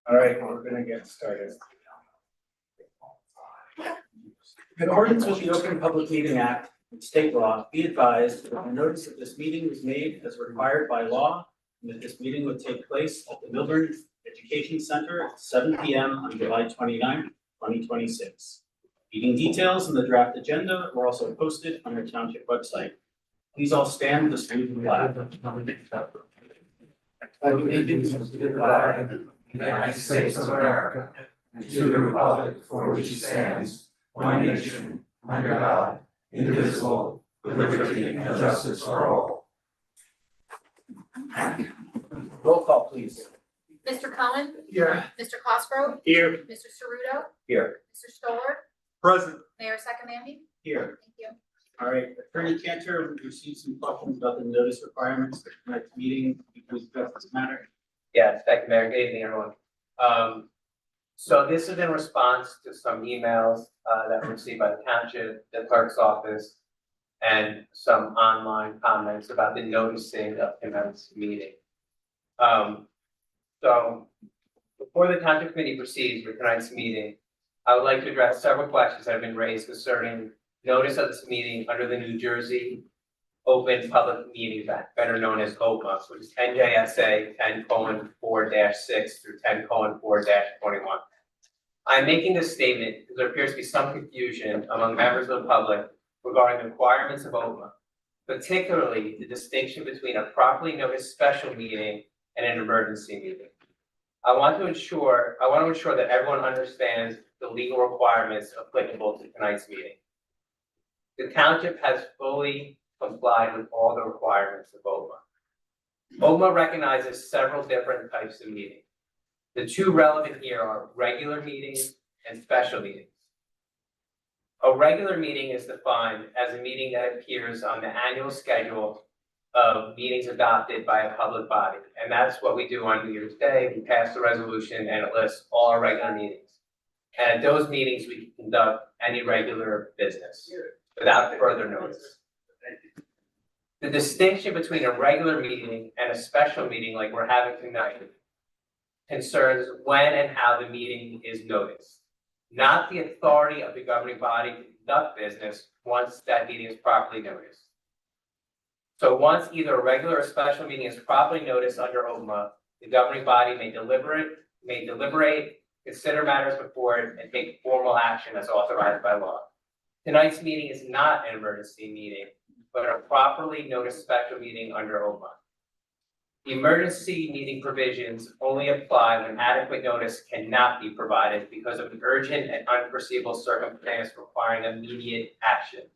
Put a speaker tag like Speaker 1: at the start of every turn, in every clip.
Speaker 1: All right, we're gonna get started. In accordance with the Open Public Meeting Act and state law, be advised that the notice of this meeting was made as required by law and that this meeting would take place at the Milburn Education Center at 7 p.m. on July 29th, 2026. Meeting details and the draft agenda were also posted on the Township website. Please all stand to salute the flag.
Speaker 2: Allegiance to the flag of the United States of America and to the republic for which it stands, one nation, under God, indivisible, with liberty and justice for all.
Speaker 1: Roll call, please.
Speaker 3: Mr. Cohen?
Speaker 1: Here.
Speaker 3: Mr. Cosgrove?
Speaker 1: Here.
Speaker 3: Mr. Ceruto?
Speaker 1: Here.
Speaker 3: Mr. Stoller?
Speaker 1: Present.
Speaker 3: Mayor Sacamandi?
Speaker 1: Here.
Speaker 3: Thank you.
Speaker 1: All right, Attorney Cantor, we received some questions about the notice requirements for tonight's meeting. Please address this matter.
Speaker 4: Yes, thank you, Mayor. Good evening, everyone. So this is in response to some emails that were received by the township, the clerk's office, and some online comments about the noticing of tonight's meeting. So before the township committee proceeds with tonight's meeting, I would like to address several questions that have been raised concerning notice of this meeting under the New Jersey Open Public Meetings Act, better known as OPMA, which is NJSA 10:4-6 through 10:4-21. I'm making this statement because there appears to be some confusion among members of the public regarding the requirements of OPMA, particularly the distinction between a properly noticed special meeting and an emergency meeting. I want to ensure that everyone understands the legal requirements applicable to tonight's meeting. The township has fully complied with all the requirements of OPMA. OPMA recognizes several different types of meetings. The two relevant here are regular meetings and special meetings. A regular meeting is defined as a meeting that appears on the annual schedule of meetings adopted by a public body. And that's what we do on New Year's Day. We pass the resolution and it lists all our regular meetings. And at those meetings, we can conduct any regular business without further notice. The distinction between a regular meeting and a special meeting like we're having tonight concerns when and how the meeting is noticed, not the authority of the governing body to conduct business once that meeting is properly noticed. So once either a regular or special meeting is properly noticed under OPMA, the governing body may deliberate, consider matters before it, and take formal action as authorized by law. Tonight's meeting is not an emergency meeting, but a properly noticed special meeting under OPMA. The emergency meeting provisions only apply when adequate notice cannot be provided because of an urgent and unforeseeable circumstance requiring immediate action.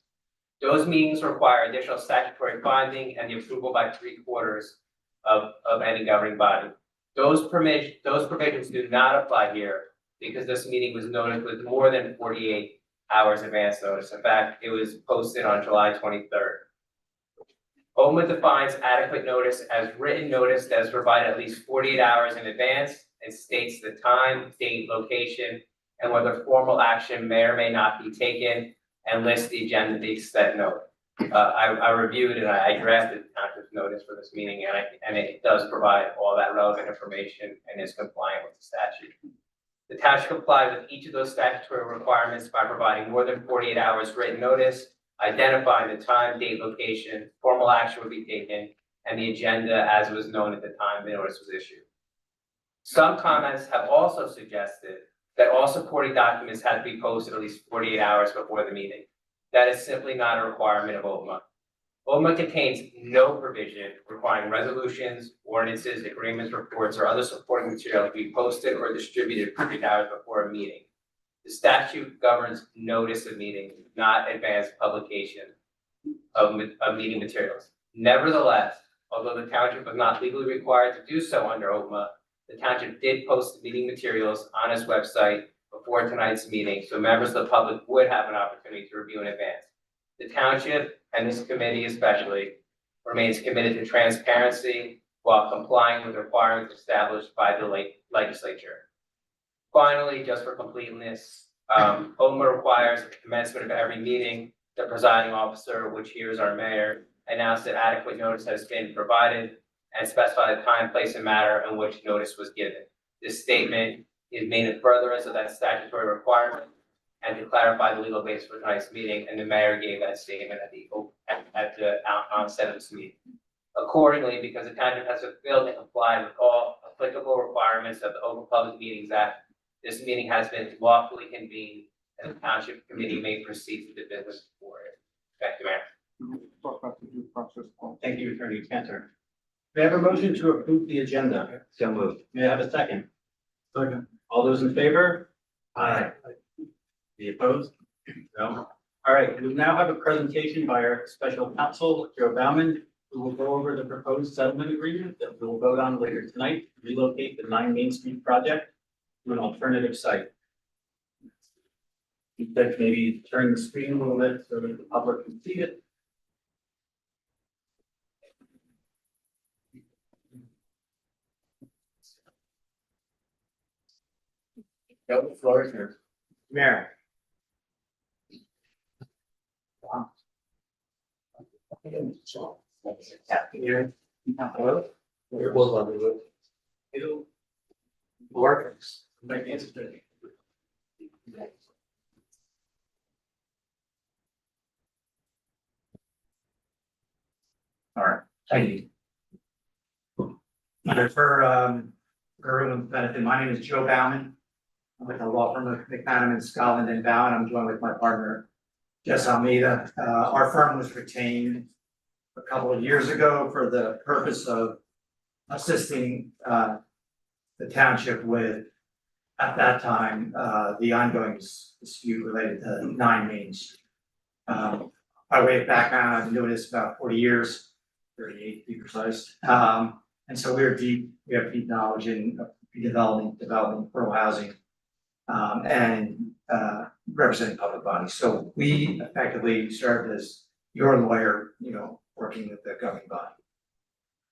Speaker 4: Those meetings require additional statutory finding and the approval by 3/4 of any governing body. Those provisions do not apply here because this meeting was noticed with more than 48 hours advance notice. In fact, it was posted on July 23rd. OPMA defines adequate notice as written notice that is provided at least 48 hours in advance and states the time, date, location, and whether formal action may or may not be taken, and lists the agenda to the extent noted. I reviewed and I drafted the township's notice for this meeting, and it does provide all that relevant information and is compliant with the statute. The township complies with each of those statutory requirements by providing more than 48 hours written notice, identifying the time, date, location, formal action would be taken, and the agenda as was known at the time the notice was issued. Some comments have also suggested that all supporting documents had to be posted at least 48 hours before the meeting. That is simply not a requirement of OPMA. OPMA contains no provision requiring resolutions, ordinances, agreements, reports, or other supporting material to be posted or distributed 48 hours before a meeting. The statute governs notice of meetings, not advanced publication of meeting materials. Nevertheless, although the township was not legally required to do so under OPMA, the township did post the meeting materials on its website before tonight's meeting, so members of the public would have an opportunity to review in advance. The township, and this committee especially, remains committed to transparency while complying with requirements established by the legislature. Finally, just for completeness, OPMA requires at the commencement of every meeting, the presiding officer, which here is our mayor, announce that adequate notice has been provided and specify the time, place, and manner in which notice was given. This statement is made in furtherance of that statutory requirement and to clarify the legal basis for tonight's meeting, and the mayor gave that statement at the onset of this meeting. Accordingly, because the township has fulfilled and complied with all applicable requirements of the Open Public Meetings Act, this meeting has been lawfully convened, and the township committee may proceed to the business before it. Thank you, Mayor.
Speaker 5: Talk about the due process.
Speaker 1: Thank you, Attorney Cantor. May I have a motion to approve the agenda?
Speaker 2: So moved.
Speaker 1: May I have a second?
Speaker 5: Second.
Speaker 1: All those in favor? Aye. Any opposed? No. All right, we now have a presentation by our special counsel, Joe Bauman, who will go over the proposed settlement agreement that we'll vote on later tonight to relocate the 9 Main Street project to an alternative site. You could maybe turn the screen a little bit so that the public can see it. Joe, the floor is yours.
Speaker 2: Mayor.
Speaker 1: Hello?
Speaker 2: We're both on the roof.
Speaker 1: Hello?
Speaker 2: Workers.
Speaker 1: Might be interesting.
Speaker 2: All right, thank you. For everyone's benefit, my name is Joe Bauman. I'm with the law firm of McManaman, Scotland and Bowen. I'm joined with my partner, Jess Almeida. Our firm was retained a couple of years ago for the purpose of assisting the township with, at that time, the ongoing dispute related to 9 Main Street. By way of background, I've been doing this about 40 years, 38 to be precise. And so we have deep knowledge in development, affordable housing, and representing public bodies. So we effectively served as your lawyer, working with the governing body.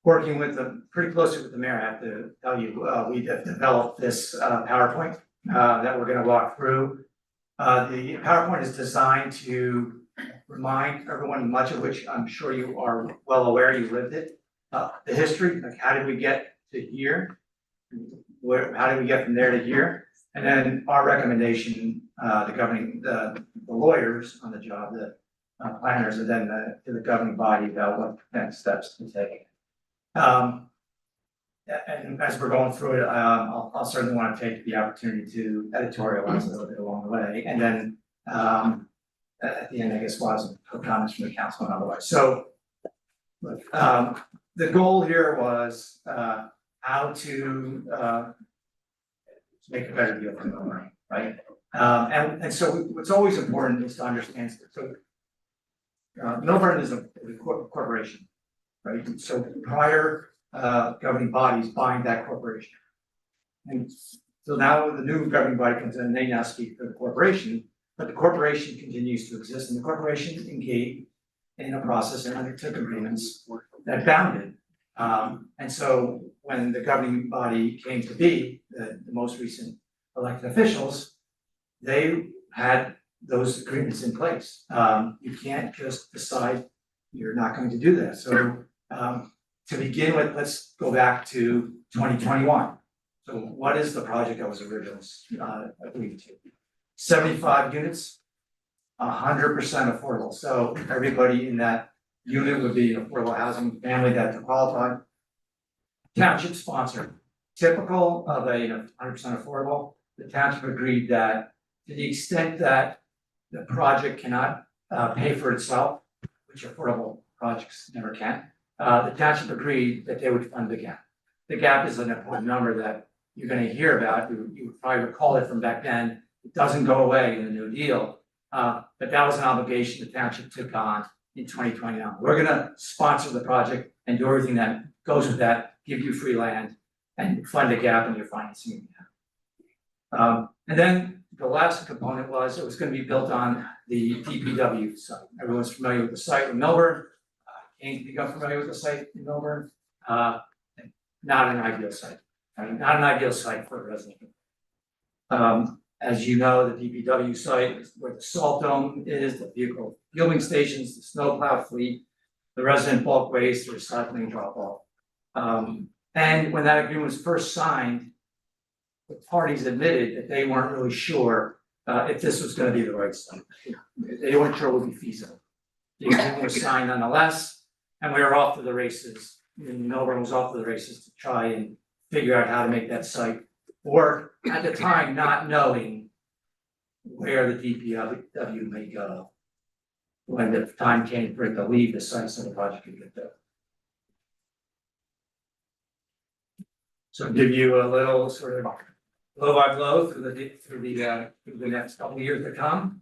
Speaker 2: Working with pretty closely with the mayor, I have to tell you, we have developed this PowerPoint that we're gonna walk through. The PowerPoint is designed to remind everyone, much of which I'm sure you are well aware, you lived it. The history, like how did we get to here? How did we get from there to here? And then our recommendation, the lawyers on the job, the planners, and then to the governing body about what next steps to take. And as we're going through it, I'll certainly want to take the opportunity to editorialize a little bit along the way. And then at the end, I guess, was comments from the council and otherwise. So the goal here was how to make a better deal for Milburn, right? And so what's always important is to understand, so Milburn is a corporation, right? So prior governing bodies bind that corporation. And so now the new governing body comes in and they now speak for the corporation, but the corporation continues to exist and the corporation engaged in a process and undertook agreements that bound it. And so when the governing body came to be, the most recent elected officials, they had those agreements in place. You can't just decide you're not going to do that. So to begin with, let's go back to 2021. So what is the project that was originally agreed to? 75 units, 100% affordable. So everybody in that unit would be an affordable housing family that qualified. Township sponsored, typical of a 100% affordable. The township agreed that to the extent that the project cannot pay for itself, which affordable projects never can, the township agreed that they would fund the gap. The gap is an important number that you're going to hear about. You probably recall it from back then. It doesn't go away in the New Deal, but that was an obligation the township took on in 2029. We're going to sponsor the project and do everything that goes with that, give you free land and fund a gap in your financing. And then the last component was it was going to be built on the DPW site. Everyone's familiar with the site in Milburn. Kane become familiar with the site in Milburn. Not an ideal site, right? Not an ideal site for a resident. As you know, the DPW site is where the salt dome is, the vehicle fueling stations, the snowplow fleet, the resident bulk waste, the recycling drop off. And when that agreement was first signed,
Speaker 6: the parties admitted that they weren't really sure if this was gonna be the right site. They weren't sure it would be feasible. The agreement was signed nonetheless, and we were off to the races, and Melbourne was off to the races to try and figure out how to make that site work, at the time not knowing where the DPW may go when the time came for it to leave the site so the project could get there. So give you a little sort of blow by blow through the next couple of years to come.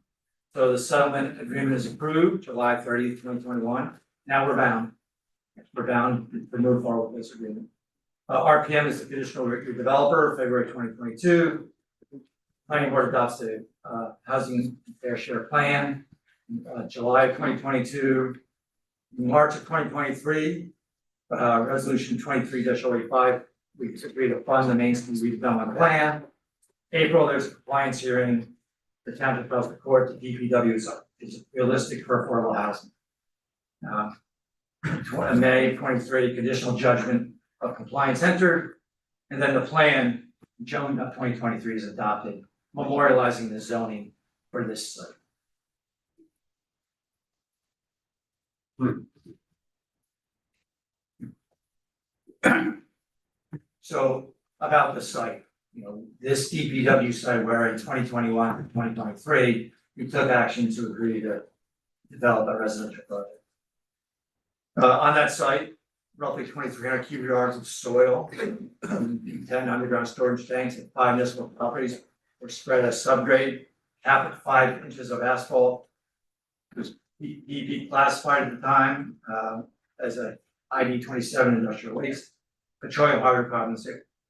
Speaker 6: So the settlement agreement is approved July 30th, 2021. Now we're bound. We're bound to move forward with this agreement. RPM is the conditional developer, February 2022. Planning board adopts the housing fair share plan, July 2022. March of 2023, resolution 23-085. We agreed to fund the Main Street redevelopment plan. April, there's a compliance hearing. The township tells the court the DPW is realistic for affordable housing. May 23, conditional judgment of compliance entered, and then the plan, June of 2023, is adopted, memorializing the zoning for this site. So about the site, this DPW site where in 2021 and 2023, we took action to agree to develop a residential project. On that site, roughly 2,300 cubic yards of soil, 10 underground storage tanks and 5 municipal properties were spread as subgrade, capped at 5 inches of asphalt. It was DEP classified at the time as a ID 27 industrial waste. Petroleum hydrocarbons,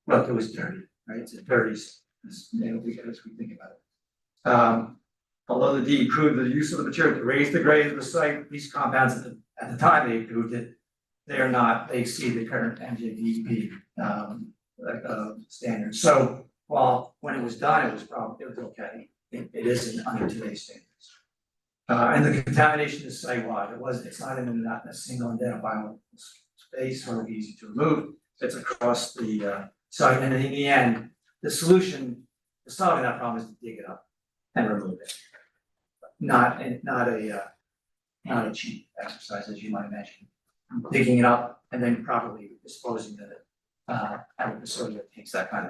Speaker 6: look, it was dirty, right? It's a dirties, as we think about it. Although the DEP approved the use of the material to raise the grade of the site, these compounds at the time they approved it, they exceed the current NJDEP standards. So while when it was done, it was okay. It isn't under today's standards. And the contamination is site-wide. It's not in a single identifiable space or easy to remove. It's across the site, and in the end, the solution to solving that problem is to dig it up and remove it. Not a cheap exercise, as you might imagine. Digging it up and then properly disposing of it at a facility that takes that kind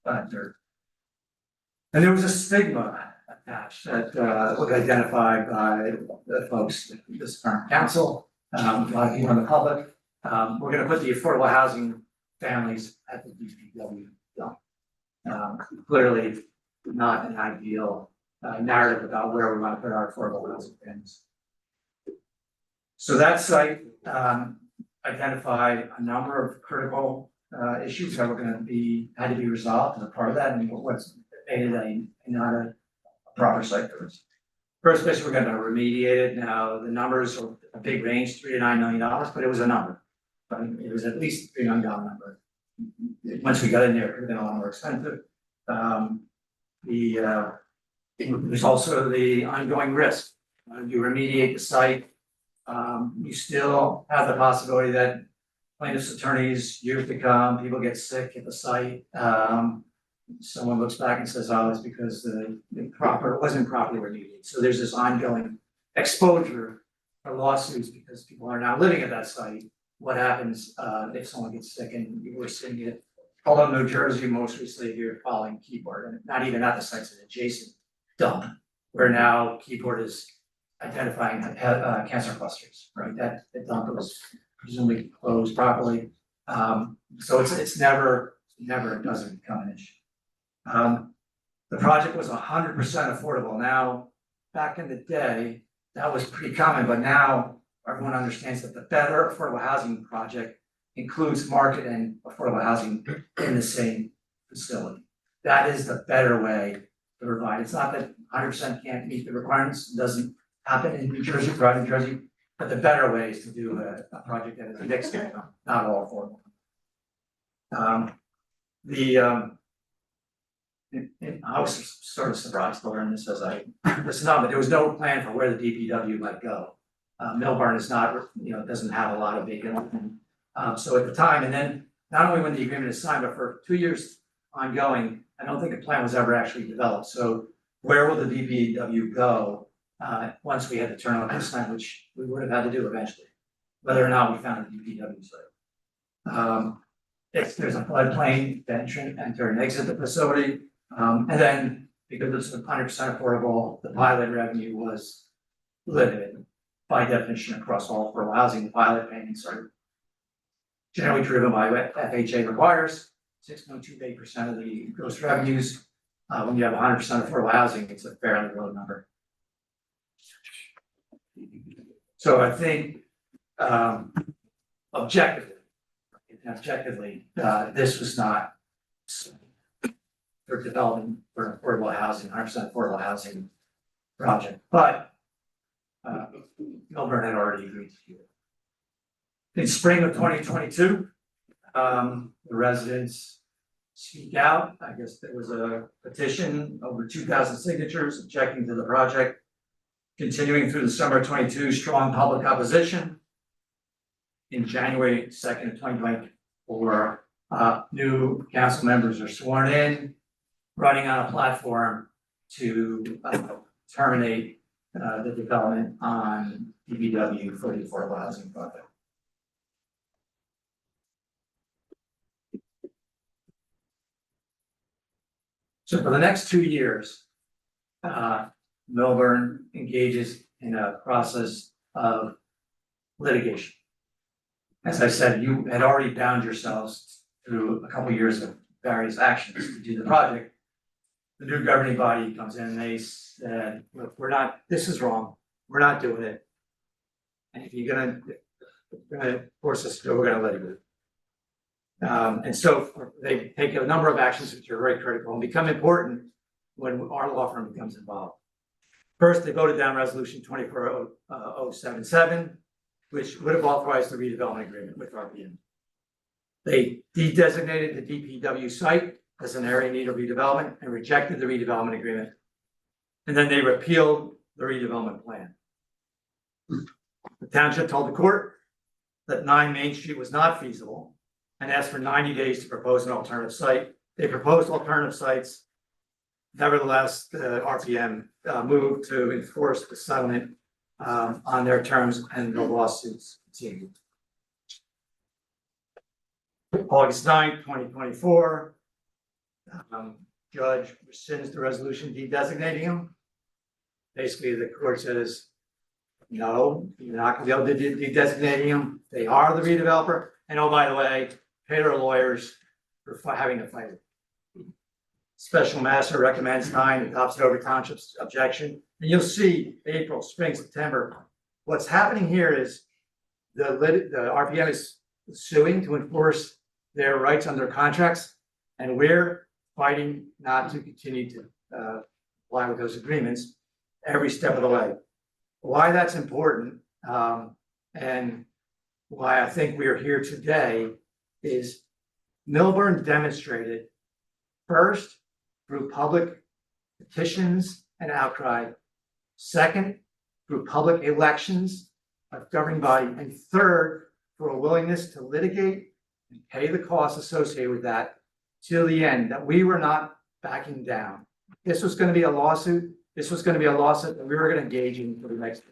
Speaker 6: of dirt. And there was a stigma attached that was identified by the folks, this current council, a lot of people in the public. We're going to put the affordable housing families at the DPW dump. Clearly not an ideal narrative about where we want to put our affordable housing families. So that site identified a number of critical issues that were going to had to be resolved as a part of that, and what's made it not a proper site for us. First place, we're going to remediate it. Now the numbers are a big range, $3 to $9 million, but it was a number. But it was at least $3 million number. Once we got in there, it could have been a lot more expensive. There's also the ongoing risk. You remediate the site, you still have the possibility that plaintiff's attorneys, years to come, people get sick at the site. Someone looks back and says, "Oh, it's because it wasn't properly remediated." So there's this ongoing exposure for lawsuits because people are now living at that site. What happens if someone gets sick? And we're seeing it all over New Jersey, most recently here following Keyboard, and not even at the site's an adjacent dump, where now Keyboard is identifying cancer clusters, right? That the dump was presumably closed properly. So it never doesn't become an issue. The project was 100% affordable. Now, back in the day, that was pretty common, but now everyone understands that the better affordable housing project includes market and affordable housing in the same facility. That is the better way to provide. It's not that 100% can't meet the requirements. It doesn't happen in New Jersey, throughout New Jersey, but the better way is to do a project that is a mixed income, not all affordable. I was sort of surprised to learn this as I listened up, but there was no plan for where the DPW might go. Millburn is not, doesn't have a lot of vacant land. So at the time, and then not only when the agreement is signed, but for 2 years ongoing. I don't think a plan was ever actually developed, so where will the DPW go? Once we had to turn on this line, which we would have had to do eventually, whether or not we found a DPW site. There's a floodplain, to enter and exit the facility, and then because it's 100% affordable, the pilot revenue was limited by definition across all affordable housing. The pilot payments are generally driven by what FHA requires, 6.28% of the gross revenues. When you have 100% affordable housing, it's a fairly low number. So I think, objectively, this was not for development for affordable housing, 100% affordable housing project, but Milburn had already agreed to do it. In spring of 2022, the residents speak out. I guess there was a petition, over 2,000 signatures objecting to the project. Continuing through the summer of 22, strong public opposition. In January 2nd of 2024, new council members are sworn in, running on a platform to terminate the development on DPW for the affordable housing project. So for the next 2 years, Milburn engages in a process of litigation. As I said, you had already bound yourselves through a couple of years of various actions to do the project. The new governing body comes in and they said, look, this is wrong, we're not doing it. And if you're gonna force us to do it, we're gonna let you. And so they take a number of actions which are very critical and become important when our law firm becomes involved. First, they voted down resolution 24077, which would have authorized the redevelopment agreement with RPM. They de-designated the DPW site as an area in need of redevelopment and rejected the redevelopment agreement. And then they repealed the redevelopment plan. The township told the court that 9 Main Street was not feasible and asked for 90 days to propose an alternative site. They proposed alternative sites. Nevertheless, the RPM moved to enforce the settlement on their terms, and the lawsuits continued. August 9th, 2024, judge rescinds the resolution de-designating them. Basically, the court says, no, you're not gonna be able to de-designating them. They are the redeveloper. And oh, by the way, pay their lawyers for having to fight it. Special master recommends 9, adopts it over township's objection. And you'll see April, spring, September. What's happening here is the RPM is suing to enforce their rights under contracts, and we're fighting not to continue to comply with those agreements every step of the way. Why that's important, and why I think we are here today, is Milburn demonstrated first through public petitions and outcry, second through public elections of governing body, and third for a willingness to litigate and pay the costs associated with that till the end, that we were not backing down. This was going to be a lawsuit. This was going to be a lawsuit that we were going to engage in for the next.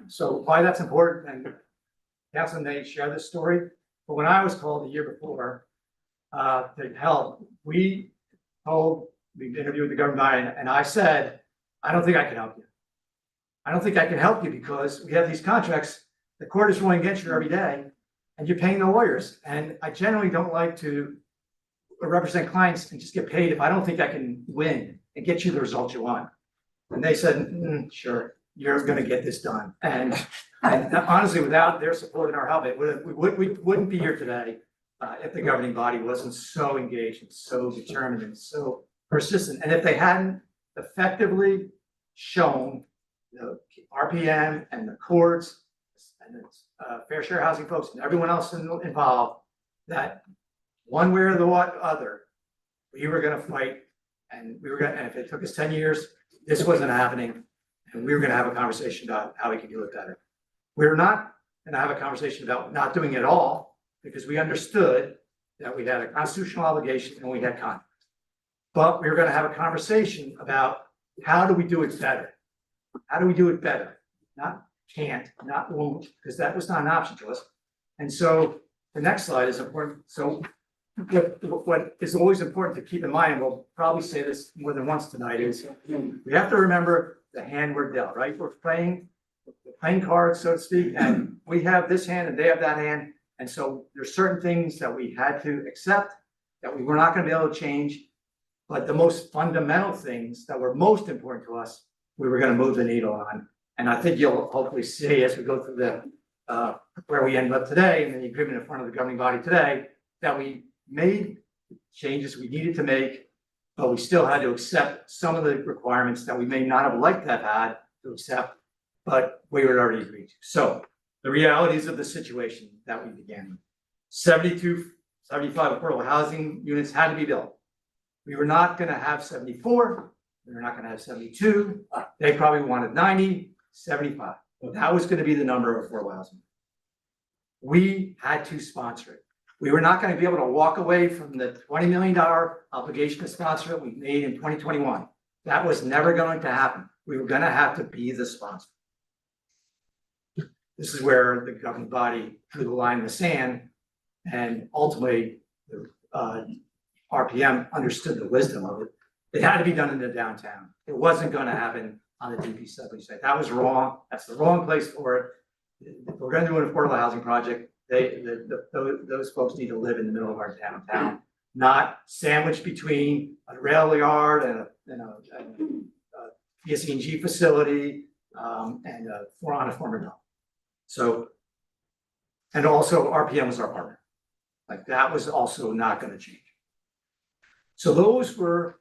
Speaker 6: So why that's important, and Councilman may share this story, but when I was called the year before to help, we interviewed the government, and I said, I don't think I can help you. I don't think I can help you because we have these contracts, the court is ruling against you every day, and you're paying the lawyers. And I generally don't like to represent clients and just get paid if I don't think I can win and get you the results you want. And they said, sure, you're gonna get this done. And honestly, without their support and our help, we wouldn't be here today if the governing body wasn't so engaged and so determined and so persistent. And if they hadn't effectively shown the RPM and the courts and the fair share housing folks and everyone else involved that one way or the other, we were going to fight, and and if it took us 10 years, this wasn't happening, and we were going to have a conversation about how we can do it better. We're not gonna have a conversation about not doing it all, because we understood that we had a constitutional obligation and we had contracts. But we were gonna have a conversation about how do we do it better? How do we do it better? Not can't, not won't, because that was not an option to us. And so the next slide is important. So what is always important to keep in mind, and we'll probably say this more than once tonight, is we have to remember the hand we're dealt, right? We're playing cards, so to speak, and we have this hand and they have that hand. And so there's certain things that we had to accept that we were not gonna be able to change. But the most fundamental things that were most important to us, we were gonna move the needle on. And I think you'll hopefully see as we go through the, where we end up today and the agreement in front of the governing body today, that we made changes we needed to make, but we still had to accept some of the requirements that we may not have liked to have had to accept, but we were already agreed to. So the realities of the situation that we began with. 75 affordable housing units had to be built. We were not gonna have 74, we were not gonna have 72, they probably wanted 90, 75. That was gonna be the number of affordable housing. We had to sponsor it. We were not gonna be able to walk away from the $20 million obligation to sponsor it we made in 2021. That was never going to happen. We were gonna have to be the sponsor. This is where the governing body drew the line in the sand, and ultimately, RPM understood the wisdom of it. It had to be done in the downtown. It wasn't gonna happen on the DP70 site. That was wrong. That's the wrong place for it. If we're gonna do an affordable housing project, those folks need to live in the middle of our downtown, not sandwiched between a rail yard and a PSE&G facility, and on a former dump. So, and also RPM was our partner. Like that was also not gonna change. So those were,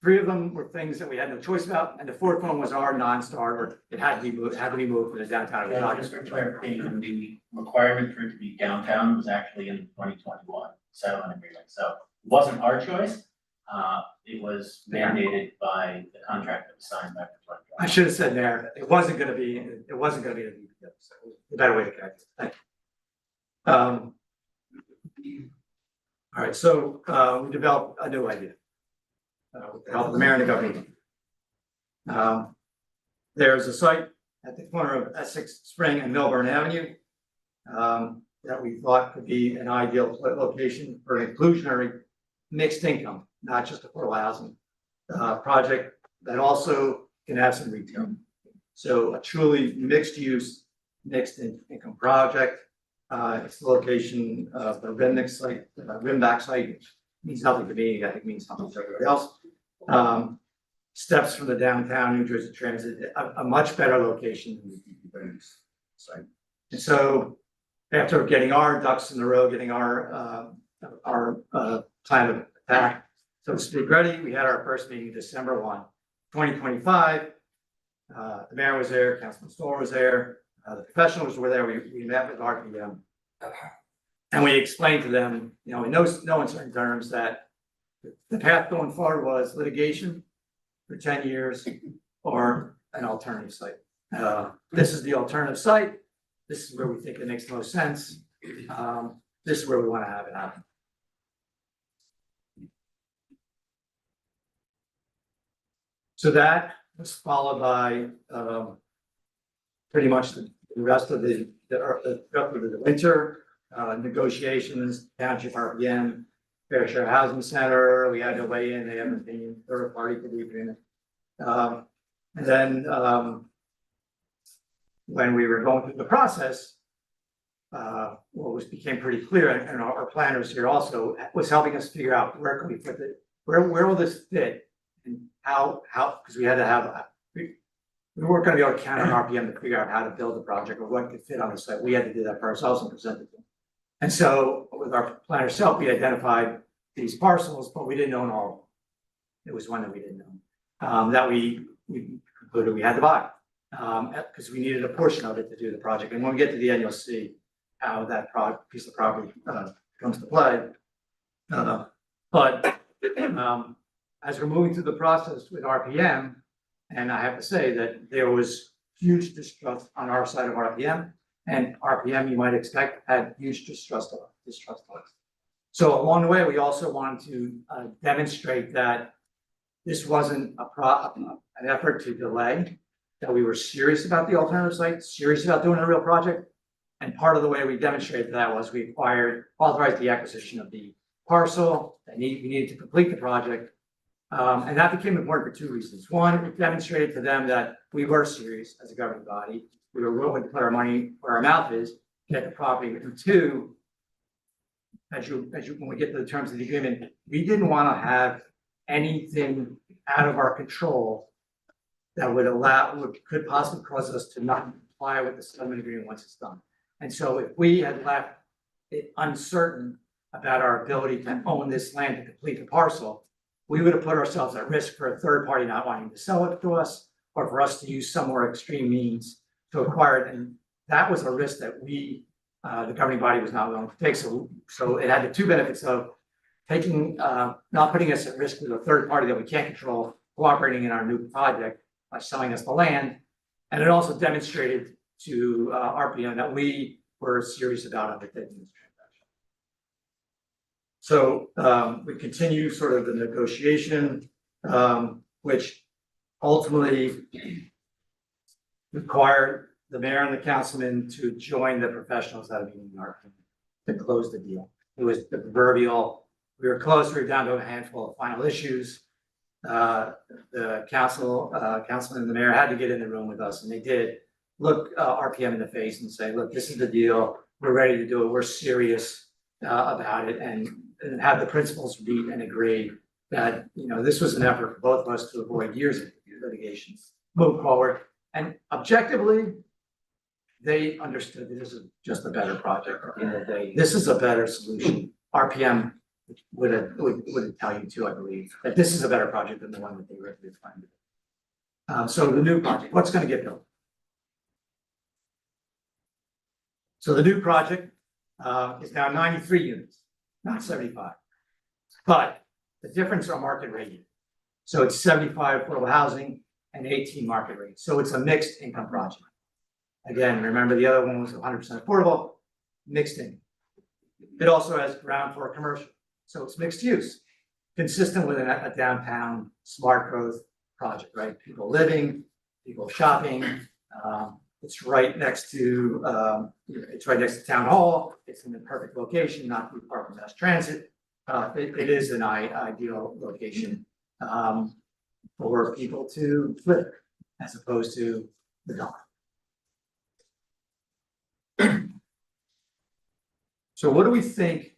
Speaker 6: 3 of them were things that we had no choice about, and the 4th one was our non-starter. It had to be moved from the downtown.
Speaker 7: Just for clarification, the requirement for it to be downtown was actually in 2021 settlement agreement, so it wasn't our choice. It was mandated by the contract that was signed back in 2020.
Speaker 6: I should have said there, it wasn't gonna be the DPW, so the better way to correct it. Thank you. All right, so we developed a new idea. With the help of the mayor and the governor. There's a site at the corner of Essex Spring and Milburn Avenue that we thought could be an ideal location for an inclusionary mixed income, not just affordable housing project that also can have some retail. So a truly mixed use, mixed income project. It's the location of the Rimback site, which means nothing to me, I think it means something to everybody else. Steps from the downtown New Jersey Transit, a much better location than the site. And so after getting our ducks in the row, getting our plan of attack, so to speak, ready, we had our first meeting December 1, 2025. The mayor was there, Councilman Stoll was there, the professionals were there, we met with RPM. And we explained to them, you know, in no uncertain terms that the path going forward was litigation for 10 years or an alternative site. This is the alternative site. This is where we think it makes the most sense. This is where we want to have it happen. So that was followed by pretty much the rest of the winter negotiations, Township, RPM, Fair Share Housing Center. We had to weigh in. They have an opinion, third party for the agreement. And then when we were going through the process, what became pretty clear, and our planners here also was helping us figure out where can we put it, where will this fit, and how because we had to have we weren't going to be able to count on RPM to figure out how to build the project or what could fit on the site. We had to do that for ourselves and present it to them. And so with our planner self, we identified these parcels, but we didn't own all of them. It was one that we didn't own, that we concluded we had to buy, because we needed a portion of it to do the project. And when we get to the end, you'll see how that piece of property comes to play. But as we're moving through the process with RPM, and I have to say that there was huge distrust on our side of RPM. And RPM, you might expect, had huge distrust of us. So along the way, we also wanted to demonstrate that this wasn't an effort to delay, that we were serious about the alternative site, serious about doing a real project. And part of the way we demonstrated that was we authorized the acquisition of the parcel that we needed to complete the project. And that became important for two reasons. One, it demonstrated to them that we were serious as a governing body. We were willing to put our money where our mouth is, get the property. And two, when we get to the terms of the agreement, we didn't want to have anything out of our control that could possibly cause us to not comply with the settlement agreement once it's done. And so if we had left it uncertain about our ability to own this land to complete the parcel, we would have put ourselves at risk for a third party not wanting to sell it to us, or for us to use some more extreme means to acquire it. And that was a risk that the governing body was not willing to take. So it had the two benefits of taking, not putting us at risk with a third party that we can't control, cooperating in our new project by selling us the land. And it also demonstrated to RPM that we were serious about undertaking this transaction. So we continue sort of the negotiation, which ultimately required the mayor and the councilman to join the professionals that are meeting to close the deal. It was the proverbial, we were close, we were down to a handful of final issues. The councilman and the mayor had to get in the room with us, and they did look RPM in the face and say, look, this is the deal, we're ready to do it, we're serious about it, and have the principals meet and agree that, this was an effort for both of us to avoid years of litigation, move forward. And objectively, they understood that this is just a better project at the end of the day. This is a better solution. RPM would tell you too, I believe, that this is a better project than the one that they originally planned. So the new project, what's going to get built? So the new project is now 93 units, not 75. But the difference are market rate. So it's 75 affordable housing and 18 market rate. So it's a mixed income project. Again, remember the other one was 100% affordable, mixed income. It also has ground floor commercial. So it's mixed use, consistent with a downtown smart growth project, right? People living, people shopping. It's right next to town hall. It's in the perfect location, not too far from mass transit. It is an ideal location for people to live, as opposed to the dump. So what do we think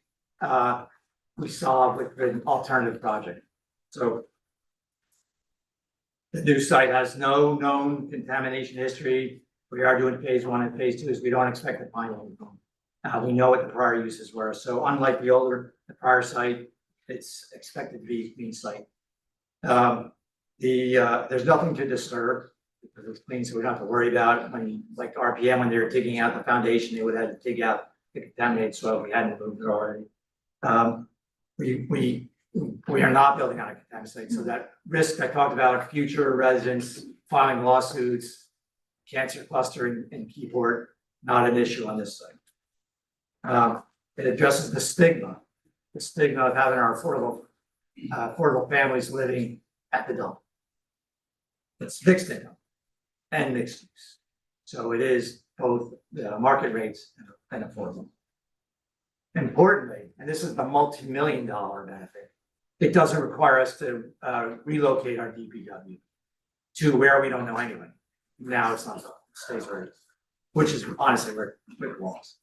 Speaker 6: we saw with the alternative project? So the new site has no known contamination history. We are doing phase 1 and phase 2, as we don't expect to find anything. We know what the prior uses were. So unlike the prior site, it's expected to be a clean site. There's nothing to disturb because it's clean, so we don't have to worry about it. Like RPM, when they were digging out the foundation, they would have to dig out the contaminated soil. We hadn't moved it already. We are not building on a contaminated site, so that risk I talked about, future residents filing lawsuits, cancer cluster in Keyport, not an issue on this site. It addresses the stigma of having our affordable families living at the dump. It's mixed income and mixed use. So it is both the market rates and affordable. Importantly, and this is the multi-million-dollar benefit, it doesn't require us to relocate our DPW to where we don't know anyway. Now it's not, it stays where it is, which is honestly where it walls.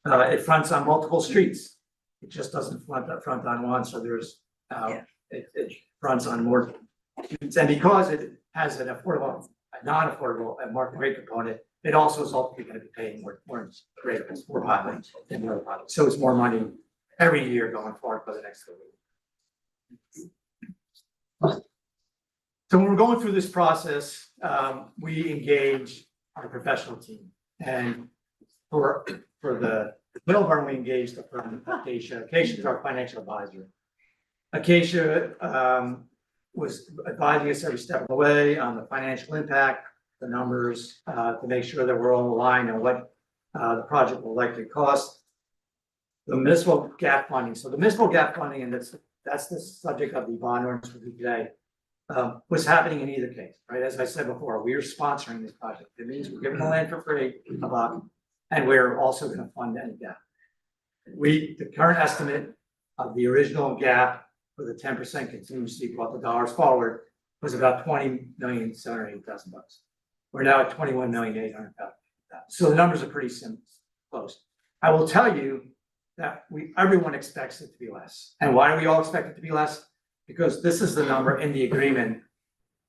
Speaker 6: It fronts on multiple streets. It just doesn't front on one, so there's it fronts on more streets. And because it has an affordable, a non-affordable, and market rate component, it also is ultimately going to be paying more rates, more pilots than the other pilots. So it's more money every year going forward for the next 3 years. So when we're going through this process, we engage our professional team, and for the Milburn, we engaged the firm Acacia. Acacia is our financial advisor. Acacia was advising us every step of the way on the financial impact, the numbers, to make sure that we're all aligned on what the project will likely cost. The municipal gap funding, so the municipal gap funding, and that's the subject of the bond ordinance for today. Was happening in either case, right? As I said before, we are sponsoring this project. It means we're giving the land for free, and we're also gonna fund any gap. The current estimate of the original gap for the 10% contingency brought the dollars forward was about $20,780,000. We're now at $21,800,000. So the numbers are pretty close. I will tell you that everyone expects it to be less. And why do we all expect it to be less? Because this is the number in the agreement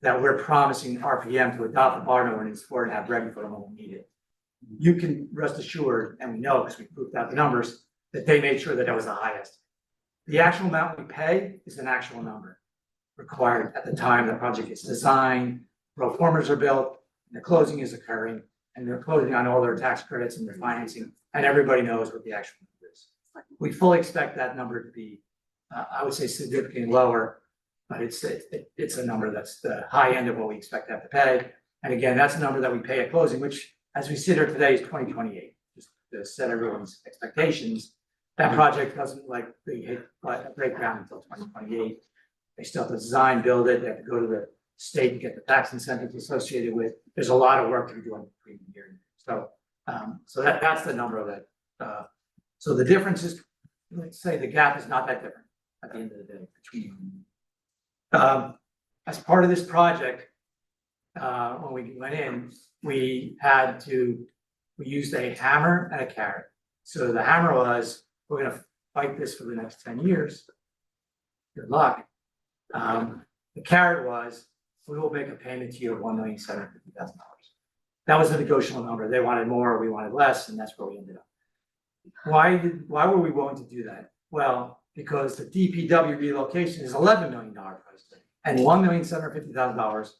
Speaker 6: that we're promising RPM to adopt the bond ordinance for and have ready for them when we need it. You can rest assured, and we know because we proved out the numbers, that they made sure that that was the highest. The actual amount we pay is an actual number required at the time the project is designed, pro formas are built, and the closing is occurring, and they're closing on all their tax credits and their financing, and everybody knows what the actual number is. We fully expect that number to be, I would say, significantly lower, but it's a number that's the high end of what we expect to have to pay. And again, that's a number that we pay at closing, which, as we sit here today, is 2028. Just to set everyone's expectations, that project doesn't hit break ground until 2028. They still have to design, build it. They have to go to the state to get the tax incentives associated with. There's a lot of work to be doing between here and there. So that's the number of that. So the difference is, let's say the gap is not that different at the end of the day between. As part of this project, when we went in, we used a hammer and a carrot. So the hammer was, we're gonna fight this for the next 10 years. Good luck. The carrot was, we will make a payment to you of $1,750,000. That was a negotiable number. They wanted more, we wanted less, and that's where we ended up. Why were we willing to do that? Well, because the DPW relocation is $11 million price tag, and $1,750,000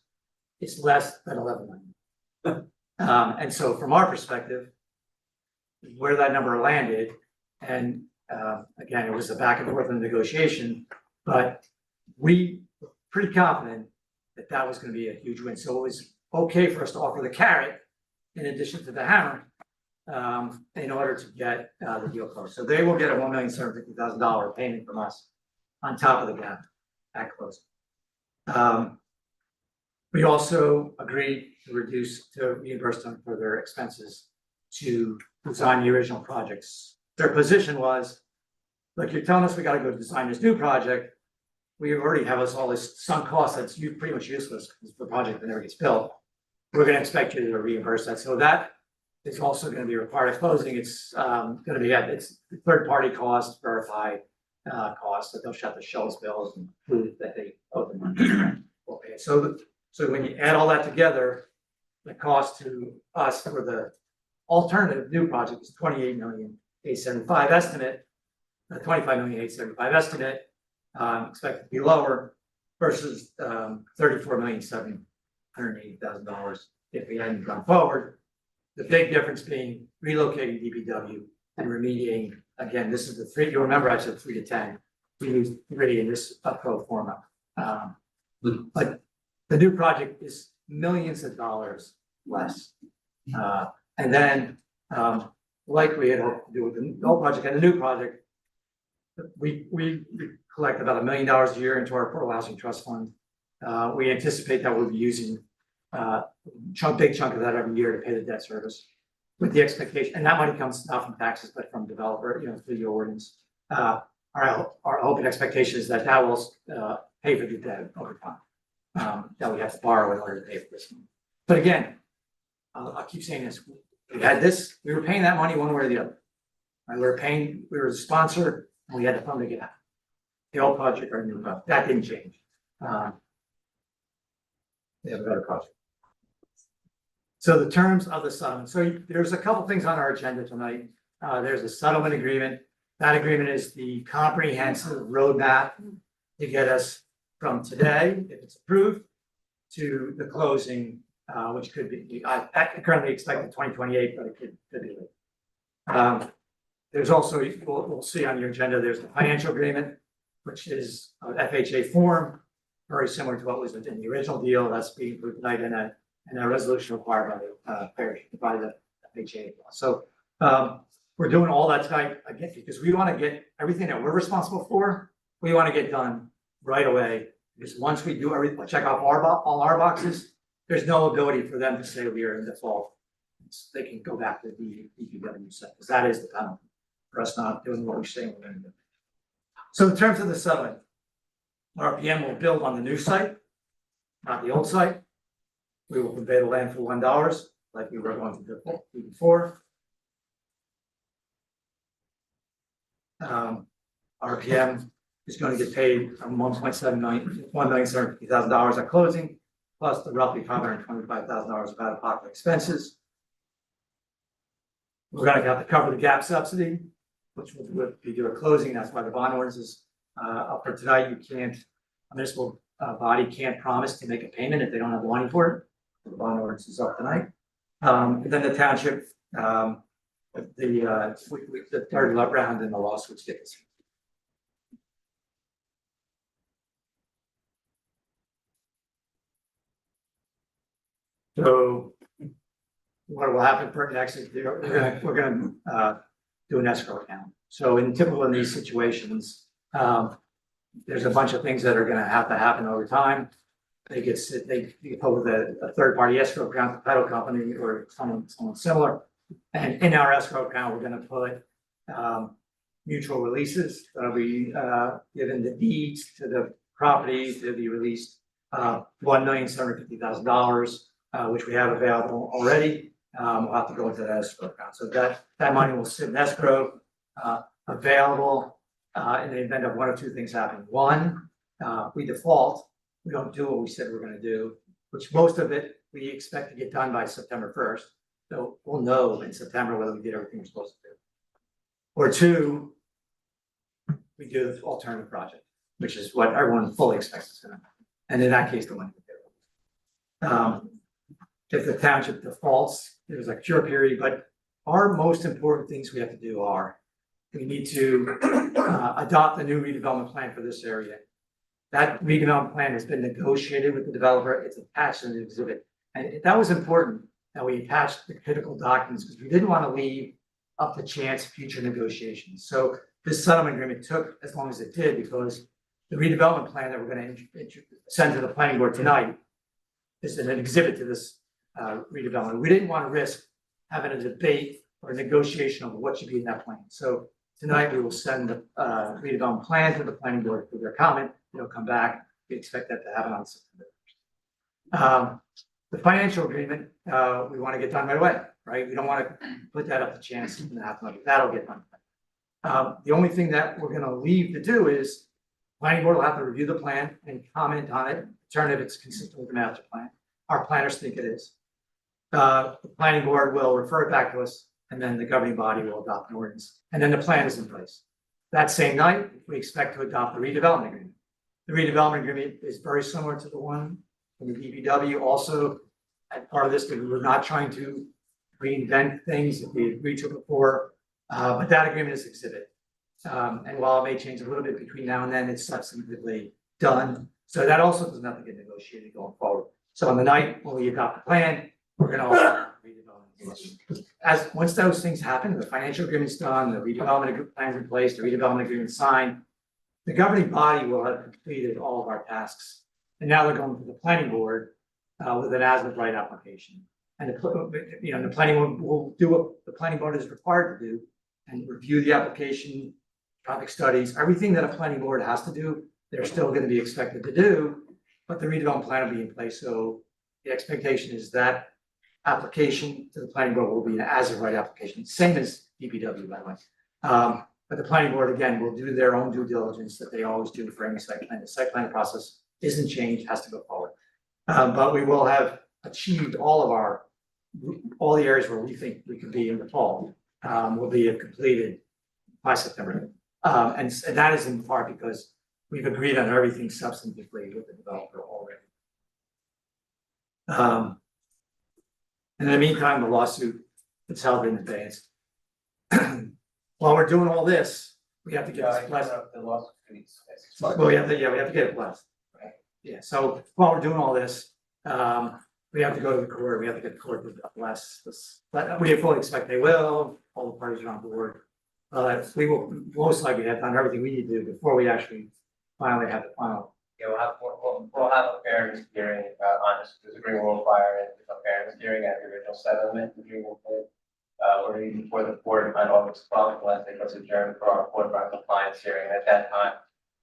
Speaker 6: is less than $11 million. And so from our perspective, where that number landed, and again, it was a back and forth in the negotiation, but we were pretty confident that that was going to be a huge win. So it was okay for us to offer the carrot in addition to the hammer in order to get the deal closed. So they will get a $1,750,000 payment from us on top of the gap at closing. We also agreed to reimburse them for their expenses to design the original projects. Their position was, look, you're telling us we got to go design this new project. We already have all this sunk cost that's pretty much useless because the project never gets built. We're going to expect you to reimburse that. So that is also going to be required at closing. It's going to be it's third-party cost, verified cost that they'll shut the shells bills and prove that they owe the money. Okay, so when you add all that together, the cost to us for the alternative new project is $28,875,000 estimate, $25,875,000 estimate, expected to be lower versus $34,780,000 if we hadn't gone forward. The big difference being relocating DPW and remediating. Again, this is the three. You remember I said 3 to 10. We used 3 in this pro forma. But the new project is millions of dollars less. And then, like we had hoped to do with the old project and the new project, we collect about $1 million a year into our Affordable Housing Trust Fund. We anticipate that we'll be using big chunk of that every year to pay the debt service, with the expectation, and that money comes not from taxes but from developer, through the ordinance. Our hope and expectation is that will pay for the debt over time that we have to borrow in order to pay for this. But again, I'll keep saying this: we were paying that money one way or the other. Right? We were a sponsor, and we had to fund to get out. The old project or new project, that didn't change. They have a better project. So the terms of the settlement. So there's a couple things on our agenda tonight. There's a settlement agreement. That agreement is the comprehensive roadmap to get us from today, if it's approved, to the closing, which could be, I currently expect in 2028, but it could be late. There's also, we'll see on your agenda, there's the financial agreement, which is an FHA form, very similar to what was in the original deal. That's being approved tonight, and a resolution required by the FHA. So We're doing all that tonight, again, because we wanna get everything that we're responsible for, we wanna get done right away. Because once we do everything, check off all our boxes, there's no ability for them to say we are in default. They can go back to the DPW side, because that is the penalty for us not doing what we're saying we're gonna do. So in terms of the settlement, RPM will build on the new site, not the old site. We will convey the land for $1, like we were going to do before. RPM is going to get paid $1,750,000 at closing, plus the roughly $525,000 of out-of-pocket expenses. We're going to have to cover the gap subsidy, which would be due at closing. That's why the bond ordinance is up for tonight. You can't, a municipal body can't promise to make a payment if they don't have the money for it. The bond ordinance is up tonight. And then the township, the third round in the lawsuits get this. So what will happen for next is we're gonna do an escrow account. So in these situations, there's a bunch of things that are gonna have to happen over time. They get put with a third party escrow account, the title company or someone similar. And in our escrow account, we're gonna put mutual releases that'll be given the deeds to the properties to be released, $1,750,000, which we have available already. We'll have to go into that escrow account. So that money will sit in escrow, available in the event of one of two things happening. One, we default, we don't do what we said we're gonna do, which most of it we expect to get done by September 1st. So we'll know in September whether we did everything we're supposed to do. Or two, we do the alternative project, which is what everyone fully expects is gonna happen. And in that case, the money will do. If the township defaults, there's a cure period, but our most important things we have to do are, we need to adopt a new redevelopment plan for this area. That redevelopment plan has been negotiated with the developer, it's attached in the exhibit. And that was important that we attached the critical documents because we didn't want to leave up to chance future negotiations. So this settlement agreement took as long as it did because the redevelopment plan that we're going to send to the planning board tonight is an exhibit to this redevelopment. We didn't want to risk having a debate or a negotiation over what should be in that plan. So tonight we will send the redevelopment plan to the planning board for their comment. They'll come back. We expect that to happen on September. The financial agreement, we want to get done right away, right? We don't want to put that up to chance and have money. That'll get done. The only thing that we're going to leave to do is planning board will have to review the plan and comment on it, determine if it's consistent with the master plan. Our planners think it is. The planning board will refer it back to us, and then the governing body will adopt an ordinance, and then the plan is in place. That same night, we expect to adopt the redevelopment agreement. The redevelopment agreement is very similar to the one from the DPW. Also, as part of this, we're not trying to reinvent things that we agreed to before, but that agreement is exhibit. And while it may change a little bit between now and then, it's substantively done. So that also doesn't have to get negotiated going forward. So on the night when we adopt the plan, we're going to also redevelopment. As once those things happen, the financial agreement's done, the redevelopment plan's in place, the redevelopment agreement signed, the governing body will have completed all of our tasks. And now they're going to the planning board with an as-of-right application. And the planning board will do what the planning board is required to do and review the application, traffic studies, everything that a planning board has to do, they're still going to be expected to do, but the redevelopment plan will be in place. So the expectation is that application to the planning board will be an as-of-right application, same as DPW, by the way. But the planning board, again, will do their own due diligence that they always do for any site plan. The site plan process isn't changed, has to go forward. But we will have achieved all the areas where we think we could be in the fall, will be completed by September. And that is in part because we've agreed on everything substantively with the developer already. In the meantime, the lawsuit is held in advance. While we're doing all this, we have to get this blessed.
Speaker 4: The lawsuit.
Speaker 6: Well, we have to get it blessed. Yeah, so while we're doing all this, we have to go to the court, we have to get the court to bless this, but we fully expect they will, all the parties are on board. We will most likely have done everything we need to do before we actually finally have the final.
Speaker 4: Yeah, we'll have a fairness hearing, on this disagreement will require a fairness hearing at the original settlement agreement. We're even before the court on August 12th, unless it goes adjourned for our court run compliance hearing. And at that time,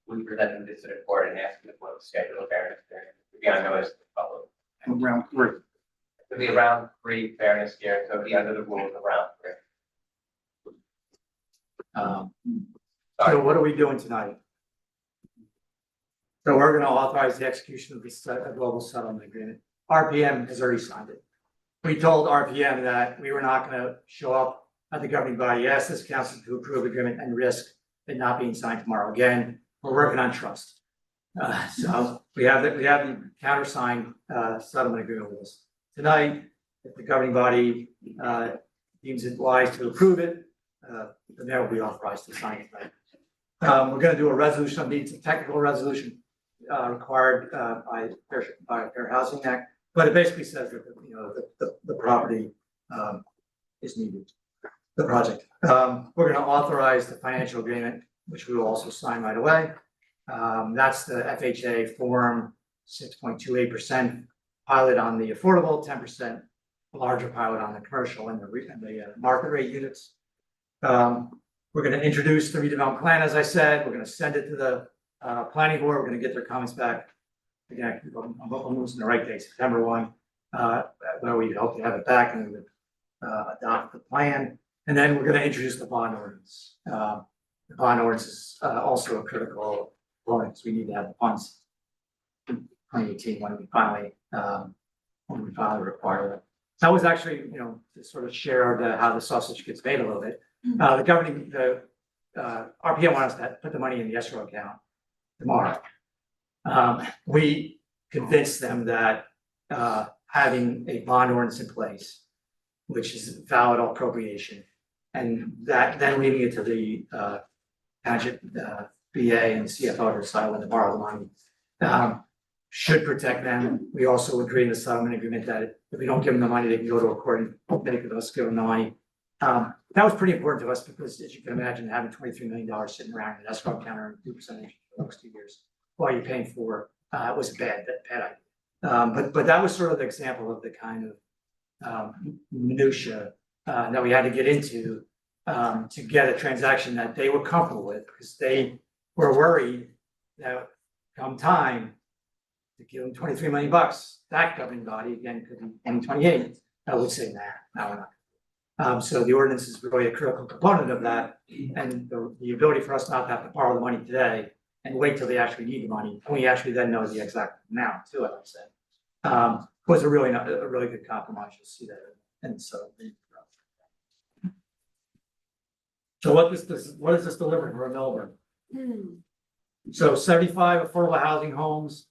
Speaker 4: we present this to the court and ask the court to schedule a fairness hearing to be on notice to the public.
Speaker 5: And round three.
Speaker 4: It'll be round 3 fairness hearing, so it'll be under the rules of round 3.
Speaker 6: So what are we doing tonight? So we're gonna authorize the execution of the global settlement agreement. RPM has already signed it. We told RPM that we were not gonna show up at the governing body, ask this council to approve agreement and risk it not being signed tomorrow. Again, we're working on trust. So we have the countersigned settlement agreement with us. Tonight, if the governing body deems it wise to approve it, the mayor will be authorized to sign it tonight. We're gonna do a resolution, it's a technical resolution required by Fair Housing Act, but it basically says that, you know, the property is needed, the project. We're gonna authorize the financial agreement, which we will also sign right away. That's the FHA form, 6.28% pilot on the affordable, 10% larger pilot on the commercial and the market rate units. We're gonna introduce the redevelopment plan, as I said, we're gonna send it to the planning board, we're gonna get their comments back. Again, I'm losing the right date, September 1, where we hope to have it back and we would adopt the plan. And then we're gonna introduce the bond ordinance. The bond ordinance is also a critical component, because we need to have the funds in 2018 when we finally require it. That was actually, you know, to sort of share how the sausage gets made a little bit. The RPM wants us to put the money in the escrow account tomorrow. We convinced them that having a bond ordinance in place, which is valid appropriation, and that then leaving it to the Township BA and CFO to decide when to borrow the money, should protect them. We also agree in the settlement agreement that if we don't give them the money, they can go to a court and make us give them the money. That was pretty important to us because, as you can imagine, having $23 million sitting around in an escrow account and 2% for the next 2 years while you're paying for was a bad idea. But that was sort of the example of the kind of minutia that we had to get into to get a transaction that they were comfortable with, because they were worried that come time to give them $23 million, that governing body again could be 2028. I would say now we're not. So the ordinance is really a critical component of that, and the ability for us not to have to borrow the money today and wait till they actually need the money, and we actually then know the exact amount too, I would say, was a really good compromise. You'll see that, and so. So what does this deliver for Melbourne? So 75 affordable housing homes,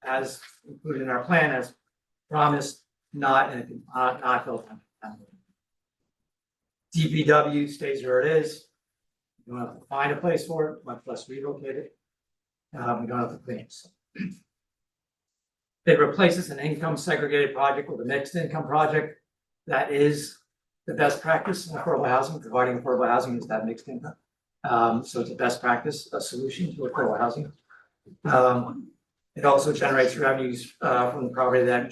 Speaker 6: as included in our plan, as promised, not built on. DPW stays where it is. You don't have to find a place for it, much less relocate it. We don't have to clean it. It replaces an income segregated project with a mixed income project. That is the best practice in affordable housing. Providing affordable housing is that mixed income. So it's a best practice, a solution to affordable housing. It also generates revenues from the property that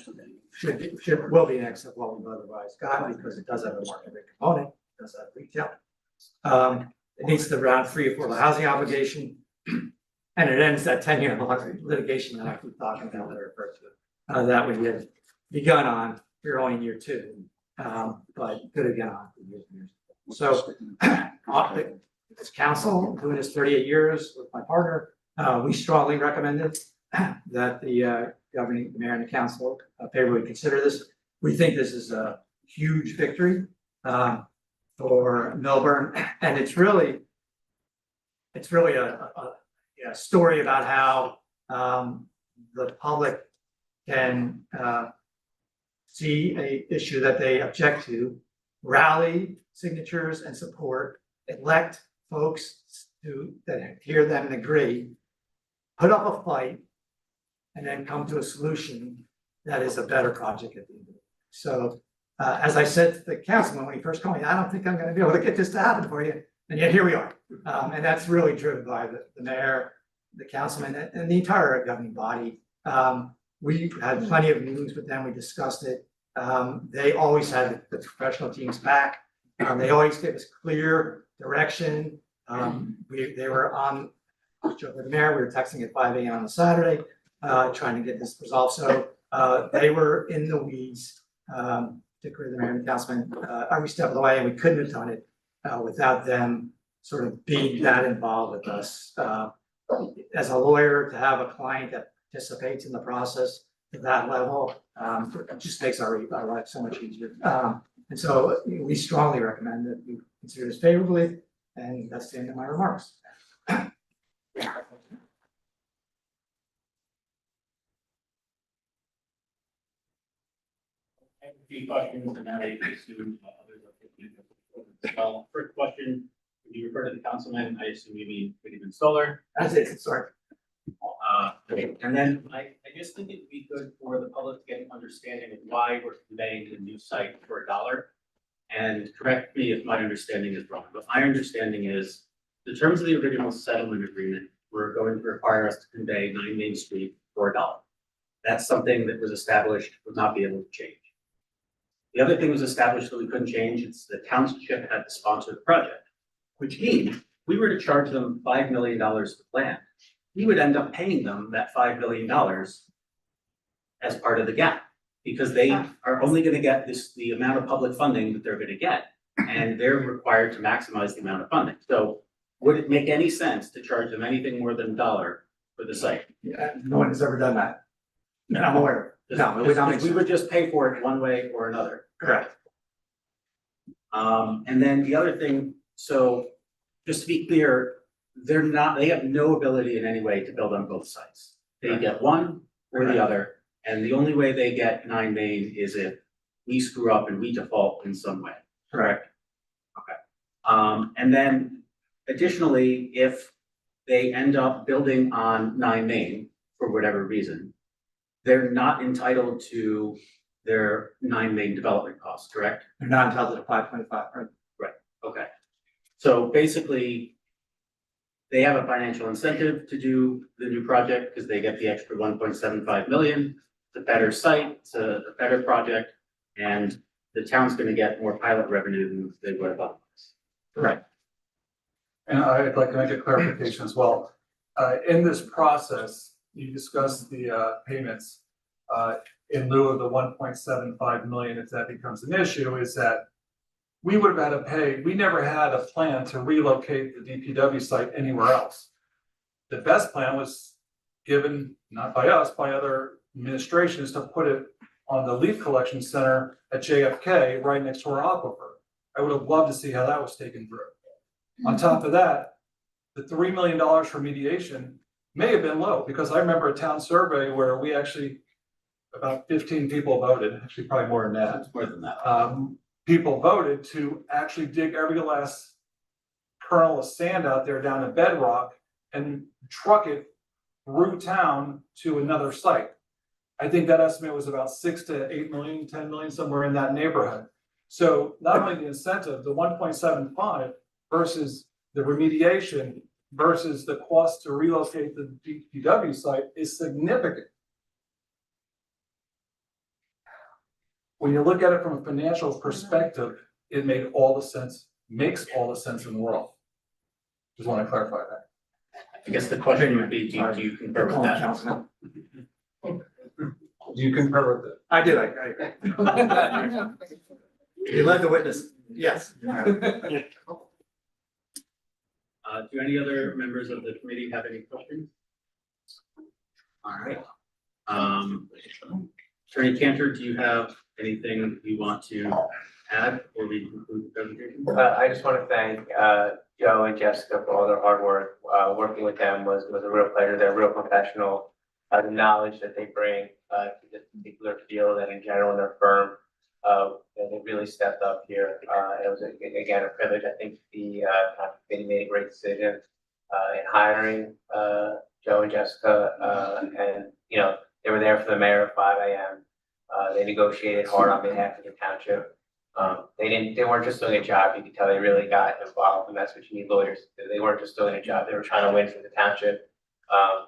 Speaker 6: will be in excess of what we've otherwise got, because it does have a market rate component, it does have retail. It meets the round 3 affordable housing obligation, and it ends that 10-year litigation that I keep talking about that I referred to, that we had begun on. We're only in year 2, but could have gone on for years and years. So as council, doing this 38 years with my partner, we strongly recommended that the governing mayor and the council favorably consider this. We think this is a huge victory for Melbourne, and it's really a story about how the public can see a issue that they object to, rally signatures and support, elect folks that hear them and agree, put up a fight, and then come to a solution that is a better project at the end of it. So, as I said to the councilman when he first called me, I don't think I'm gonna be able to get this to happen for you, and yet here we are. And that's really driven by the mayor, the councilman, and the entire governing body. We had plenty of meetings with them, we discussed it. They always had the professional teams back. They always gave us clear direction. They were on, with the mayor, we were texting at 5 a.m. on a Saturday, trying to get this resolved. So they were in the weeds, particularly the mayor and the councilman, every step of the way, and we couldn't have done it without them sort of being that involved with us. As a lawyer, to have a client that participates in the process at that level, it just makes our life so much easier. And so we strongly recommend that you consider this favorably, and that's the end of my remarks.
Speaker 7: I have a few questions and then I assume others are thinking. Well, first question, when you refer to the councilman, I assume you mean Freedom Solar.
Speaker 6: That's it, sorry.
Speaker 7: And then I just think it'd be good for the public to get an understanding of why we're conveying the new site for $1. And correct me if my understanding is wrong, but my understanding is the terms of the original settlement agreement were going to require us to convey 9 Main Street for $1. That's something that was established, would not be able to change. The other thing was established that we couldn't change, it's the township had to sponsor the project, which means we were to charge them $5 million to land. We would end up paying them that $5 million as part of the gap, because they are only gonna get the amount of public funding that they're gonna get, and they're required to maximize the amount of funding. So would it make any sense to charge them anything more than $1 for the site?
Speaker 6: Yeah, no one has ever done that. And I'm aware. No, it would not make
Speaker 7: We
Speaker 6: sense.
Speaker 7: would just pay for it one way or another.
Speaker 6: Correct.
Speaker 7: And then the other thing, so just to be clear, they have no ability in any way to build on both sites. They get one or the other, and the only way they get 9 Main is if we screw up and we default in some way.
Speaker 6: Correct.
Speaker 7: Okay. And then additionally, if they end up building on 9 Main for whatever reason, they're not entitled to their 9 Main development costs, correct?
Speaker 6: They're not entitled to 525, right?
Speaker 7: Okay. So basically, they have a financial incentive to do the new project because they get the extra 1.75 million. It's a better site, it's a better project, and the town's gonna get more pilot revenue than they would have otherwise.
Speaker 6: Right.
Speaker 5: And I'd like to make a clarification as well. In this process, you discussed the payments in lieu of the 1.75 million, if that becomes an issue, is that we would have had to pay, we never had a plan to relocate the DPW site anywhere else. The best plan was given, not by us, by other administrations, to put it on the leaf collection center at JFK, right next to our aquifer. I would have loved to see how that was taken through. On top of that, the $3 million for mediation may have been low, because I remember a town survey where we actually, about 15 people voted, actually probably more than that.
Speaker 7: It's more than that.
Speaker 5: People voted to actually dig every last kernel of sand out there down to bedrock and truck it through town to another site. I think that estimate was about 6 to 8 million, 10 million, somewhere in that neighborhood. So not only the incentive, the 1.75 versus the remediation versus the cost to relocate the DPW site is significant. When you look at it from a financial perspective, it made all the sense, makes all the sense in the world. Just want to clarify that.
Speaker 7: I guess the question would be, do you concur with that?
Speaker 6: Councilman.
Speaker 5: Do you concur with it?
Speaker 6: I did, I You led the witness, yes.
Speaker 7: Do any other members of the committee have any questions? All right. Attorney Cantor, do you have anything you want to add before we conclude the presentation?
Speaker 4: I just want to thank Joe and Jessica for all their hard work. Working with them was a real pleasure. They're real professional. The knowledge that they bring to this particular field and in general in their firm, they really stepped up here. It was again a privilege. I think the committee made a great decision in hiring Joe and Jessica, and they were there for the mayor at 5 a.m. They negotiated hard on behalf of the township. They weren't just doing a job, you could tell they really got involved, and that's what you need lawyers to do. They weren't just doing a job, they were trying to win for the township.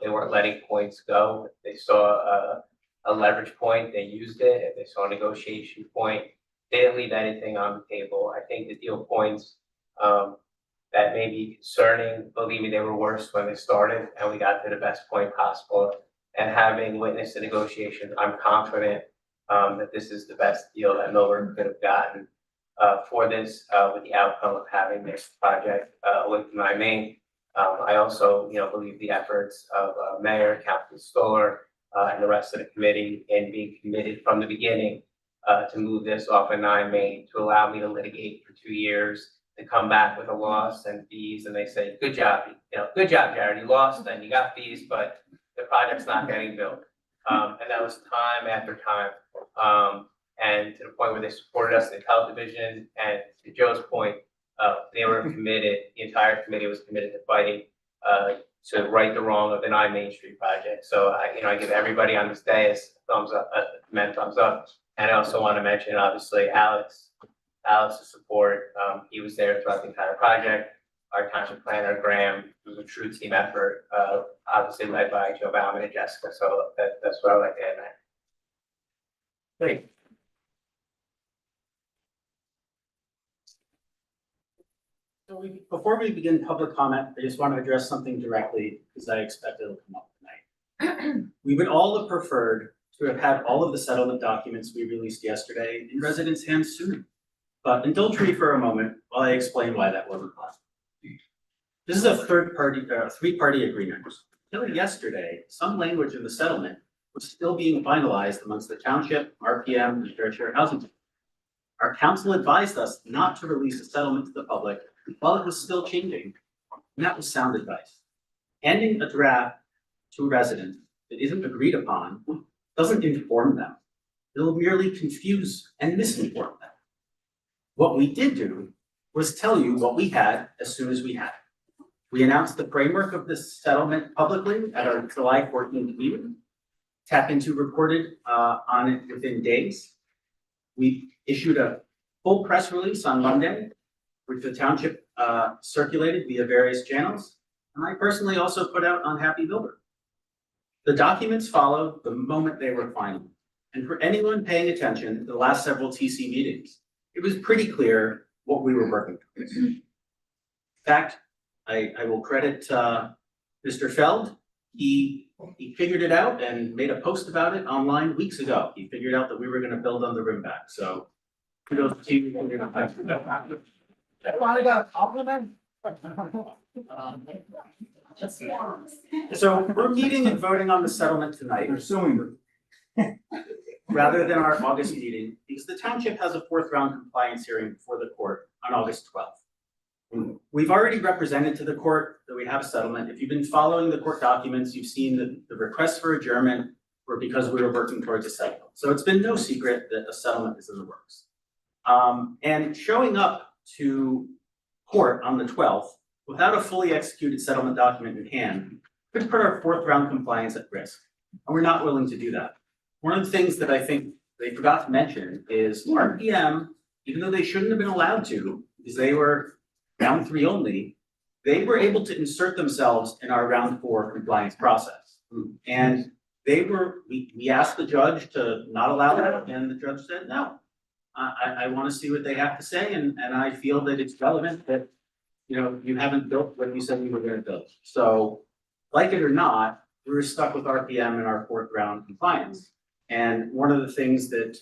Speaker 4: They weren't letting points go. If they saw a leverage point, they used it. If they saw a negotiation point, they didn't leave anything on the table. I think the deal points, that may be concerning, believe me, they were worse when they started, and we got to the best point possible. And having witnessed the negotiation, I'm confident that this is the best deal that Millburn could have gotten for this, with the outcome of having this project with my main. I also, believe the efforts of Mayor, Councilman Stoller, and the rest of the committee in being committed from the beginning to move this off of 9 Main, to allow me to litigate for 2 years, to come back with a loss and fees, and they say, good job, good job, Jared, you lost and you got fees, but the project's not getting built. And that was time after time. And to the point where they supported us in the television, and to Joe's point, they were committed, the entire committee was committed to fighting to right the wrong of the 9 Main Street project. So I give everybody on this dais a thumbs up, thumbs up. And I also want to mention, obviously, Alex's support. He was there throughout the entire project. Our township planner, Graham, it was a true team effort, obviously led by Joe Bauman and Jessica. So that's what I would like to add, Matt.
Speaker 1: Great. So before we begin public comment, I just want to address something directly, because I expect it'll come up tonight. We would all have preferred to have had all of the settlement documents we released yesterday in residents' hands sooner. But indulge me for a moment while I explain why that wasn't possible. This is a three-party agreement. Until yesterday, some language in the settlement was still being finalized amongst the township, RPM, and Fair Share Housing. Our council advised us not to release a settlement to the public while it was still changing, and that was sound advice. Handing a draft to a resident that isn't agreed upon doesn't inform them. It'll merely confuse and misinform them. What we did do was tell you what we had as soon as we had it. We announced the framework of this settlement publicly at our July 14th meeting. Tapinto reported on it within days. We issued a full press release on Monday, which the township circulated via various channels. And I personally also put out on Happy Builder. The documents followed the moment they were final. And for anyone paying attention to the last several TC meetings, it was pretty clear what we were working towards. In fact, I will credit Mr. Feld. He figured it out and made a post about it online weeks ago. He figured out that we were going to build on the rim back. So kudos to you. So we're meeting and voting on the settlement tonight.
Speaker 2: They're suing them.
Speaker 1: Rather than our August meeting, because the township has a 4th round compliance hearing before the court on August 12th. We've already represented to the court that we have a settlement. If you've been following the court documents, you've seen that the requests for adjournment were because we were working towards a settlement. So it's been no secret that a settlement is in the works. And showing up to court on the 12th without a fully executed settlement document in hand could put our 4th round compliance at risk. And we're not willing to do that. One of the things that I think they forgot to mention is RPM, even though they shouldn't have been allowed to, because they were round 3 only, they were able to insert themselves in our round 4 compliance process. And we asked the judge to not allow that, and the judge said, no. I want to see what they have to say, and I feel that it's relevant that, you haven't built what you said you were going to build. So, like it or not, we were stuck with RPM in our 4th round compliance. And one of the things that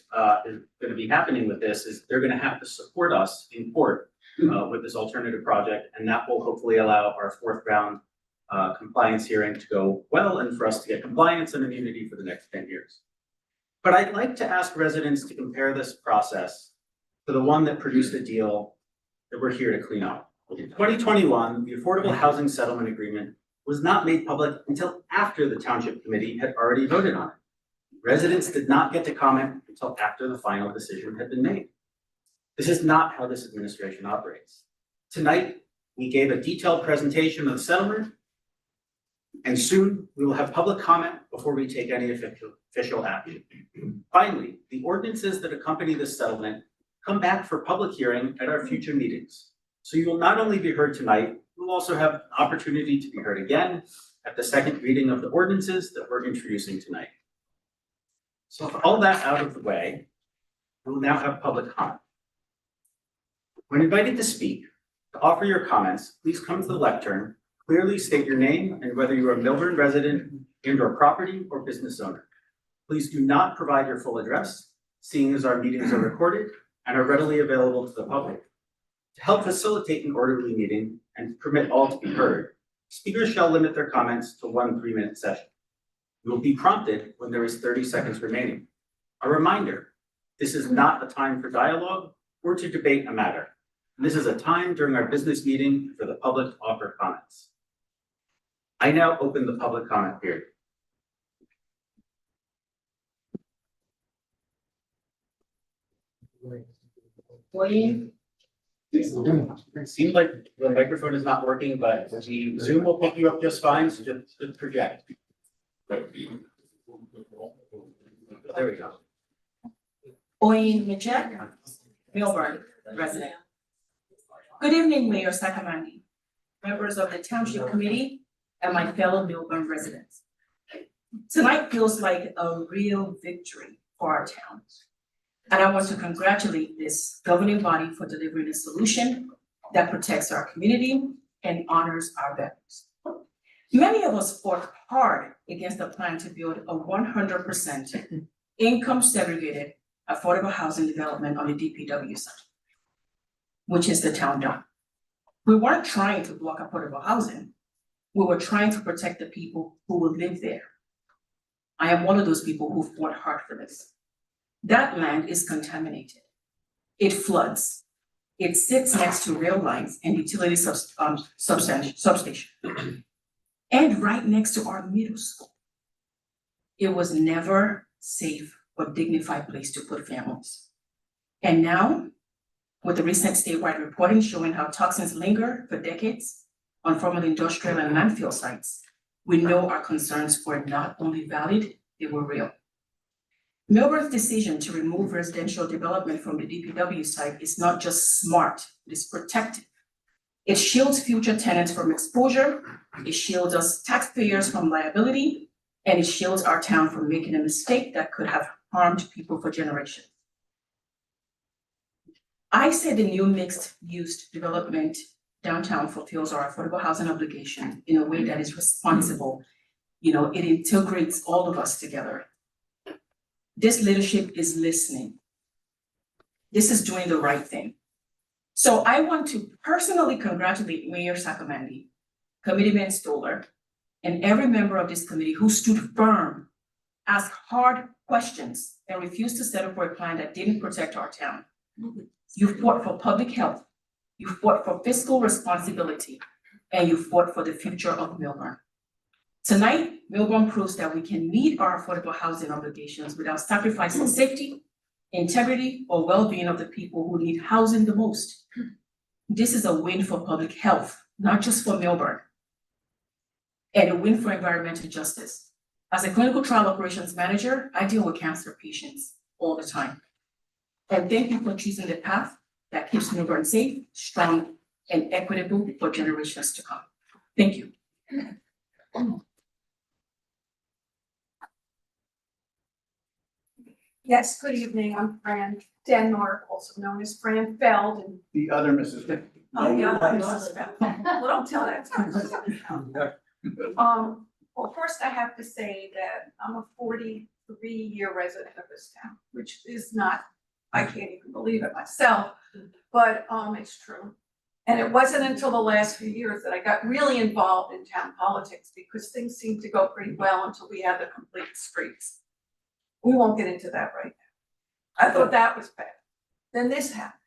Speaker 1: is going to be happening with this is they're going to have to support us in court with this alternative project, and that will hopefully allow our 4th round compliance hearing to go well, and for us to get compliance and immunity for the next 10 years. But I'd like to ask residents to compare this process to the one that produced a deal that we're here to clean up. In 2021, the Affordable Housing Settlement Agreement was not made public until after the Township Committee had already voted on it. Residents did not get to comment until after the final decision had been made. This is not how this administration operates. Tonight, we gave a detailed presentation of the settlement, And soon, we will have public comment before we take any official action. Finally, the ordinances that accompany this settlement come back for public hearing at our future meetings. So you will not only be heard tonight, you will also have an opportunity to be heard again at the second reading of the ordinances that we're introducing tonight. So with all that out of the way, we will now have public comment. When invited to speak, to offer your comments, please come to the lectern, clearly state your name and whether you are a Milburn resident and/or property or business owner. Please do not provide your full address, seeing as our meetings are recorded and are readily available to the public. To help facilitate an orderly meeting and permit all to be heard, speakers shall limit their comments to 1 3-minute session. You will be prompted when there is 30 seconds remaining. A reminder, this is not a time for dialogue or to debate a matter. This is a time during our business meeting for the public to offer comments. I now open the public comment period. It seems like the microphone is not working, but the Zoom will pick you up just fine, so just project. There we go.
Speaker 8: Oyin Majek, Milburn resident. Good evening, Mayor Sakamani, members of the Township Committee, and my fellow Milburn residents. Tonight feels like a real victory for our town. And I want to congratulate this governing body for delivering a solution that protects our community and honors our veterans. Many of us fought hard against the plan to build a 100% income segregated affordable housing development on the DPW side, which is the town done. We weren't trying to block affordable housing. We were trying to protect the people who will live there. I am one of those people who fought hard for this. That land is contaminated. It floods. It sits next to rail lines and utility substation. And right next to our middle school. It was never safe or dignified place to put families. And now, with the recent statewide reporting showing how toxins linger for decades on former industrial and landfill sites, we know our concerns were not only valid, they were real. Milburn's decision to remove residential development from the DPW site is not just smart, it is protective. It shields future tenants from exposure, it shields us taxpayers from liability, and it shields our town from making a mistake that could have harmed people for generations. I say the new mixed-use development downtown fulfills our affordable housing obligation in a way that is responsible. It integrates all of us together. This leadership is listening. This is doing the right thing. So I want to personally congratulate Mayor Sakamandi, Committeeman Stoller, and every member of this committee who stood firm, asked hard questions, and refused to settle for a plan that didn't protect our town. You fought for public health, you fought for fiscal responsibility, and you fought for the future of Milburn. Tonight, Milburn proves that we can meet our affordable housing obligations without sacrificing safety, integrity, or well-being of the people who need housing the most. This is a win for public health, not just for Milburn, and a win for environmental justice. As a clinical trial operations manager, I deal with cancer patients all the time. And thank you for choosing the path that keeps Milburn safe, strong, and equitable for generations to come. Thank you.
Speaker 9: Yes, good evening. I'm Fran Denmark, also known as Fran Feld, and
Speaker 5: The other Mrs.
Speaker 9: oh, yeah, I'm Mrs. Feld. Well, don't tell that to me. Well, first I have to say that I'm a 43-year resident of this town, which is not, I can't even believe it myself, but it's true. And it wasn't until the last few years that I got really involved in town politics, because things seemed to go pretty well until we had the complete streets. We won't get into that right now. I thought that was bad. Then this happened.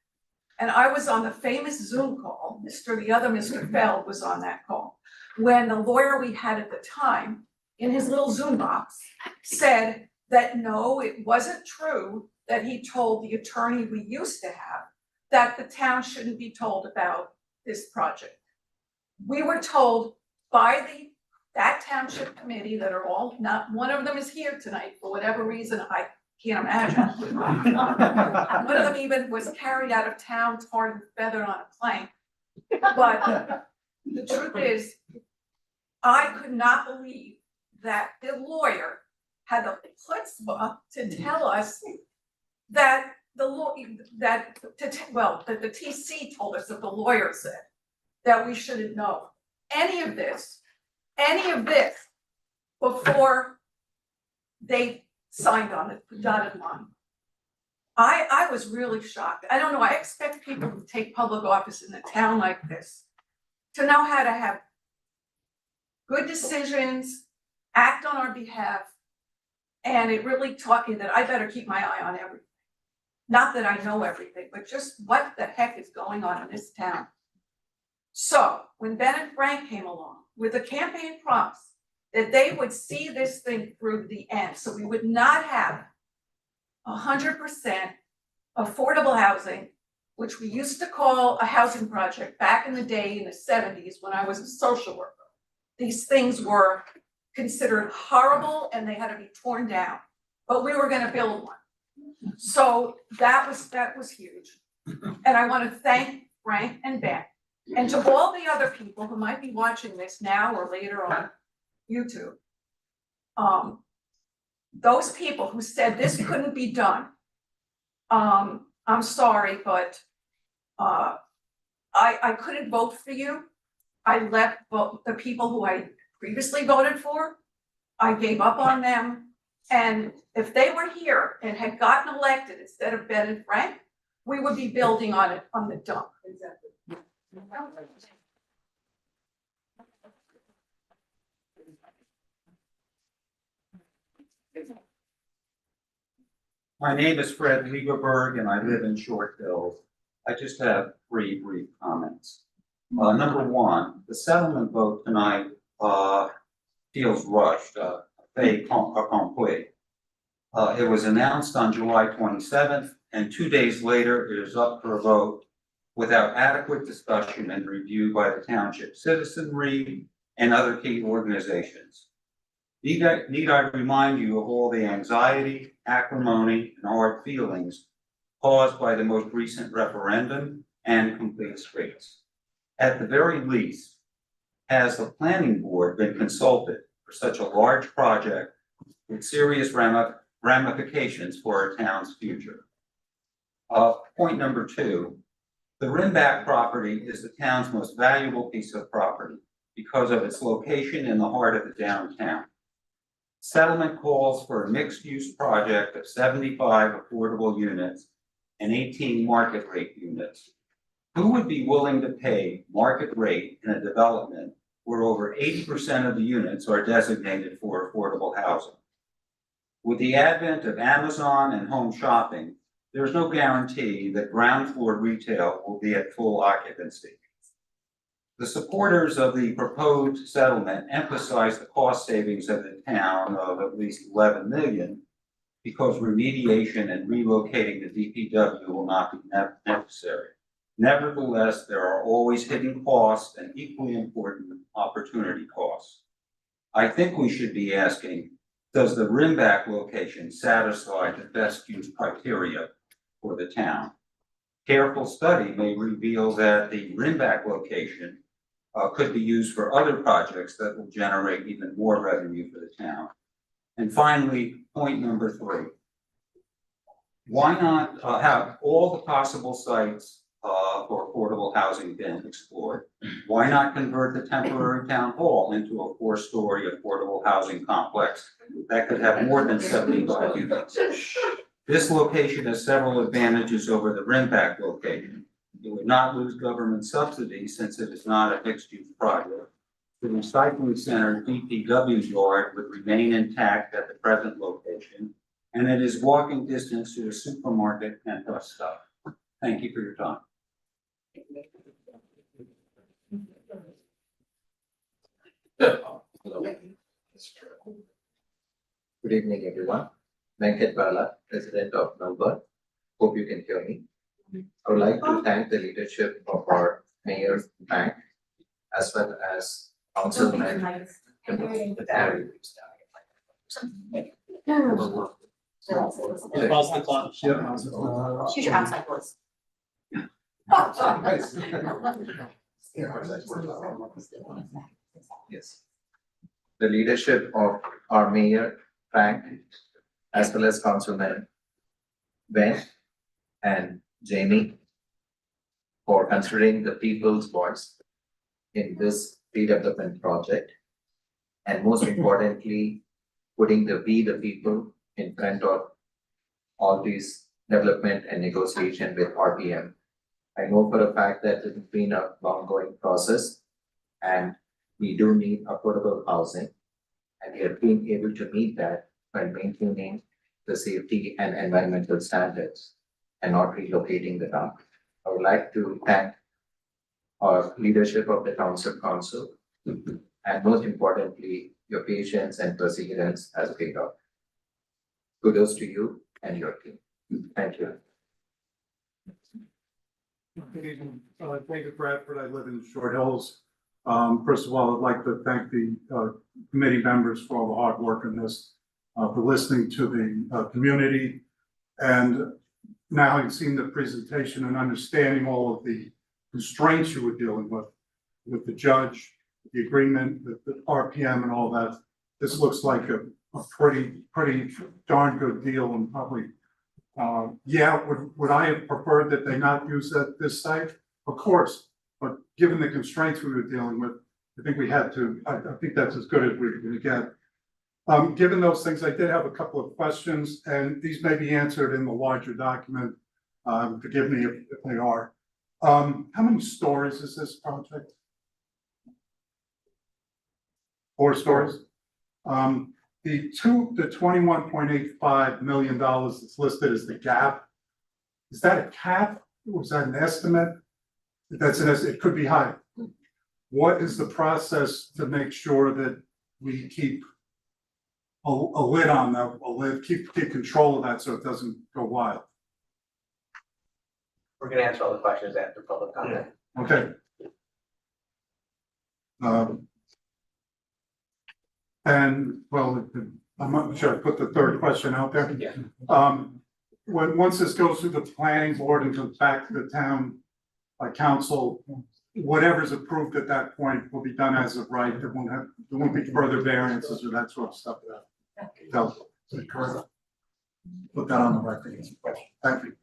Speaker 9: And I was on the famous Zoom call, the other Mr. Feld was on that call, when the lawyer we had at the time, in his little Zoom box, said that no, it wasn't true that he told the attorney we used to have that the town shouldn't be told about this project. We were told by the that township committee that are all, not one of them is here tonight for whatever reason, I can't imagine. One of them even was carried out of town, tarred and feathered on a plane. But the truth is, I could not believe that the lawyer had the chutzpah to tell us that that the TC told us that the lawyer said that we shouldn't know any of this before they signed on it, dotted line. I was really shocked. I don't know, I expect people who take public office in a town like this to know how to have good decisions, act on our behalf, and it really taught me that I better keep my eye on everything. Not that I know everything, but just what the heck is going on in this town. So when Ben and Frank came along with a campaign promise that they would see this thing through the end, so we would not have 100% affordable housing, which we used to call a housing project back in the day in the 70s when I was a social worker. These things were considered horrible and they had to be torn down, but we were gonna build one. So that was huge. And I want to thank Frank and Ben, and to all the other people who might be watching this now or later on YouTube. Those people who said this couldn't be done. I'm sorry, but I couldn't vote for you. I let the people who I previously voted for, I gave up on them. And if they were here and had gotten elected instead of Ben and Frank, we would be building on it, on the dump. Exactly.
Speaker 10: My name is Fred Lieberberg and I live in Short Hills. I just have three brief comments. Number one, the settlement vote tonight feels rushed, fait accompli. It was announced on July 27th, and 2 days later, it is up for a vote without adequate discussion and review by the township citizenry and other key organizations. Need I remind you of all the anxiety, acrimony, and hard feelings caused by the most recent referendum and complete streets? At the very least, has the planning board been consulted for such a large project with serious ramifications for our town's future? Point number two, the Rimback property is the town's most valuable piece of property because of its location in the heart of the downtown. Settlement calls for a mixed-use project of 75 affordable units and 18 market rate units. Who would be willing to pay market rate in a development where over 80% of the units are designated for affordable housing? With the advent of Amazon and home shopping, there's no guarantee that ground floor retail will be at full occupancy. The supporters of the proposed settlement emphasize the cost savings of the town of at least 11 million because remediation and relocating the DPW will not be necessary. Nevertheless, there are always hidden costs and equally important opportunity costs. I think we should be asking, does the Rimback location satisfy the best use criteria for the town? Careful study may reveal that the Rimback location could be used for other projects that will generate even more revenue for the town. And finally, point number three. Why not have all the possible sites for affordable housing been explored? Why not convert the temporary town hall into a 4-story affordable housing complex that could have more than 75 units? This location has several advantages over the Rimback location. It would not lose government subsidies since it is not a mixed-use project. The recycling center DPW yard would remain intact at the present location, and it is walking distance to a supermarket and bus stop. Thank you for your time.
Speaker 11: Good evening, everyone. Venkat Bala, President of Melbourne. Hope you can hear me. I would like to thank the leadership of our Mayor Frank, as well as Councilman
Speaker 1: Pause the clock.
Speaker 8: Use your outside voice.
Speaker 11: Yes. The leadership of our mayor, Frank, as well as Councilman Ben and Jamie for considering the people's voice in this redevelopment project. And most importantly, putting the we the people in front of all these development and negotiation with RPM. I know for a fact that it's been a ongoing process and we do need affordable housing. And we have been able to meet that by maintaining the safety and environmental standards and not relocating the dump. I would like to thank our leadership of the Township Council and most importantly, your patience and perseverance has paid off. Kudos to you and your team. Thank you.
Speaker 12: Good evening, David Bradford, I live in Short Hills. First of all, I'd like to thank the committee members for all the hard work in this, for listening to the community. And now having seen the presentation and understanding all of the constraints you were dealing with the judge, the agreement, the RPM and all that, this looks like a pretty darn good deal and probably yeah, would I have preferred that they not use this site? Of course, but given the constraints we were dealing with, I think we had to, I think that's as good as we're gonna get. Given those things, I did have a couple of questions and these may be answered in the larger document. Forgive me if they are. How many stories is this project? 4 stories? The $21.85 million that's listed as the gap, is that a cap? Was that an estimate? That's an estimate, it could be higher. What is the process to make sure that we keep a lid on that, keep control of that so it doesn't go wild?
Speaker 4: We're gonna answer all the questions after public comment.
Speaker 12: Okay. And well, I'm not sure I put the third question out there.
Speaker 4: Yeah.
Speaker 12: Once this goes through the planning board and comes back to the town council, whatever's approved at that point will be done as of right. There won't be further variances or that sort of stuff. So, put that on the record. Thank you.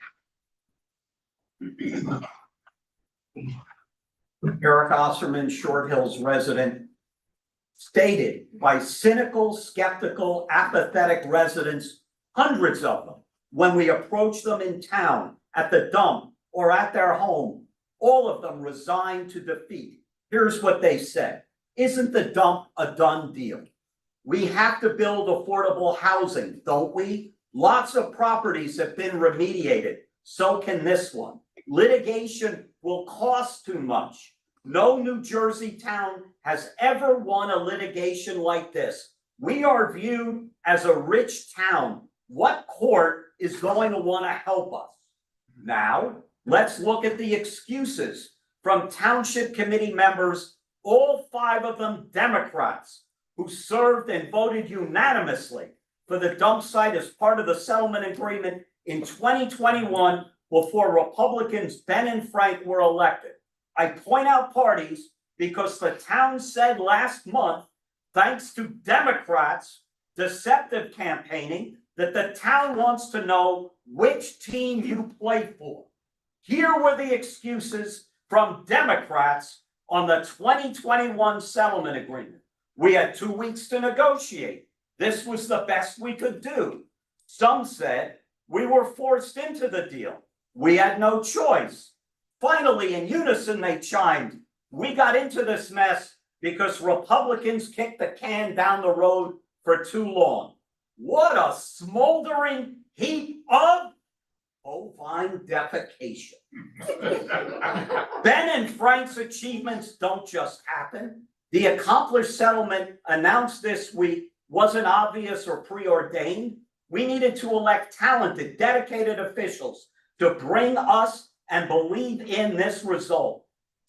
Speaker 13: Eric Osserman, Short Hills resident, stated by cynical, skeptical, apathetic residents, hundreds of them, when we approach them in town, at the dump, or at their home, all of them resigned to defeat. Here's what they said. Isn't the dump a done deal? We have to build affordable housing, don't we? Lots of properties have been remediated. So can this one. Litigation will cost too much. No New Jersey town has ever won a litigation like this. We are viewed as a rich town. What court is going to want to help us? Now, let's look at the excuses from Township Committee members, all 5 of them Democrats, who served and voted unanimously for the dump site as part of the settlement agreement in 2021 before Republicans Ben and Frank were elected. I point out parties because the town said last month, thanks to Democrats' deceptive campaigning, that the town wants to know which team you play for. Here were the excuses from Democrats on the 2021 settlement agreement. We had 2 weeks to negotiate. This was the best we could do. Some said we were forced into the deal. We had no choice. Finally, in unison, they chimed. We got into this mess because Republicans kicked the can down the road for too long. What a smoldering heap of bovine defecation. Ben and Frank's achievements don't just happen. The accomplished settlement announced this week wasn't obvious or preordained. We needed to elect talented, dedicated officials to bring us and believe in this result.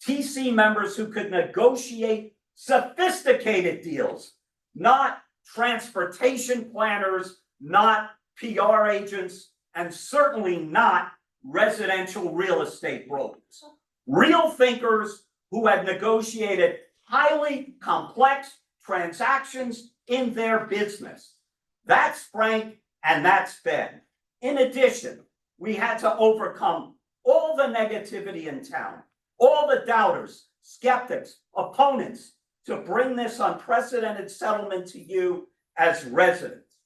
Speaker 13: TC members who could negotiate sophisticated deals not transportation planners, not PR agents, and certainly not residential real estate brokers. Real thinkers who had negotiated highly complex transactions in their business. That's Frank and that's Ben. In addition, we had to overcome all the negativity in town, all the doubters, skeptics, opponents, to bring this unprecedented settlement to you as residents.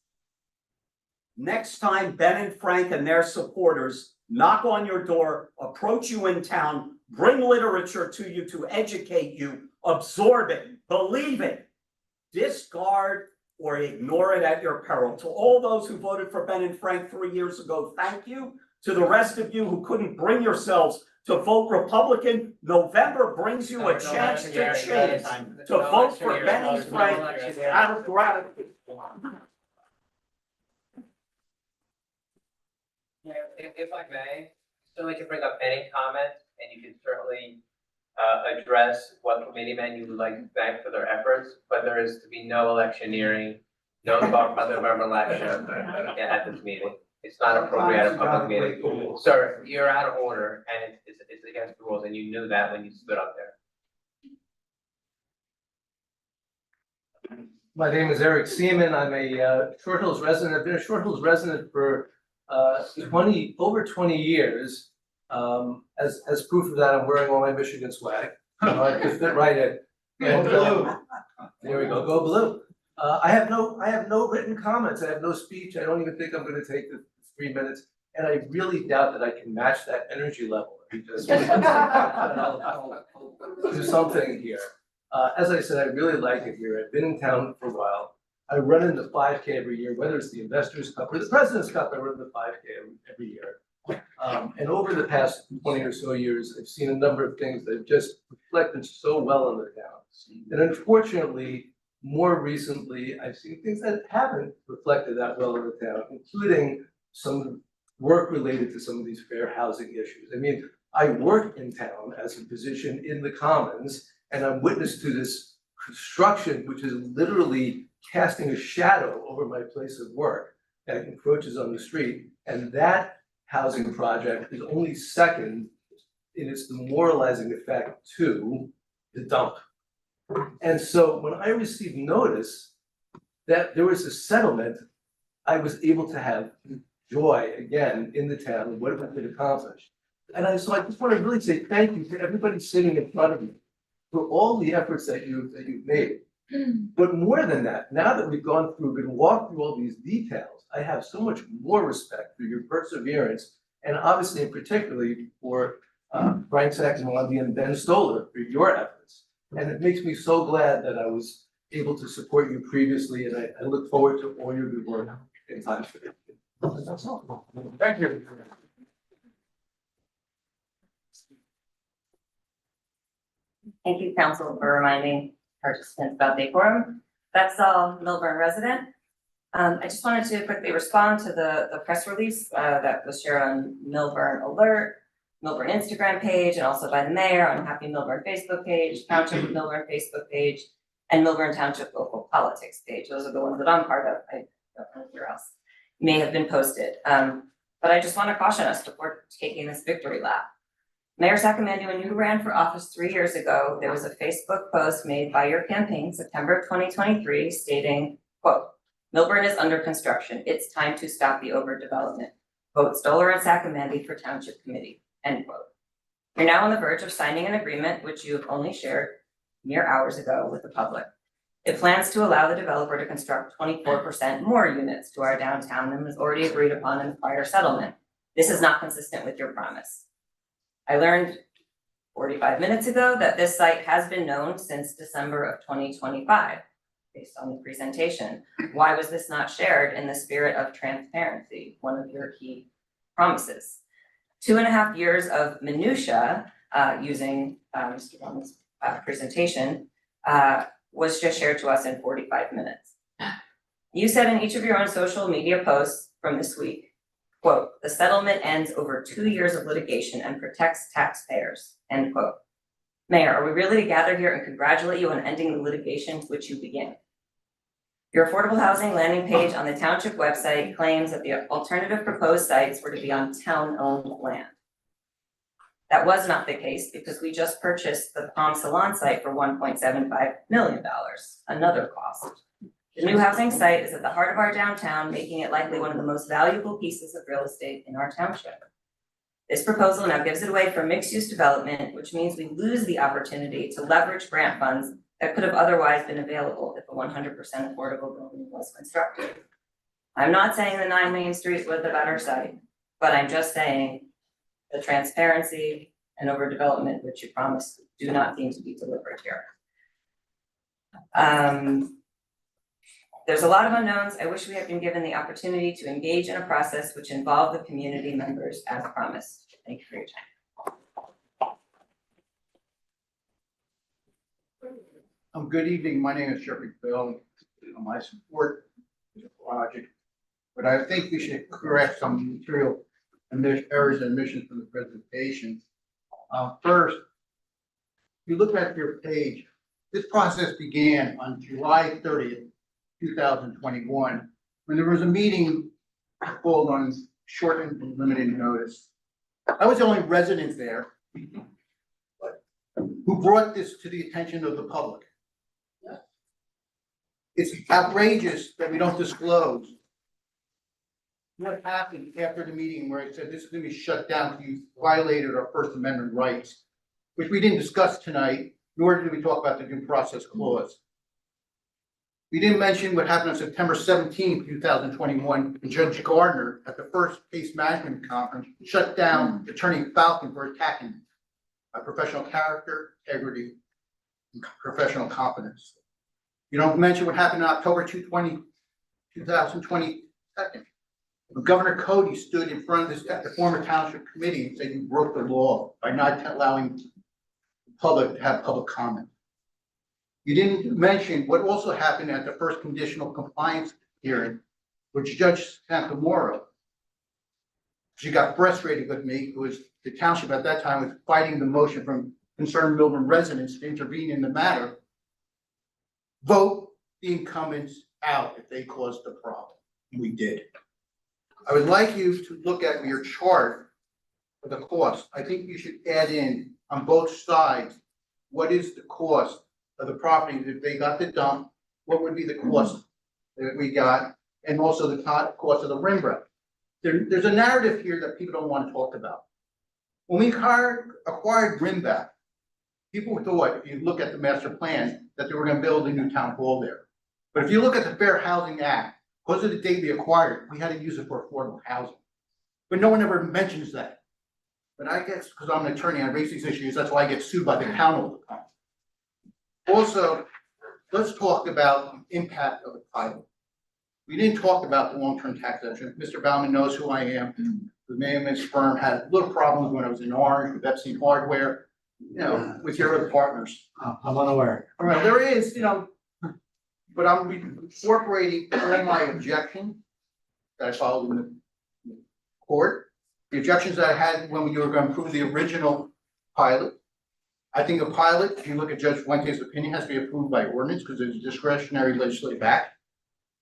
Speaker 13: Next time Ben and Frank and their supporters knock on your door, approach you in town, bring literature to you to educate you, absorb it, believe it, discard or ignore it at your peril. To all those who voted for Ben and Frank 3 years ago, thank you. To the rest of you who couldn't bring yourselves to vote Republican, November brings you a chance to change, to vote for Ben and Frank out of gratitude.
Speaker 4: If I may, certainly can bring up any comment, and you can certainly address what committeemen you would like to thank for their efforts, but there is to be no electioneering, no talk about the November election at this meeting. It's not appropriate at a public meeting. Sir, you're out of order, and it's against the rules, and you knew that when you stood up there.
Speaker 14: My name is Eric Seaman. I'm a Short Hills resident. I've been a Short Hills resident for over 20 years. As proof of that, I'm wearing all my Michigan swag. I could fit right in. And, there we go blue. I have no written comments. I have no speech. I don't even think I'm going to take the 3 minutes. And I really doubt that I can match that energy level. Because I'll do something here. As I said, I really like it here. I've been in town for a while. I run in the 5K every year, whether it's the Investors Cup or the President's Cup. I run the 5K every year. And over the past 20 or so years, I've seen a number of things that have just reflected so well on the town. And unfortunately, more recently, I've seen things that haven't reflected that well in the town, including some work related to some of these fair housing issues. I mean, I work in town as a physician in the Commons, and I'm witness to this construction, which is literally casting a shadow over my place of work that encroaches on the street. And that housing project is only second in its demoralizing effect to the dump. And so when I received notice that there was a settlement, I was able to have joy again in the town and what it could accomplish. And so I just want to really say thank you to everybody sitting in front of me for all the efforts that you've made. But more than that, now that we've gone through and walked through all these details, I have so much more respect for your perseverance, and obviously and particularly for Frank Saccomanni and Ben Stoller for your efforts. And it makes me so glad that I was able to support you previously, and I look forward to all your good work in time for it. That's all. Thank you.
Speaker 15: Thank you, Council, for reminding participants about decorum. That's all, Milburn resident. I just wanted to quickly respond to the press release that was shared on Milburn Alert, Milburn Instagram page, and also by the mayor on Happy Milburn Facebook page, Township of Milburn Facebook page, and Milburn Township local politics page. Those are the ones that I'm part of. I don't know where else may have been posted. But I just want to caution us before taking this victory lap. Mayor Saccomanni, when you ran for office 3 years ago, there was a Facebook post made by your campaign, September of 2023, stating, quote, "Milburn is under construction. It's time to stop the overdevelopment. Vote Stoller and Saccomanni for Township Committee," end quote. You're now on the verge of signing an agreement which you have only shared mere hours ago with the public. It plans to allow the developer to construct 24% more units to our downtown than was already agreed upon in the prior settlement. This is not consistent with your promise. I learned 45 minutes ago that this site has been known since December of 2025, based on the presentation. Why was this not shared in the spirit of transparency, one of your key promises? 2.5 years of minutia using Mr. Bond's presentation was just shared to us in 45 minutes. You said in each of your own social media posts from this week, quote, "The settlement ends over 2 years of litigation and protects taxpayers," end quote. Mayor, are we really to gather here and congratulate you on ending the litigation which you began? Your affordable housing landing page on the township website claims that the alternative proposed sites were to be on town-owned land. That was not the case because we just purchased the Palm Salon site for $1.75 million, another cost. The new housing site is at the heart of our downtown, making it likely one of the most valuable pieces of real estate in our township. This proposal now gives it away for mixed-use development, which means we lose the opportunity to leverage grant funds that could have otherwise been available if a 100% affordable building was constructed. I'm not saying the 9 Main Street was the better site, but I'm just saying the transparency and overdevelopment which you promised do not seem to be delivered here. There's a lot of unknowns. I wish we had been given the opportunity to engage in a process which involved the community members as promised. Thank you for your time.
Speaker 16: Good evening. My name is Jeffrey Bill. I support the project, but I think we should correct some material errors and omissions from the presentation. First, if you look at your page, this process began on July 30th, 2021, when there was a meeting called on short and limited notice. I was the only resident there who brought this to the attention of the public. It's outrageous that we don't disclose what happened after the meeting where it said this is going to be shut down because you violated our First Amendment rights, which we didn't discuss tonight, nor did we talk about the due process clause. We didn't mention what happened on September 17th, 2021, when Judge Gardner, at the first case management conference, shut down Attorney Falcon for attacking my professional character, integrity, and professional competence. You don't mention what happened on October 2022, when Governor Cody stood in front of the former township committee and said you broke the law by not allowing the public to have public comment. You didn't mention what also happened at the first conditional compliance hearing, which Judge Santamora, she got frustrated with me, who was the township at that time was fighting the motion from concerned Milburn residents to intervene in the matter. Vote the incumbents out if they caused the problem. We did. I would like you to look at your chart for the cost. I think you should add in on both sides, what is the cost of the property if they got the dump, what would be the cost that we got, and also the cost of the rim wrap. There's a narrative here that people don't want to talk about. When we acquired Rimback, people thought, if you look at the master plan, that they were going to build a new town hall there. But if you look at the Fair Housing Act, because of the date we acquired it, we had to use it for affordable housing. But no one ever mentions that. But I guess because I'm an attorney, I raise these issues, that's why I get sued by the town all the time. Also, let's talk about the impact of the pilot. We didn't talk about the long-term tax exemption. Mr. Baumann knows who I am. The Mayman's firm had little problems when I was in Orange with Epstein Hardware, you know, with your other partners.
Speaker 6: I'm unaware.
Speaker 16: All right, there is, you know, but I'm incorporating all my objections that I filed in the court, the objections that I had when we were going to approve the original pilot. I think a pilot, if you look at Judge Fuente's opinion, has to be approved by ordinance because there's a discretionary legislative act.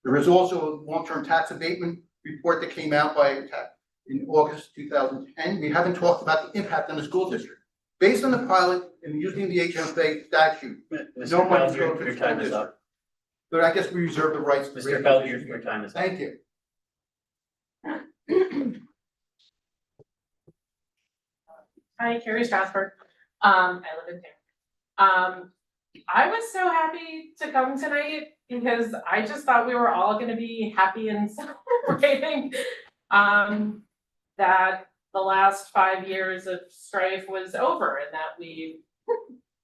Speaker 16: There is also a long-term tax abatement report that came out in August 2010. We haven't talked about the impact on the school district. Based on the pilot and using the HMFA statute, no money's going to the school district. But I guess we reserve the rights to.
Speaker 1: Mr. Felder, your time is up.
Speaker 16: Thank you.
Speaker 17: Hi, Carrie Strasburg. I live in town. I was so happy to come tonight because I just thought we were all gonna be happy and celebrating that the last 5 years of strife was over and that we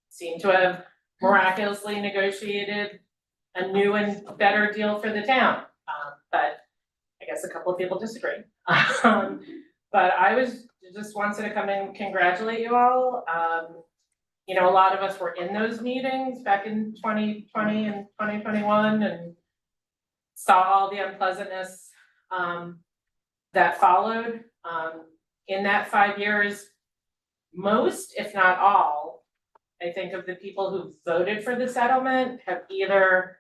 Speaker 17: seem to have miraculously negotiated a new and better deal for the town. But I guess a couple of people disagree. But I just wanted to come and congratulate you all. You know, a lot of us were in those meetings back in 2020 and 2021 and saw all the unpleasantness that followed. In that 5 years, most, if not all, I think of the people who voted for the settlement have either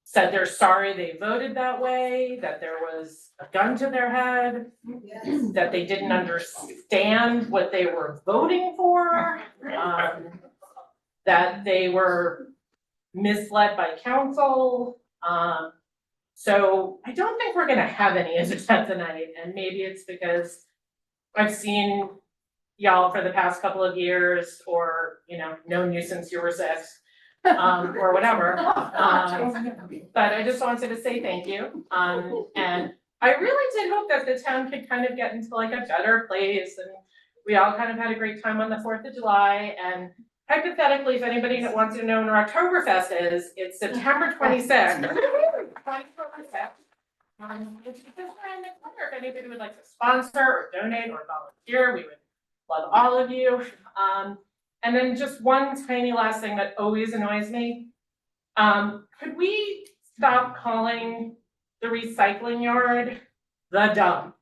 Speaker 17: said they're sorry they voted that way, that there was a gun to their head, that they didn't understand what they were voting for, that they were misled by council. So I don't think we're gonna have any of that tonight, and maybe it's because I've seen y'all for the past couple of years, or, known you since you were 6, or whatever. But I just wanted to say thank you, and I really did hope that the town could kind of get into like a better place, and we all kind of had a great time on the 4th of July, and hypothetically, if anybody that wants to know when our Oktoberfest is, it's September 26th. It's just around the corner. If anybody would like to sponsor or donate or volunteer, we would love all of you. And then just one tiny last thing that always annoys me. Could we stop calling the recycling yard the dump?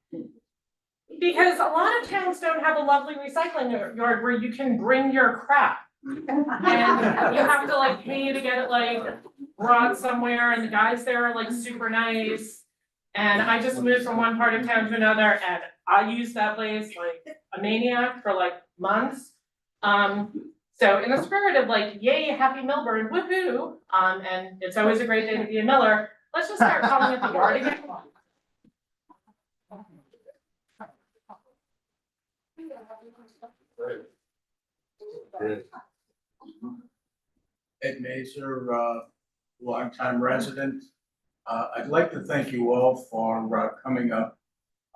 Speaker 17: Because a lot of towns don't have a lovely recycling yard where you can bring your crap. And you have to like pay to get it like brought somewhere, and the guys there are like super nice. And I just moved from one part of town to another, and I used that place like a maniac for like months. So in the spirit of like, yay, happy Milburn, woohoo, and it's always a great day to be a Miller, let's just start calling it the yard again.
Speaker 18: Ed Mazer, longtime resident. I'd like to thank you all for coming up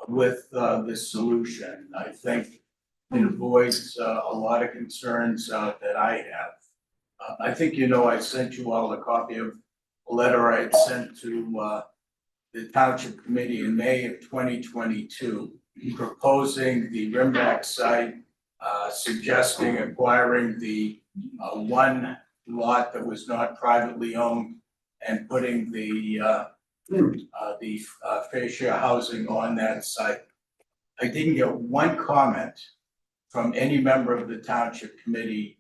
Speaker 18: with this solution. I think it avoids a lot of concerns that I have. I think I sent you all a copy of a letter I had sent to the Township Committee in May of 2022, proposing the Rimback site, suggesting acquiring the one lot that was not privately owned and putting the fascia housing on that site. I didn't get one comment from any member of the Township Committee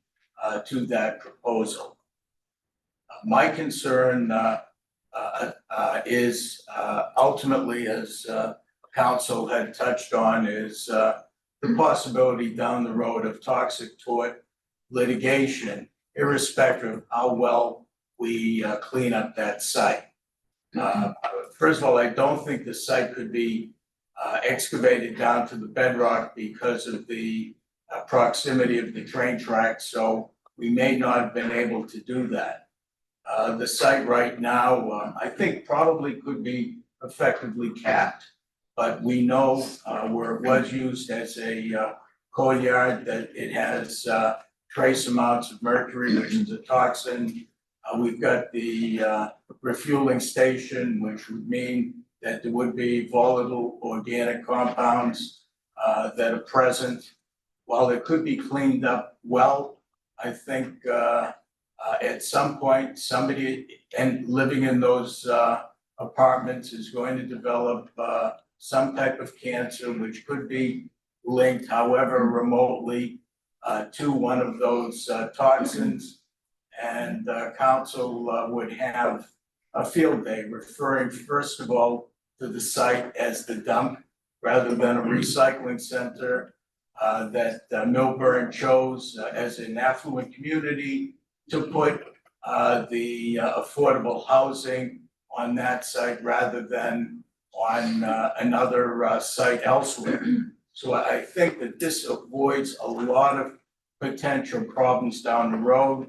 Speaker 18: to that proposal. My concern is ultimately, as Council had touched on, is the possibility down the road of toxic tort litigation, irrespective of how well we clean up that site. First of all, I don't think the site could be excavated down to the bedrock because of the proximity of the train tracks, so we may not have been able to do that. The site right now, I think probably could be effectively capped, but we know where it was used as a coal yard that it has trace amounts of mercury, which is a toxin. We've got the refueling station, which would mean that there would be volatile organic compounds that are present. While it could be cleaned up well, I think at some point, somebody living in those apartments is going to develop some type of cancer, which could be linked, however remotely, to one of those toxins. And council would have a field day referring first of all to the site as the dump rather than a recycling center that Milburn chose as an affluent community to put the affordable housing on that site rather than on another site elsewhere. So I think that this avoids a lot of potential problems down the road.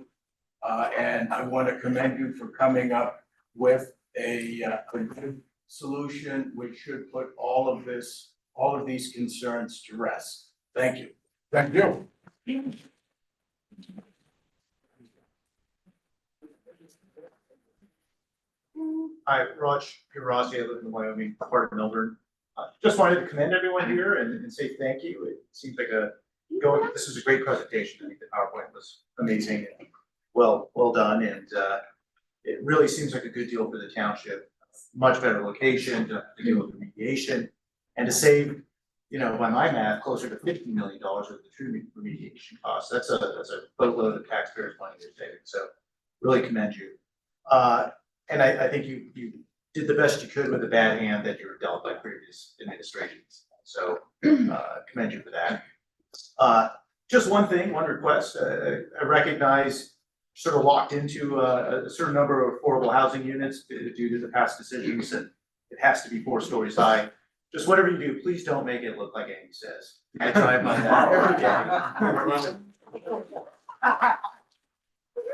Speaker 18: And I want to commend you for coming up with a good solution which should put all of these concerns to rest. Thank you.
Speaker 12: Thank you.
Speaker 19: Hi, Raj Pirasi, I live in the Wyoming part of Melbourne. Just wanted to commend everyone here and say thank you. It seems like this was a great presentation. I think the PowerPoint was amazing and well done, and it really seems like a good deal for the township. Much better location to deal with remediation and to save, by my math, closer to $50 million worth of true remediation costs. That's a boatload of taxpayers' money they're saving. So really commend you. And I think you did the best you could with the bad hand that you were dealt by previous administrations. So commend you for that. Just one thing, one request, I recognize sort of locked into a certain number of affordable housing units due to the past decisions, and it has to be 4 stories high. Just whatever you do, please don't make it look like Amy says. I drive by that every day.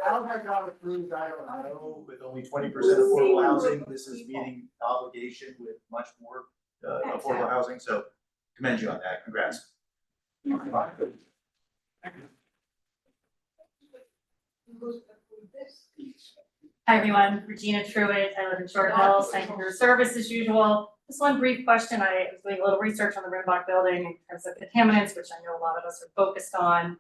Speaker 19: How I got approved, I don't know, with only 20% affordable housing, this is meeting obligation with much more affordable housing, so commend you on that, congrats.
Speaker 20: Hi, everyone. Regina Truitt. I live in Short Hills. Thank you for your service as usual. Just one brief question. I was doing a little research on the Rimbach building in terms of contaminants, which I know a lot of us are focused on.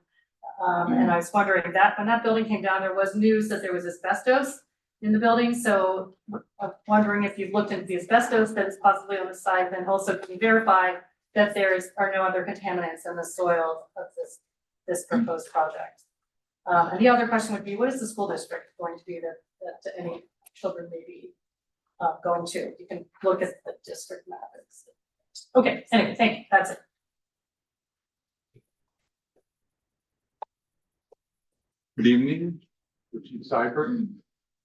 Speaker 20: And I was wondering that when that building came down, there was news that there was asbestos in the building. So I'm wondering if you've looked into the asbestos that is possibly on the site, and also can you verify that are no other contaminants in the soil of this proposed project? And the other question would be, what is the school district going to do that any children may be going to? You can look at the district map. Okay, anyway, thank you, that's it.
Speaker 21: Good evening, Chief Seibert.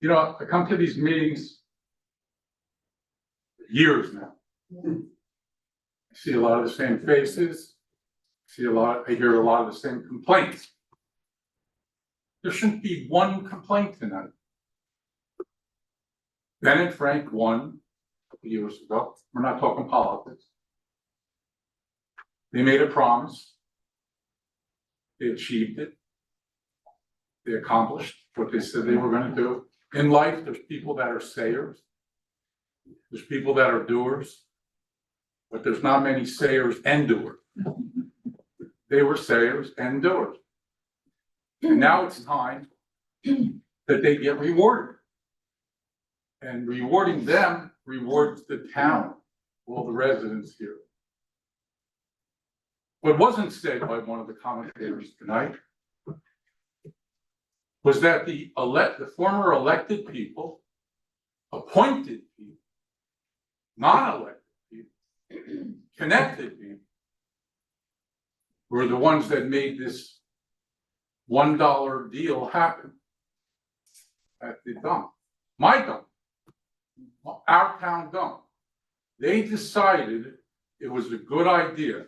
Speaker 21: You know, I come to these meetings for years now. I see a lot of the same faces, I hear a lot of the same complaints. There shouldn't be one complaint tonight. Ben and Frank won a couple years ago. We're not talking politics. They made a promise. They achieved it. They accomplished what they said they were going to do. In life, there's people that are sayers. There's people that are doers. But there's not many sayers and doers. They were sayers and doers. And now it's time that they get rewarded. And rewarding them rewards the town, all the residents here. What wasn't said by one of the commentators tonight was that the former elected people, appointed people, non-elected people, connected people, were the ones that made this $1 deal happen at the dump. My dump, our town dump. They decided it was a good idea.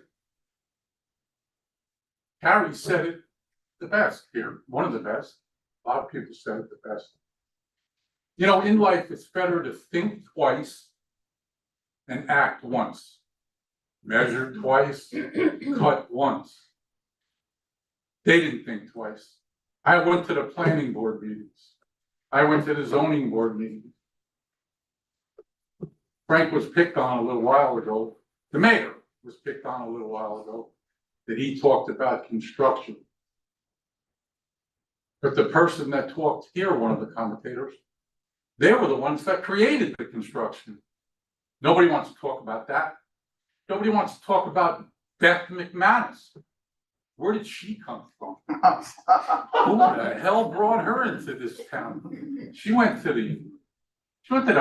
Speaker 21: Carrie said it the best here, one of the best. A lot of people said it the best. You know, in life, it's better to think twice and act once. Measure twice, cut once. They didn't think twice. I went to the planning board meetings. I went to the zoning board meetings. Frank was picked on a little while ago. The mayor was picked on a little while ago that he talked about construction. But the person that talked here, one of the commentators, they were the ones that created the construction. Nobody wants to talk about that. Nobody wants to talk about Beth McManus. Where did she come from? Who the hell brought her into this town? She went to the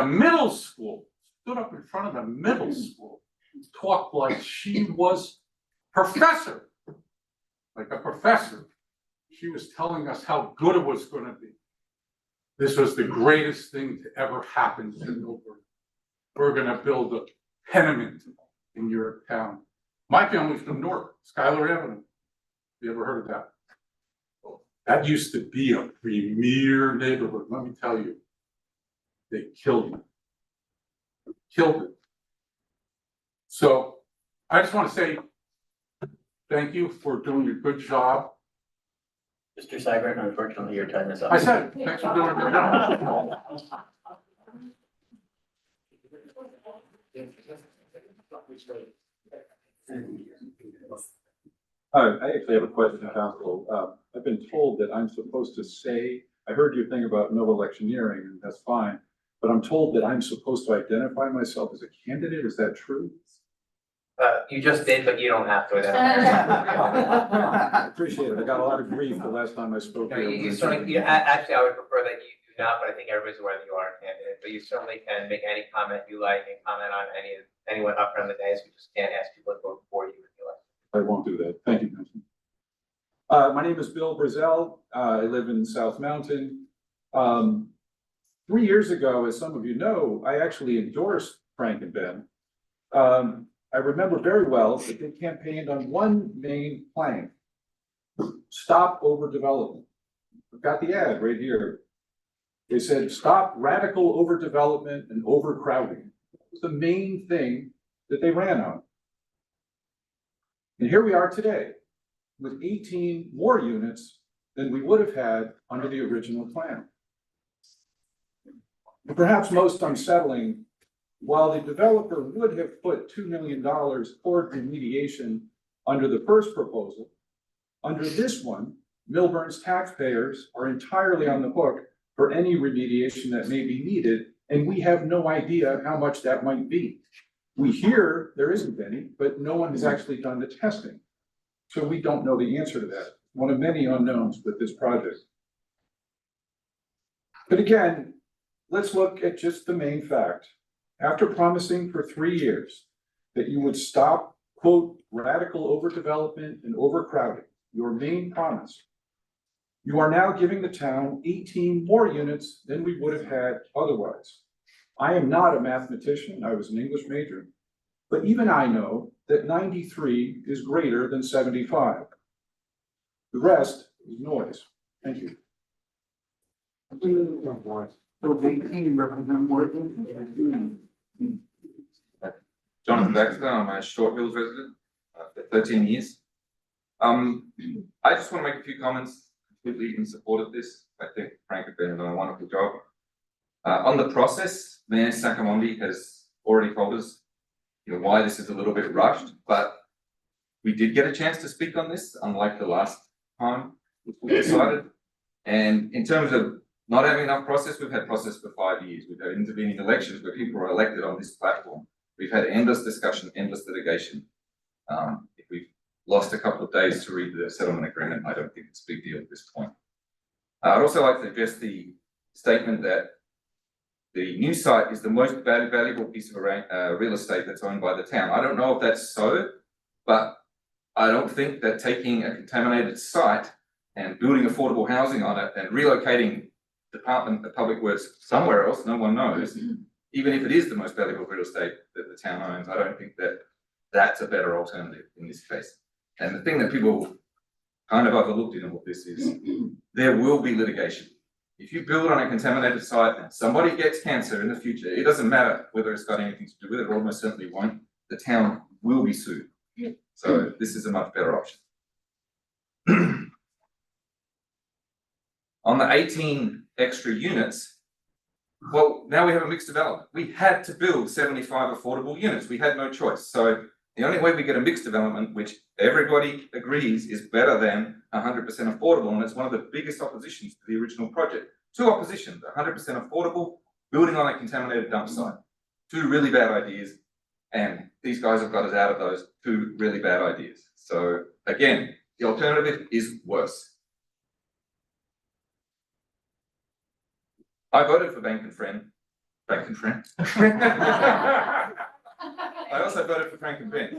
Speaker 21: middle school, stood up in front of the middle school, talked like she was professor, like a professor. She was telling us how good it was going to be. This was the greatest thing to ever happen to Milburn. We're going to build a tenement in your town. My family's from North, Schuyler Avenue. You ever heard of that? That used to be a premier neighborhood. Let me tell you, they killed it. Killed it. So I just want to say thank you for doing a good job.
Speaker 7: Mr. Seibert, unfortunately, your time is up.
Speaker 21: I said, thanks for doing a good job.
Speaker 22: I actually have a question, Council. I've been told that I'm supposed to say, I heard your thing about no electioneering, and that's fine, but I'm told that I'm supposed to identify myself as a candidate. Is that true?
Speaker 4: You just did, but you don't have to.
Speaker 22: I appreciate it. I got a lot of grief the last time I spoke
Speaker 4: No,
Speaker 22: here.
Speaker 4: you actually, I would prefer that you not, but I think everybody's aware that you are a candidate, but you certainly can make any comment you like and comment on anyone up from the dais. We just can't ask people to vote for you if you like.
Speaker 22: I won't do that. Thank you, Councilman. My name is Bill Brazel. I live in South Mountain. 3 years ago, as some of you know, I actually endorsed Frank and Ben. I remember very well that they campaigned on one main plank: stop overdevelopment. I've got the ad right here. They said, stop radical overdevelopment and overcrowding. That was the main thing that they ran on. And here we are today with 18 more units than we would have had under the original plan. And perhaps most unsettling, while the developer would have put $2 million toward remediation under the first proposal, under this one, Millburn's taxpayers are entirely on the hook for any remediation that may be needed, and we have no idea how much that might be. We hear there isn't any, but no one has actually done the testing. So we don't know the answer to that. One of many unknowns with this project. But again, let's look at just the main fact. After promising for 3 years that you would stop, quote, radical overdevelopment and overcrowding, your main promise, you are now giving the town 18 more units than we would have had otherwise. I am not a mathematician, I was an English major, but even I know that 93 is greater than 75. The rest is noise. Thank you.
Speaker 2: Jonathan Baxter, I'm a Short Hills resident for 13 years. I just want to make a few comments completely in support of this. I think Frank has been doing a wonderful job. On the process, Mayor Sakamondi has already told us why this is a little bit rushed, but we did get a chance to speak on this, unlike the last time we decided. And in terms of not having enough process, we've had process for 5 years. We've had intervening elections where people are elected on this platform. We've had endless discussion, endless litigation. If we've lost a couple of days to read the settlement agreement, I don't think it's a big deal at this point. I'd also like to address the statement that the new site is the most valuable piece of real estate that's owned by the town. I don't know if that's so, but I don't think that taking a contaminated site and building affordable housing on it and relocating Department of Public Works somewhere else, no one knows, even if it is the most valuable real estate that the town owns, I don't think that that's a better alternative in this case. And the thing that people kind of overlooked in all of this is there will be litigation. If you build on a contaminated site and somebody gets cancer in the future, it doesn't matter whether it's got anything to do with it, or almost certainly won't, the town will be sued. So this is a much better option. On the 18 extra units, well, now we have a mixed development. We had to build 75 affordable units. We had no choice. So the only way we get a mixed development, which everybody agrees is better than 100% affordable, and it's one of the biggest oppositions to the original project. Two oppositions: 100% affordable, building on a contaminated dump site. Two really bad ideas, and these guys have got us out of those two really bad ideas. So again, the alternative is worse. I voted for Bank and Friend. Bank and Friend. I also voted for Frank and Ben.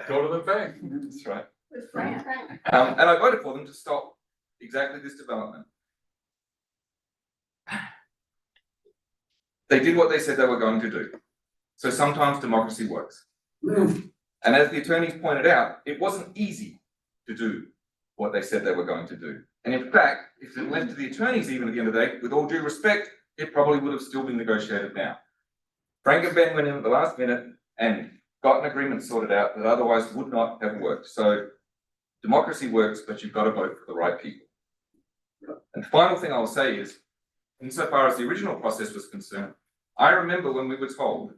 Speaker 21: Go to the bank.
Speaker 2: That's right.
Speaker 9: With Frank.
Speaker 2: And I voted for them to stop exactly this development. They did what they said they were going to do. So sometimes democracy works. And as the attorneys pointed out, it wasn't easy to do what they said they were going to do. And in fact, if it left to the attorneys even at the end of the day, with all due respect, it probably would have still been negotiated now. Frank and Ben went in at the last minute and got an agreement sorted out that otherwise would not have worked. So democracy works, but you've got to vote for the right people. And the final thing I'll say is, insofar as the original process was concerned, I remember when we were told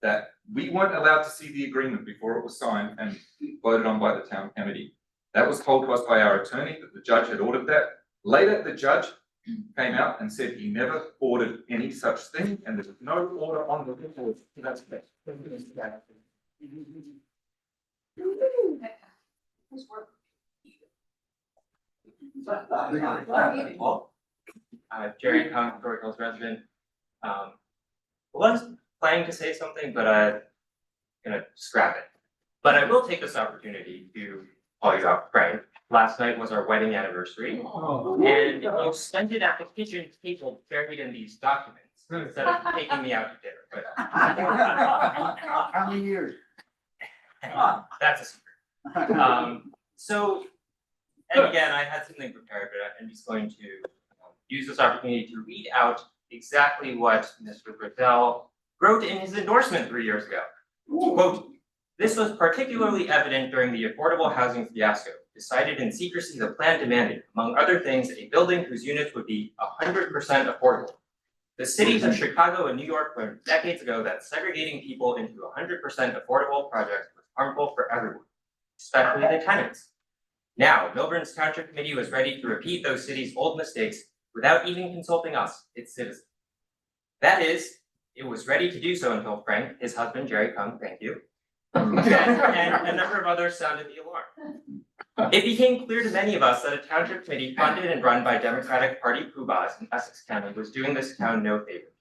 Speaker 2: that we weren't allowed to see the agreement before it was signed and voted on by the town committee. That was told to us by our attorney, that the judge had ordered that. Later, the judge came out and said he never ordered any such thing, and there was no order on the record. That's best.
Speaker 3: Jerry Kung, Short Hills resident. Was planning to say something, but I'm gonna scrap it. But I will take this opportunity to call you out, Frank. Last night was our wedding anniversary. And you spent it at the kitchen table buried in these documents instead of taking me out to dinner, but.
Speaker 16: How many years?
Speaker 3: That's a secret. So, and again, I had something prepared, but I'm just going to use this opportunity to read out exactly what Mr. Brazell wrote in his endorsement 3 years ago. Quote, "This was particularly evident during the affordable housing fiasco. Decided in secrecy, the plan demanded, among other things, a building whose units would be 100% affordable. The cities of Chicago and New York learned decades ago that segregating people into 100% affordable projects was harmful for everyone, especially the tenants. Now, Milburn's Township Committee was ready to repeat those cities' old mistakes without even consulting us, its citizens. That is, it was ready to do so until Frank, his husband, Jerry Kung, thank you, and a number of others sounded the alarm. It became clear to many of us that a township committee funded and run by Democratic Party poobahs in Essex County was doing this town no favors.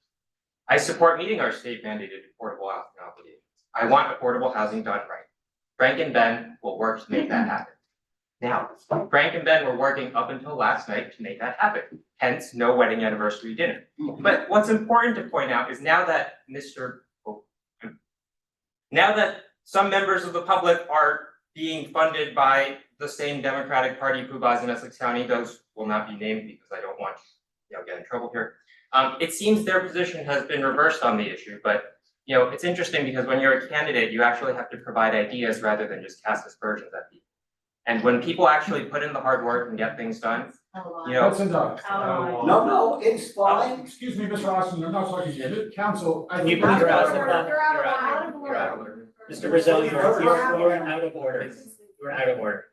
Speaker 3: I support meeting our state mandated affordable housing obligations. I want affordable housing done right. Frank and Ben will work to make that happen. Now, Frank and Ben were working up until last night to make that happen, hence no wedding anniversary dinner. But what's important to point out is now that some members of the public are being funded by the same Democratic Party poobahs in Essex County, those will not be named because I don't want to get in trouble here. It seems their position has been reversed on the issue, but it's interesting because when you're a candidate, you actually have to provide ideas rather than just cast aspersions at people. And when people actually put in the hard work and get things done,
Speaker 21: That's enough.
Speaker 13: No, it's fine.
Speaker 21: Excuse me, Mr. Austin, I'm not talking to you, council.
Speaker 1: You're out of order. Mr. Brazell, you're out of order. You're out of order.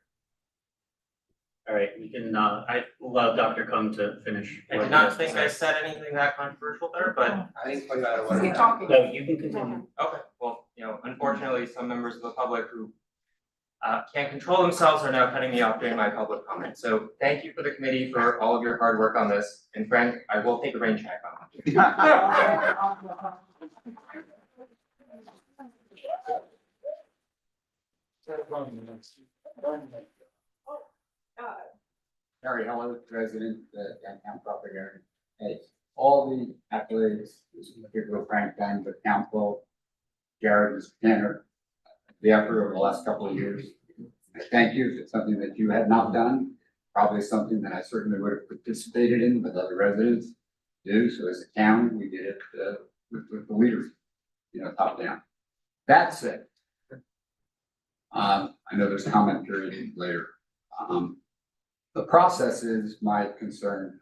Speaker 1: All right, we can, I allow Dr. Kung to finish.
Speaker 3: I did not think I said anything that controversial there, but.
Speaker 4: I didn't put that away.
Speaker 1: No, you can continue.
Speaker 3: Okay, well, unfortunately, some members of the public who can't control themselves are now cutting me off during my public comment. So thank you for the committee for all of your hard work on this. And Frank, I will take a rain check on it.
Speaker 10: Harry Heller, president, downtown property area. Hey, all the accolades, in particular Frank Dunn, the council, Jared, Mr. Tanner, the effort over the last couple of years. I thank you. If it's something that you had not done, probably something that I certainly would have participated in with other residents do. So as a town, we did it with the leaders, top down. That said, I know there's a comment period later. The process is my concern.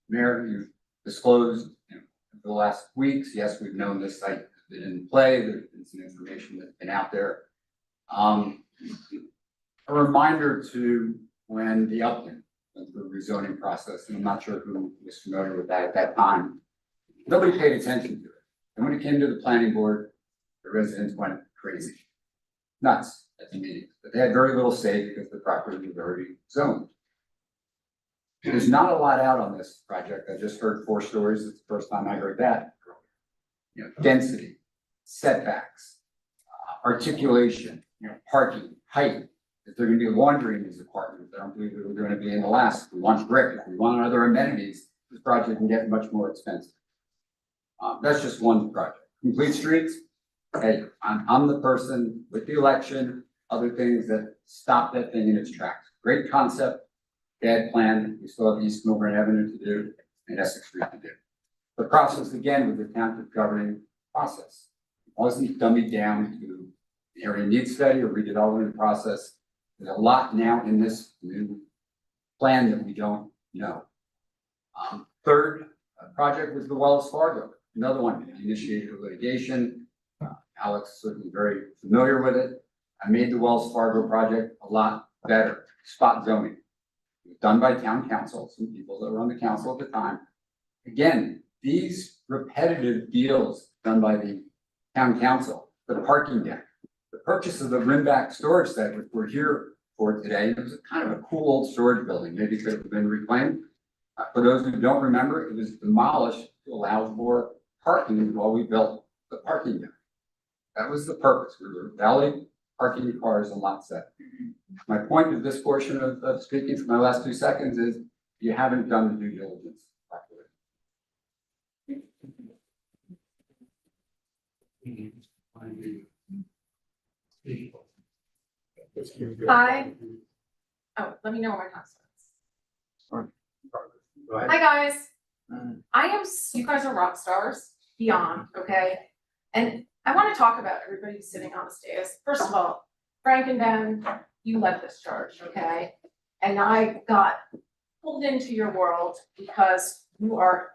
Speaker 10: Mayor, you've disclosed for the last weeks, yes, we've known this site has been in play. There's been some information that's been out there. A reminder to when the upland went through the rezoning process, and I'm not sure who was familiar with that at that time. Nobody paid attention to it. And when it came to the planning board, the residents went crazy. Nuts at the meetings, but they had very little say because the property was already zoned. There's not a lot out on this project. I just heard 4 stories. It's the first time I heard that. Density, setbacks, articulation, parking, height. If they're gonna be laundry in these apartments, I don't believe they're gonna be in the last. If we want brick, if we want other amenities, this project can get much more expensive. That's just one project. Complete streets, hey, I'm the person with the election, other things that stop that thing in its tracks. Great concept, bad plan. We still have East Milburn Avenue to do and Essex Street to do. The process again with the township governing process. It wasn't dummied down to the area needs study or redevelopment process. There's a lot now in this new plan that we don't know. Third project was the Wells Fargo, another one initiated litigation. Alex is certainly very familiar with it. I made the Wells Fargo project a lot better. Spot zoning. It was done by town council, some people that were on the council at the time. Again, these repetitive deals done by the town council, the parking deck, the purchase of the Rimback storage site, which we're here for today. It was kind of a cool old storage building, maybe could have been reclaimed.
Speaker 5: For those who don't remember, it was demolished to allow for parking while we built the parking deck. That was the purpose. We were valet parking cars on lot 7. My point of this portion of speaking for my last 2 seconds is you haven't done the due diligence properly.
Speaker 9: Hi. Oh, let me know when my time starts. Hi, guys. You guys are rock stars, beyond, okay? And I wanna talk about everybody who's sitting on the dais. First of all, Frank and Ben, you led this charge, okay? And I got pulled into your world because you are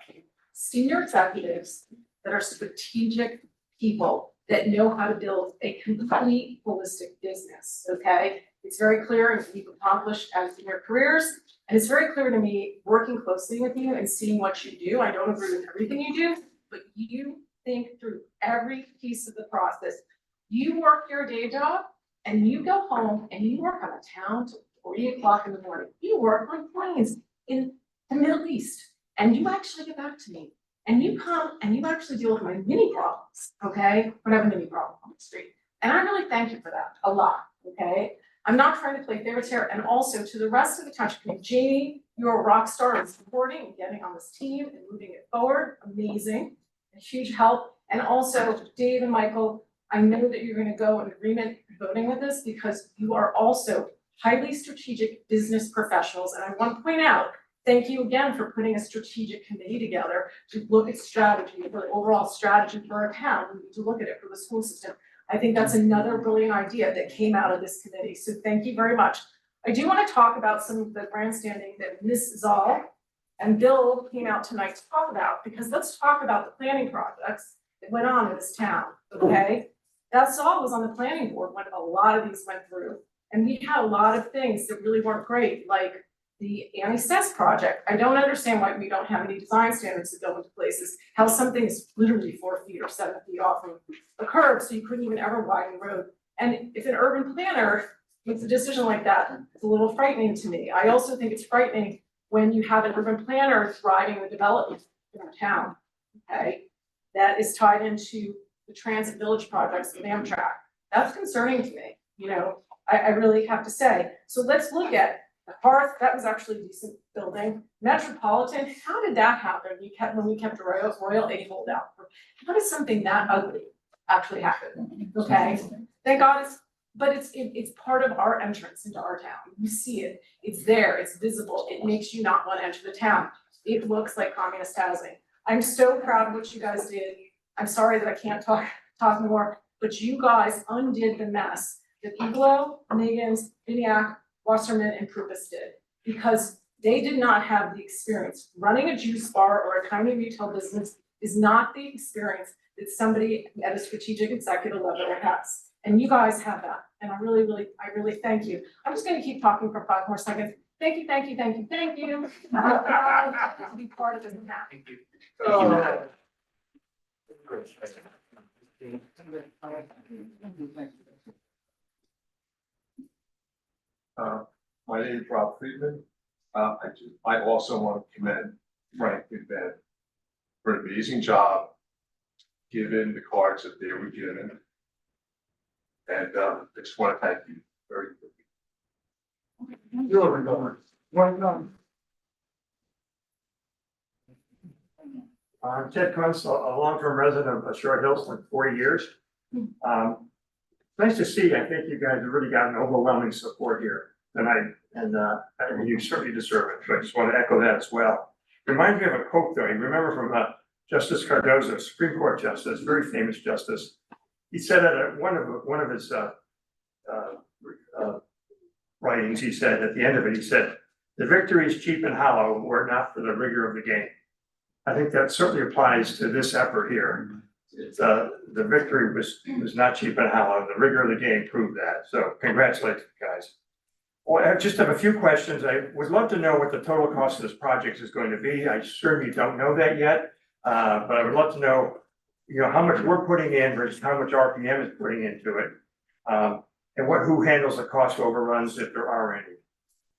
Speaker 9: senior executives that are strategic people that know how to build a complete holistic business, okay? It's very clear and you've accomplished as in your careers. And it's very clear to me, working closely with you and seeing what you do, I don't agree with everything you do, but you think through every piece of the process. You work your day job and you go home and you work on a town till 3 o'clock in the morning. You work on planes in the Middle East and you actually get back to me. And you come and you actually deal with my mini problems, okay? When I have a mini problem on the street. And I really thank you for that, a lot, okay? I'm not trying to play favorites here. And also to the rest of the township community, Jamie, you're a rock star in supporting and getting on this team and moving it forward. Amazing, a huge help. And also Dave and Michael, I know that you're gonna go in agreement voting with this because you are also highly strategic business professionals. And I want to point out, thank you again for putting a strategic committee together to look at strategy, for the overall strategy for our town. We need to look at it for the school system. I think that's another brilliant idea that came out of this committee, so thank you very much. I do want to talk about some of the grandstanding that Ms. Zoll and Bill came out tonight to talk about, because let's talk about the planning projects that went on in this town, okay? That Zoll was on the planning board when a lot of these went through, and we had a lot of things that really weren't great, like the anti-cess project. I don't understand why we don't have any design standards that go into places, how something is literally 4 feet or 7 feet off of a curb, so you couldn't even ever widen the road. And if an urban planner makes a decision like that, it's a little frightening to me. I also think it's frightening when you have an urban planner driving the development in our town, okay? That is tied into the transit village projects with Amtrak. That's concerning to me, you know, I really have to say. So let's look at the Hearth, that was actually a decent building. Metropolitan, how did that happen? When we kept Royal A holdout. How does something that ugly actually happen? Okay, thank God it's part of our entrance into our town. You see it, it's there, it's visible. It makes you not want to enter the town. It looks like communist housing. I'm so proud of what you guys did. I'm sorry that I can't talk more, but you guys undid the mess that Iglo, Miggins, Vinayak, Wasserman and Pruvis did, because they did not have the experience. Running a juice bar or a tiny retail business is not the experience that somebody at a strategic executive level has. And you guys have that. And I really thank you. I'm just gonna keep talking for 5 more seconds. Thank you. To be part of this now.
Speaker 1: Thank you.
Speaker 8: My name is Rob Friedman. I also want to commend Frank and Ben for an amazing job, given the cards that they were given. And I just want to thank you very quickly.
Speaker 12: You're going. Well done. I'm Ted Kuntz, a long-term resident of Short Hills for 40 years. Nice to see. I think you guys have really gotten overwhelming support here tonight, and you certainly deserve it. So I just want to echo that as well. Reminds me of a quote, though. You remember from Justice Cardozo, Supreme Court Justice, very famous justice. He said at one of his writings, he said at the end of it, he said, "The victory is cheap and hollow were it not for the rigor of the game." I think that certainly applies to this effort here. The victory was not cheap and hollow. The rigor of the game proved that. So congratulations, guys. Well, I just have a few questions. I would love to know what the total cost of this project is going to be. I certainly don't know that yet, but I would love to know, you know, how much we're putting in versus how much RPM is putting into it, and who handles the cost overruns if there are any.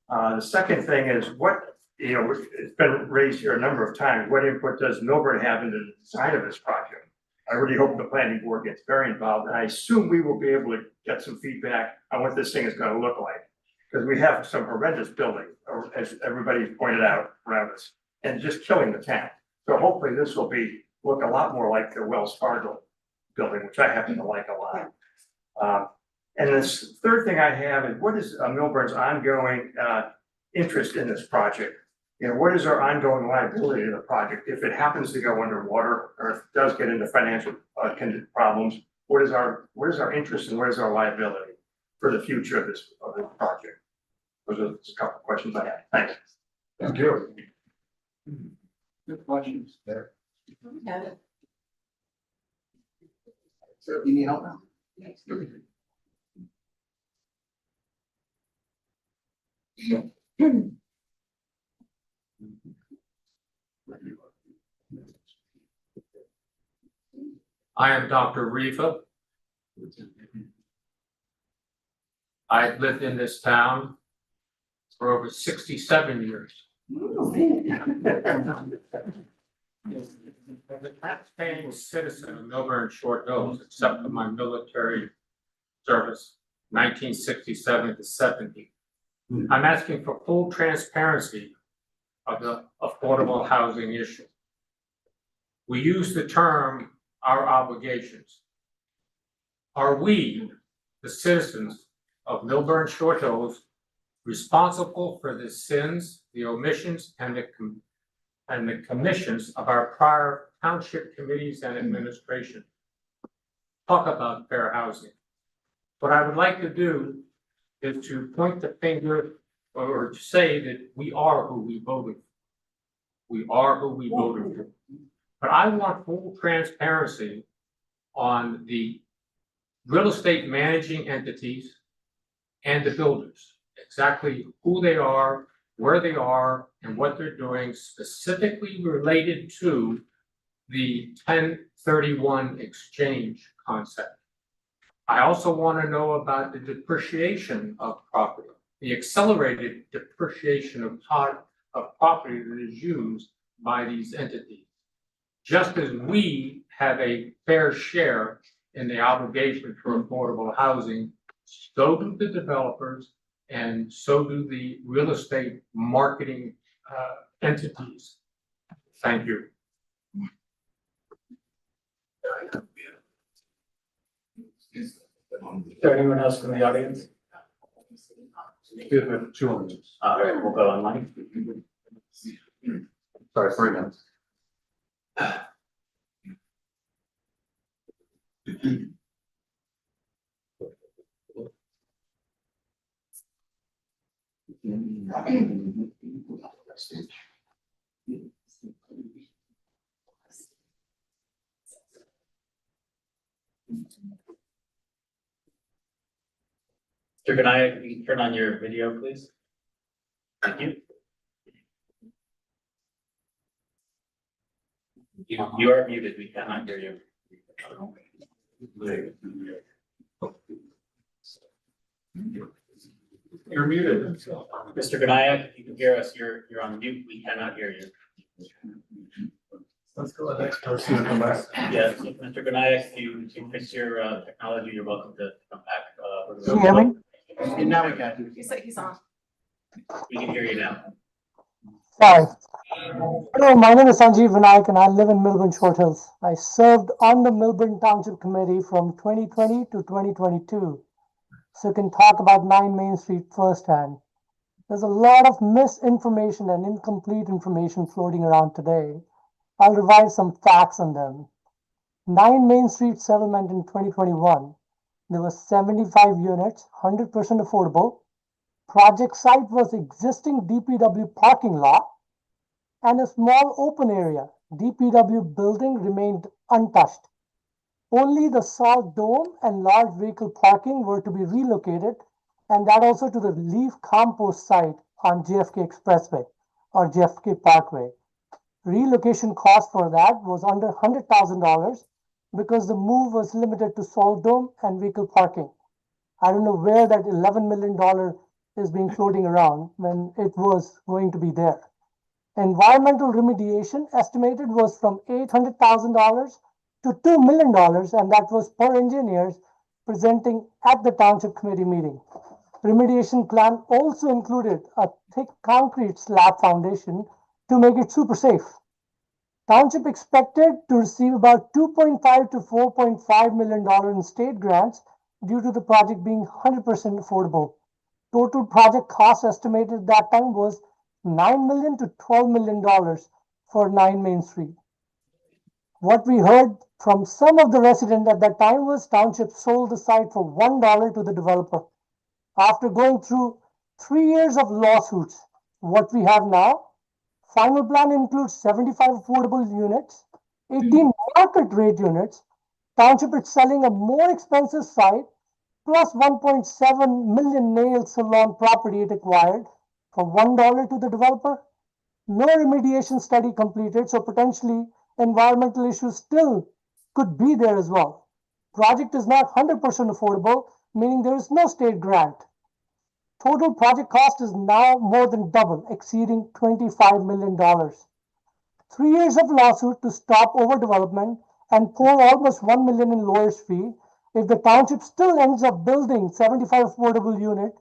Speaker 12: The second thing is what
Speaker 11: you know, it's been raised here a number of times, what input does Milburn have into the design of this project? I really hope the planning board gets very involved, and I assume we will be able to get some feedback on what this thing is gonna look like. Because we have some horrendous buildings, or as everybody pointed out around us, and just killing the town. So hopefully this will look a lot more like the Wells Fargo building, which I happen to like a lot. And this third thing I have is, what is Milburn's ongoing interest in this project? You know, what is our ongoing liability to the project if it happens to go underwater, or if it does get into financial problems? What is our interest and what is our liability for the future of this project? Those are just a couple of questions I have. Thanks.
Speaker 5: Thank you. Good questions there. So you need help now?
Speaker 14: I am Dr. Riva. I've lived in this town for over 67 years. As a tax-paying citizen of Milburn Short Hills, except for my military service, 1967 to 70. I'm asking for full transparency of the affordable housing issue. We use the term our obligations. Are we, the citizens of Milburn Short Hills, responsible for the sins, the omissions, and the commissions of our prior township committees and administration? Talk about fair housing. What I would like to do is to point the finger or to say that we are who we voted for. We are who we voted for. But I want full transparency on the real estate managing entities and the builders, exactly who they are, where they are, and what they're doing specifically related to the 1031 exchange concept. I also want to know about the depreciation of property, the accelerated depreciation of property that is used by these entities. Just as we have a fair share in the obligation for affordable housing, so do the developers and so do the real estate marketing entities. Thank you.
Speaker 1: Is there anyone else from the audience?
Speaker 12: We have 2 minutes.
Speaker 1: All right, we'll go online.
Speaker 12: Sorry, 3 minutes.
Speaker 1: Mr. Ganaya, can you turn on your video, please? Thank you. You are muted, we cannot hear you. You're muted. Mr. Ganaya, if you can hear us, you're on mute, we cannot hear you.
Speaker 12: Let's go to the next person on the list.
Speaker 1: Yes, Mr. Ganaya, if you fix your technology, you're welcome to come back.
Speaker 23: Can you hear me?
Speaker 1: And now we can.
Speaker 9: He's on.
Speaker 1: We can hear you now.
Speaker 23: Sorry. Hello, my name is Sanjeev Vinayak and I live in Milburn Short Hills. I served on the Milburn Township Committee from 2020 to 2022. So you can talk about 9 Main Street firsthand. There's a lot of misinformation and incomplete information floating around today. I'll revive some facts on them. 9 Main Street settlement in 2021. There were 75 units, 100% affordable. Project site was existing DPW parking lot and a small open area. DPW building remained untouched. Only the salt dome and large vehicle parking were to be relocated, and that also to the leaf compost site on JFK Expressway or JFK Parkway. Relocation cost for that was under $100,000 because the move was limited to salt dome and vehicle parking. I don't know where that $11 million is being floating around when it was going to be there. Environmental remediation estimated was from $800,000 to $2 million, and that was per engineers presenting at the Township Committee meeting. Remediation plan also included a thick concrete slab foundation to make it super safe. Township expected to receive about $2.5 to $4.5 million in state grants due to the project being 100% affordable. Total project cost estimated at that time was $9 million to $12 million for 9 Main Street. What we heard from some of the residents at that time was Township sold the site for $1 to the developer. After going through 3 years of lawsuits, what we have now, final plan includes 75 affordable units, 18 market rate units. Township is selling a more expensive site plus 1.7 million nail salon property it acquired for $1 to the developer. No remediation study completed, so potentially environmental issues still could be there as well. Project is not 100% affordable, meaning there is no state grant. Total project cost is now more than double, exceeding $25 million. 3 years of lawsuit to stop overdevelopment and pour almost $1 million in lawyer's fee. If the township still ends up building 75 affordable unit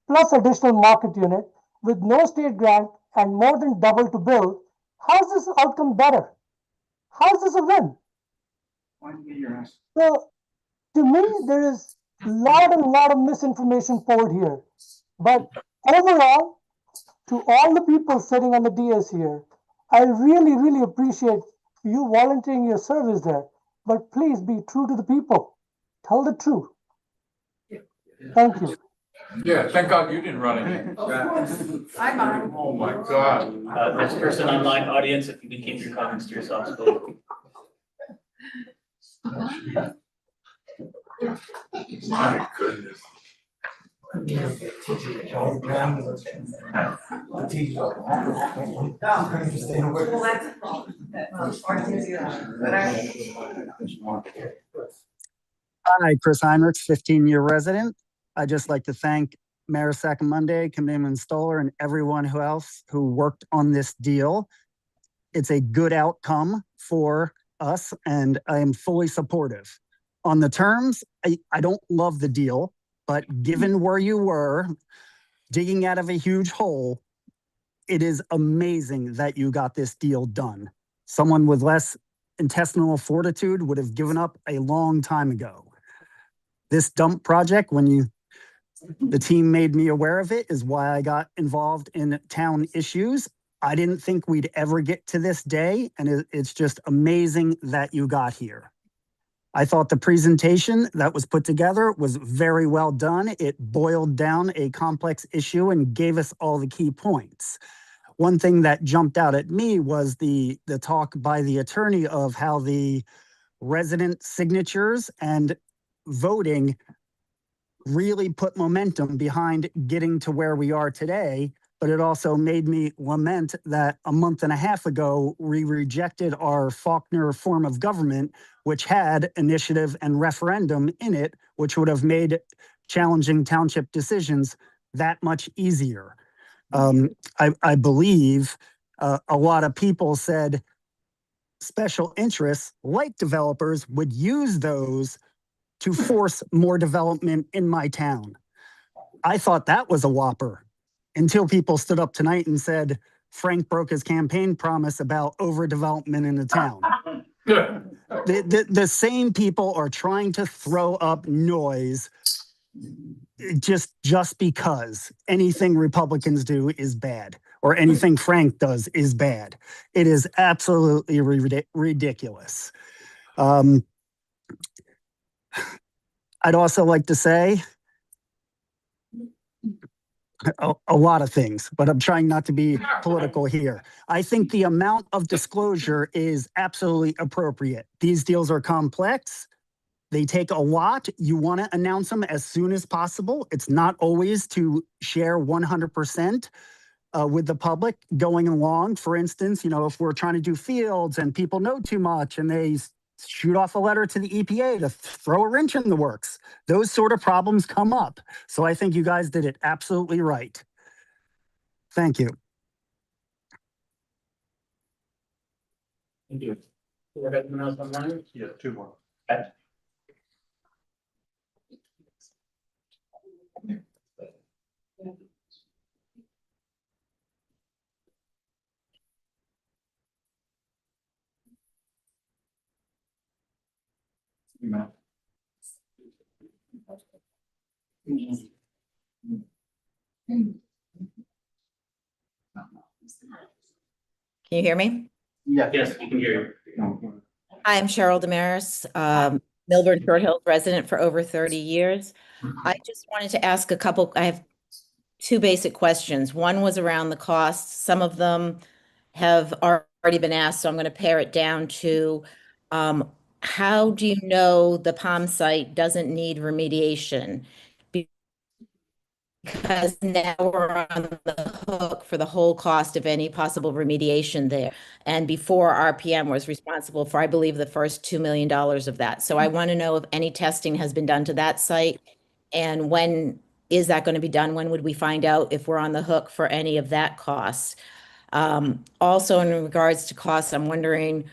Speaker 23: plus additional market unit with no state grant and more than double to build, how is this outcome better? How is this a win? So, to me, there is a lot of misinformation poured here. But overall, to all the people sitting on the DS here, I really appreciate you volunteering your service there. But please be true to the people. Tell the truth. Thank you.
Speaker 21: Yeah, thank God you didn't run it.
Speaker 9: I'm on.
Speaker 21: Oh, my God.
Speaker 1: Next person online, audience, if you can keep your comments to yourselves, please.
Speaker 21: My goodness.
Speaker 6: Hi, Chris Heinrich, 15-year resident. I'd just like to thank Mayor Saccomonte, Committeeman Stoller, and everyone else who worked on this deal. It's a good outcome for us, and I am fully supportive. On the terms, I don't love the deal, but given where you were, digging out of a huge hole, it is amazing that you got this deal done. Someone with less intestinal fortitude would have given up a long time ago. This dump project, when the team made me aware of it, is why I got involved in town issues. I didn't think we'd ever get to this day, and it's just amazing that you got here. I thought the presentation that was put together was very well done. It boiled down a complex issue and gave us all the key points. One thing that jumped out at me was the talk by the attorney of how the resident signatures and voting really put momentum behind getting to where we are today. But it also made me lament that a month and a half ago, we rejected our Faulkner form of government, which had initiative and referendum in it, which would have made challenging township decisions that much easier. I believe a lot of people said special interests like developers would use those to force more development in my town. I thought that was a whopper until people stood up tonight and said Frank broke his campaign promise about overdevelopment in the town. The same people are trying to throw up noise just because anything Republicans do is bad or anything Frank does is bad. It is absolutely ridiculous. I'd also like to say a lot of things, but I'm trying not to be political here. I think the amount of disclosure is absolutely appropriate. These deals are complex. They take a lot. You want to announce them as soon as possible. It's not always to share 100% with the public going along. For instance, if we're trying to do fields and people know too much and they shoot off a letter to the EPA to throw a wrench in the works. Those sort of problems come up. So I think you guys did it absolutely right. Thank you.
Speaker 1: Thank you. Do we have anyone else online?
Speaker 11: Yeah, two more.
Speaker 15: Can you hear me?
Speaker 1: Yes, we can hear you.
Speaker 15: Hi, I'm Cheryl Damaris, Milburn Short Hills resident for over 30 years. I just wanted to ask I have two basic questions. One was around the costs. Some of them have already been asked, so I'm going to pare it down to how do you know the Palm site doesn't need remediation? Because now we're on the hook for the whole cost of any possible remediation there. And before RPM was responsible for, I believe, the first $2 million of that. So I want to know if any testing has been done to that site and when is that going to be done? When would we find out if we're on the hook for any of that cost? Also, in regards to costs, I'm wondering,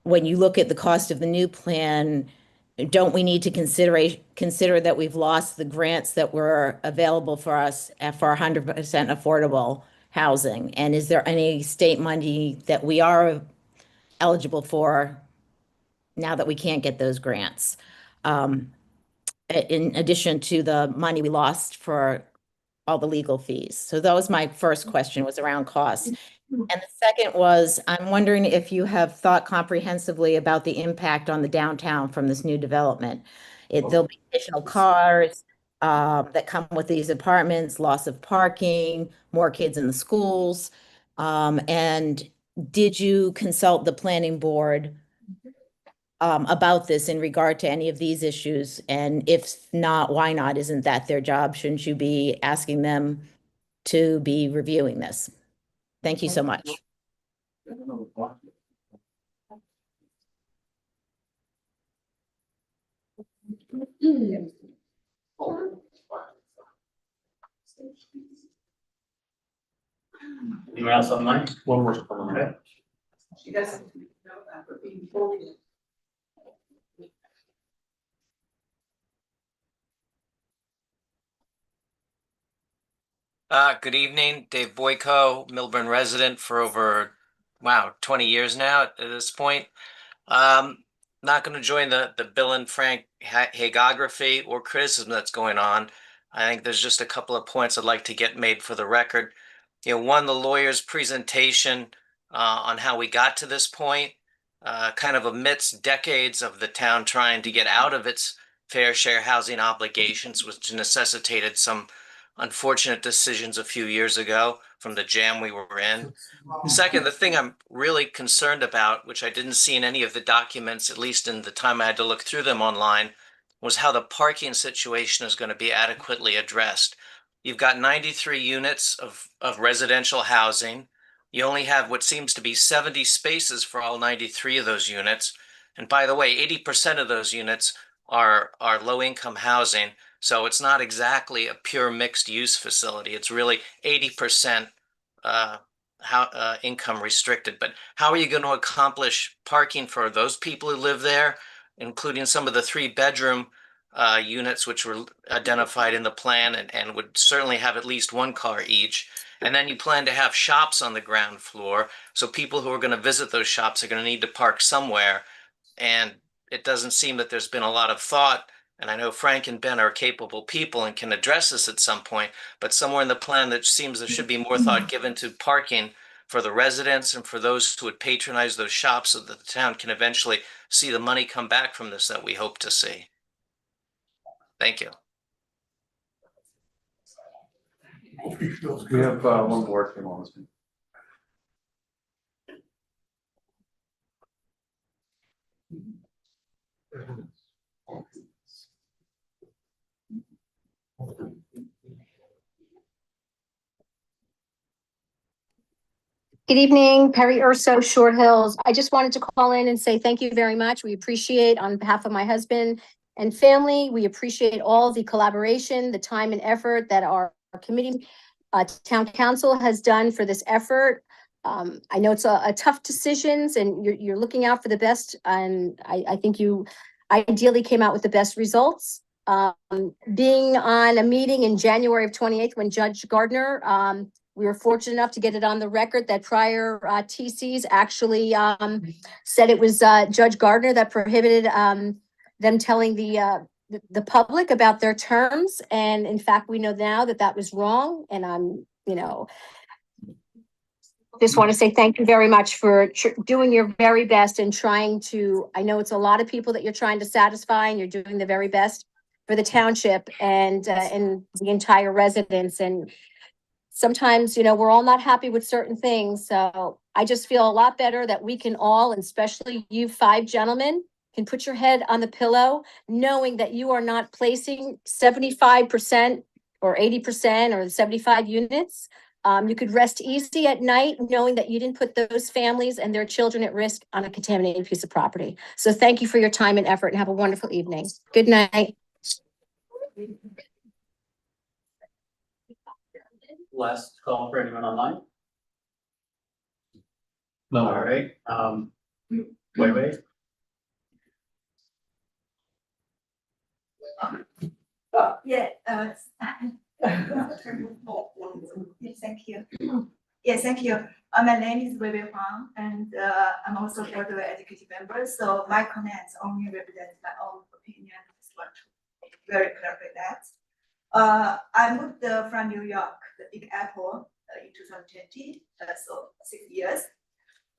Speaker 15: when you look at the cost of the new plan, don't we need to consider that we've lost the grants that were available for us for 100% affordable housing? And is there any state money that we are eligible for now that we can't get those grants? In addition to the money we lost for all the legal fees. So that was my first question, was around costs. And the second was, I'm wondering if you have thought comprehensively about the impact on the downtown from this new development. There'll be additional cars that come with these apartments, loss of parking, more kids in the schools. And did you consult the planning board about this in regard to any of these issues? And if not, why not? Isn't that their job? Shouldn't you be asking them to be reviewing this? Thank you so much.
Speaker 1: Anyone else online?
Speaker 11: One more comment.
Speaker 1: Okay.
Speaker 9: She doesn't know that we're being voted.
Speaker 17: Good evening, Dave Boyko, Milburn resident for over, 20 years now at this point. Not going to join the Bill and Frank hagiography or criticism that's going on. I think there's just a couple of points I'd like to get made for the record. One, the lawyer's presentation on how we got to this point, kind of amidst decades of the town trying to get out of its fair share housing obligations, which necessitated some unfortunate decisions a few years ago from the jam we were in. Second, the thing I'm really concerned about, which I didn't see in any of the documents, at least in the time I had to look through them online, was how the parking situation is going to be adequately addressed. You've got 93 units of residential housing. You only have what seems to be 70 spaces for all 93 of those units. And by the way, 80% of those units are low-income housing. So it's not exactly a pure mixed use facility. It's really 80% income restricted. But how are you going to accomplish parking for those people who live there, including some of the 3-bedroom units which were identified in the plan and would certainly have at least one car each? And then you plan to have shops on the ground floor. So people who are going to visit those shops are going to need to park somewhere. And it doesn't seem that there's been a lot of thought. And I know Frank and Ben are capable people and can address this at some point, but somewhere in the plan that seems there should be more thought given to parking for the residents and for those who would patronize those shops so that the town can eventually see the money come back from this that we hope to see. Thank you.
Speaker 22: We have one more thing on this.
Speaker 18: Good evening, Perry Urso, Short Hills. I just wanted to call in and say thank you very much. We appreciate, on behalf of my husband and family, we appreciate all the collaboration, the time and effort that our committee, town council has done for this effort. I know it's a tough decisions and you're looking out for the best, and I think you ideally came out with the best results. Being on a meeting in January of 28th when Judge Gardner, we were fortunate enough to get it on the record that prior TCs actually said it was Judge Gardner that prohibited them telling the public about their terms. And in fact, we know now that that was wrong. And I'm, just want to say thank you very much for doing your very best and trying to, I know it's a lot of people that you're trying to satisfy, and you're doing the very best for the township and the entire residents. And sometimes, we're all not happy with certain things. So I just feel a lot better that we can all, and especially you 5 gentlemen, can put your head on the pillow, knowing that you are not placing 75% or 80% or 75 units. You could rest easy at night knowing that you didn't put those families and their children at risk on a contaminated piece of property. So thank you for your time and effort, and have a wonderful evening. Good night.
Speaker 1: Last call for anyone online? No. All right, wait.
Speaker 7: Yeah, thank you. Yeah, thank you. My name is Wei Huang, and I'm also board of executive member. So my comments only represent my own opinion. Just want to very clarify that. I moved from New York, the Big Apple, in 2020, so 6 years.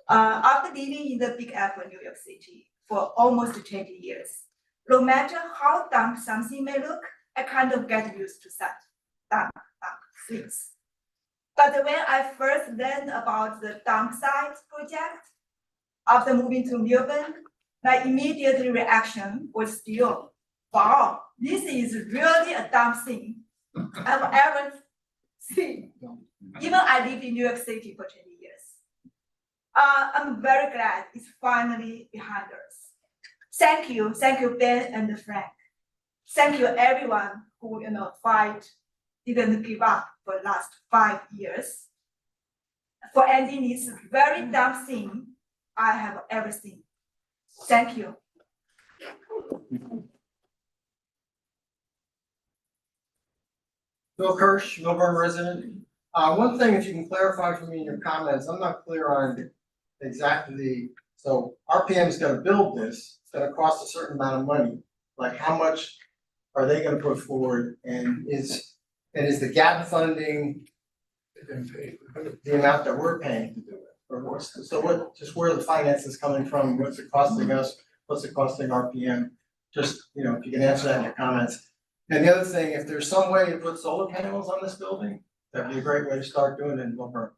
Speaker 7: After living in the Big Apple, New York City, for almost 20 years, no matter how dumb something may look, I kind of get used to that dump things. But when I first learned about the dump site project, after moving to Melbourne, my immediate reaction was still, wow, this is really a dumb thing I've ever seen. Even I lived in New York City for 20 years. I'm very glad it's finally behind us. Thank you, Ben and Frank. Thank you, everyone who didn't give up for the last 5 years for ending this very dumb thing I have ever seen. Thank you.
Speaker 19: Bill Kirsch, Melbourne resident. One thing, if you can clarify for me in your comments, I'm not clear on exactly. So RPM is going to build this. It's going to cost a certain amount of money. Like, how much are they going to put forward? And is the gap funding the amount that we're paying to do it? Or where are the finances coming from? What's it costing us? What's it costing RPM? Just, if you can answer that in your comments. And the other thing, if there's some way to put solar panels on this building, that'd be a great way to start doing it in Melbourne.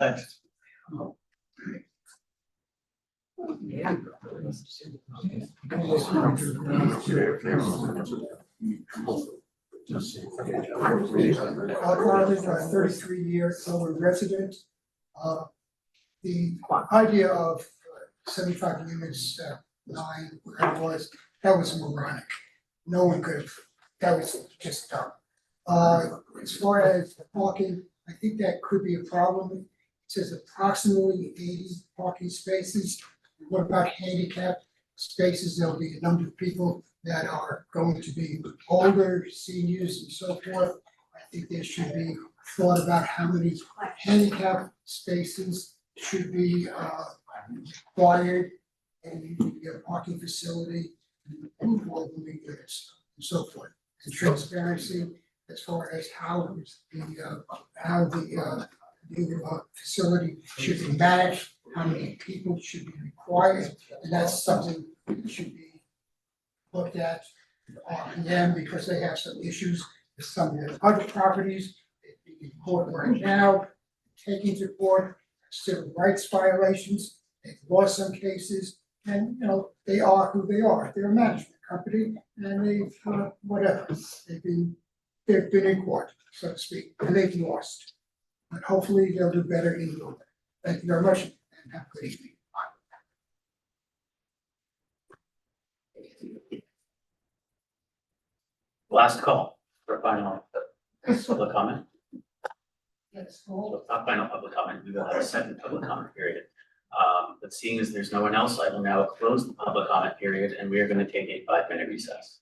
Speaker 19: Thanks.
Speaker 20: Carly, 33-year solar resident. The idea of 75 units, 9, whatever it was, that was moronic. No one could have, that was just dumb. As far as the parking, I think that could be a problem. It says approximately 80 parking spaces. What about handicapped spaces? There'll be a number of people that are going to be older, seniors and so forth. I think there should be thought about how many handicap spaces should be required in the parking facility and for the units and so forth. And transparency as far as how the facility should be managed, how many people should be required, and that's something that should be looked at again, because they have some issues with some of the other properties. They're being court right now, taking to court, civil rights violations. They've lost some cases, and they are who they are. They're a management company, and they've whatever. They've been in court, so to speak, and they've lost. But hopefully they'll do better in the end. Thank you very much, and have a good evening.
Speaker 1: Last call for final public comment.
Speaker 20: Yes.
Speaker 1: So it's not final public comment, we will have a second public comment period. But seeing as there's no one else, I will now close the public comment period and we are going to take a 5-minute recess.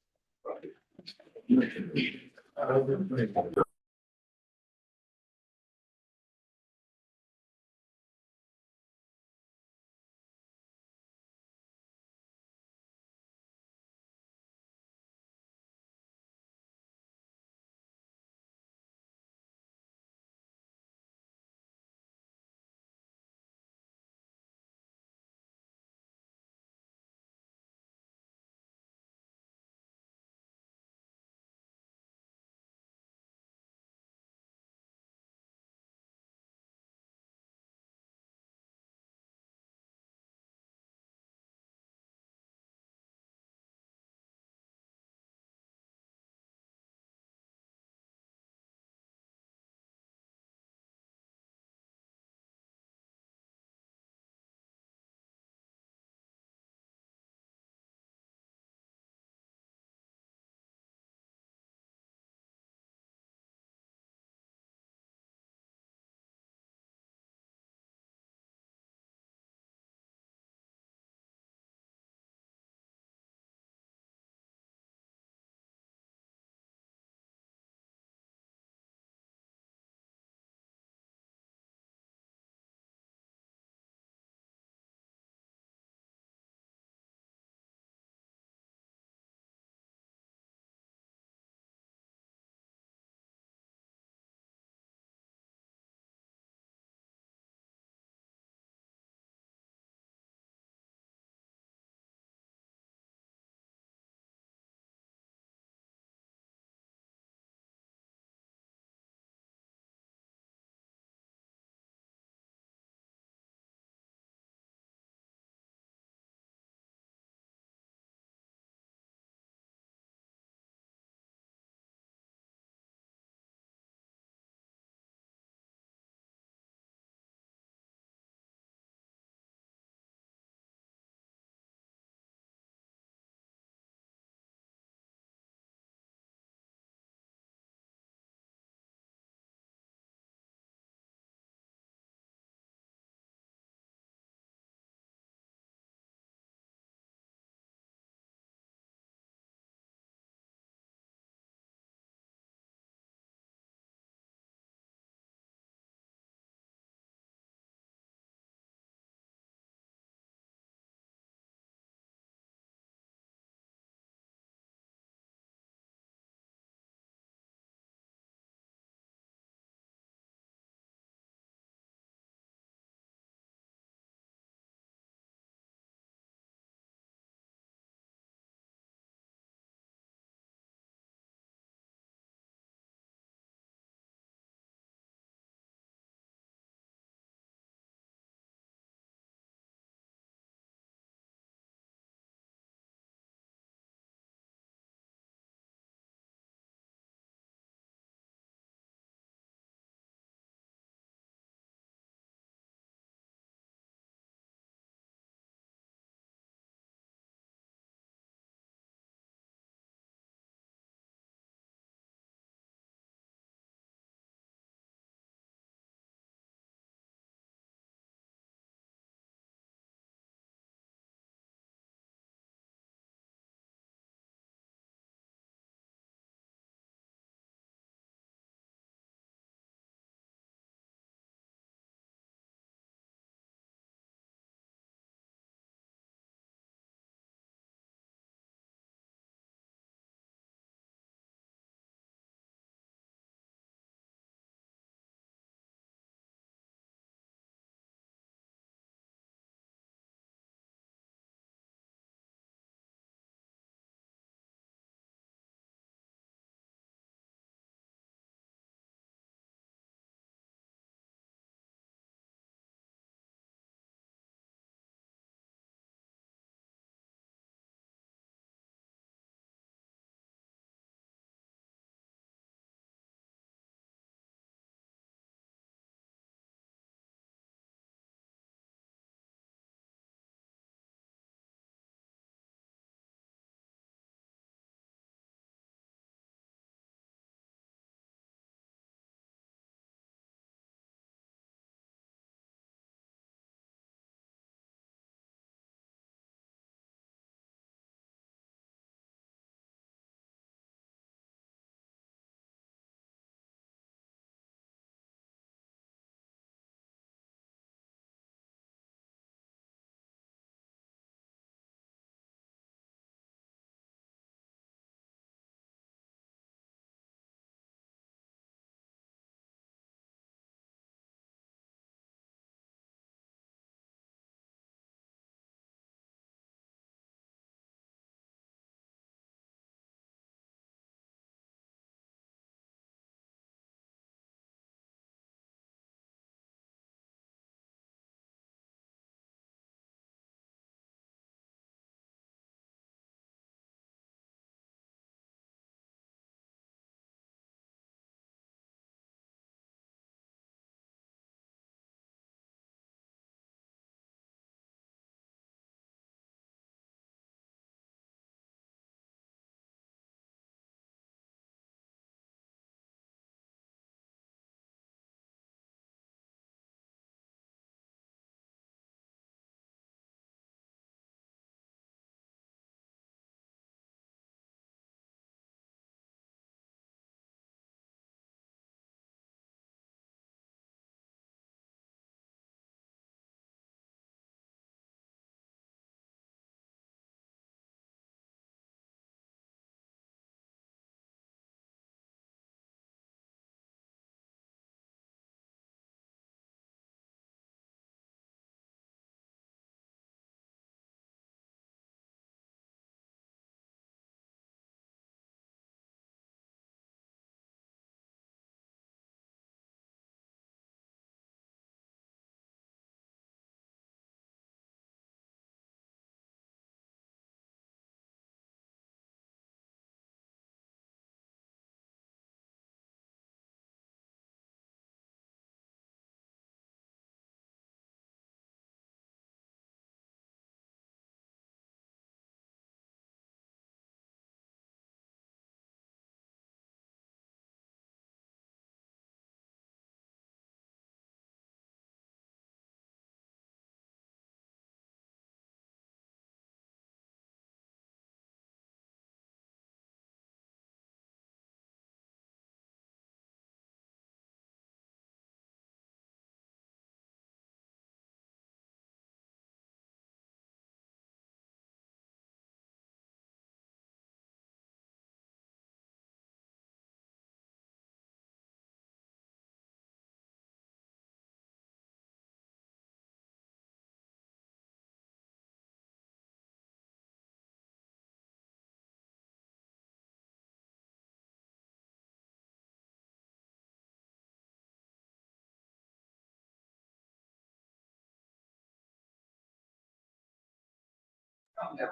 Speaker 1: The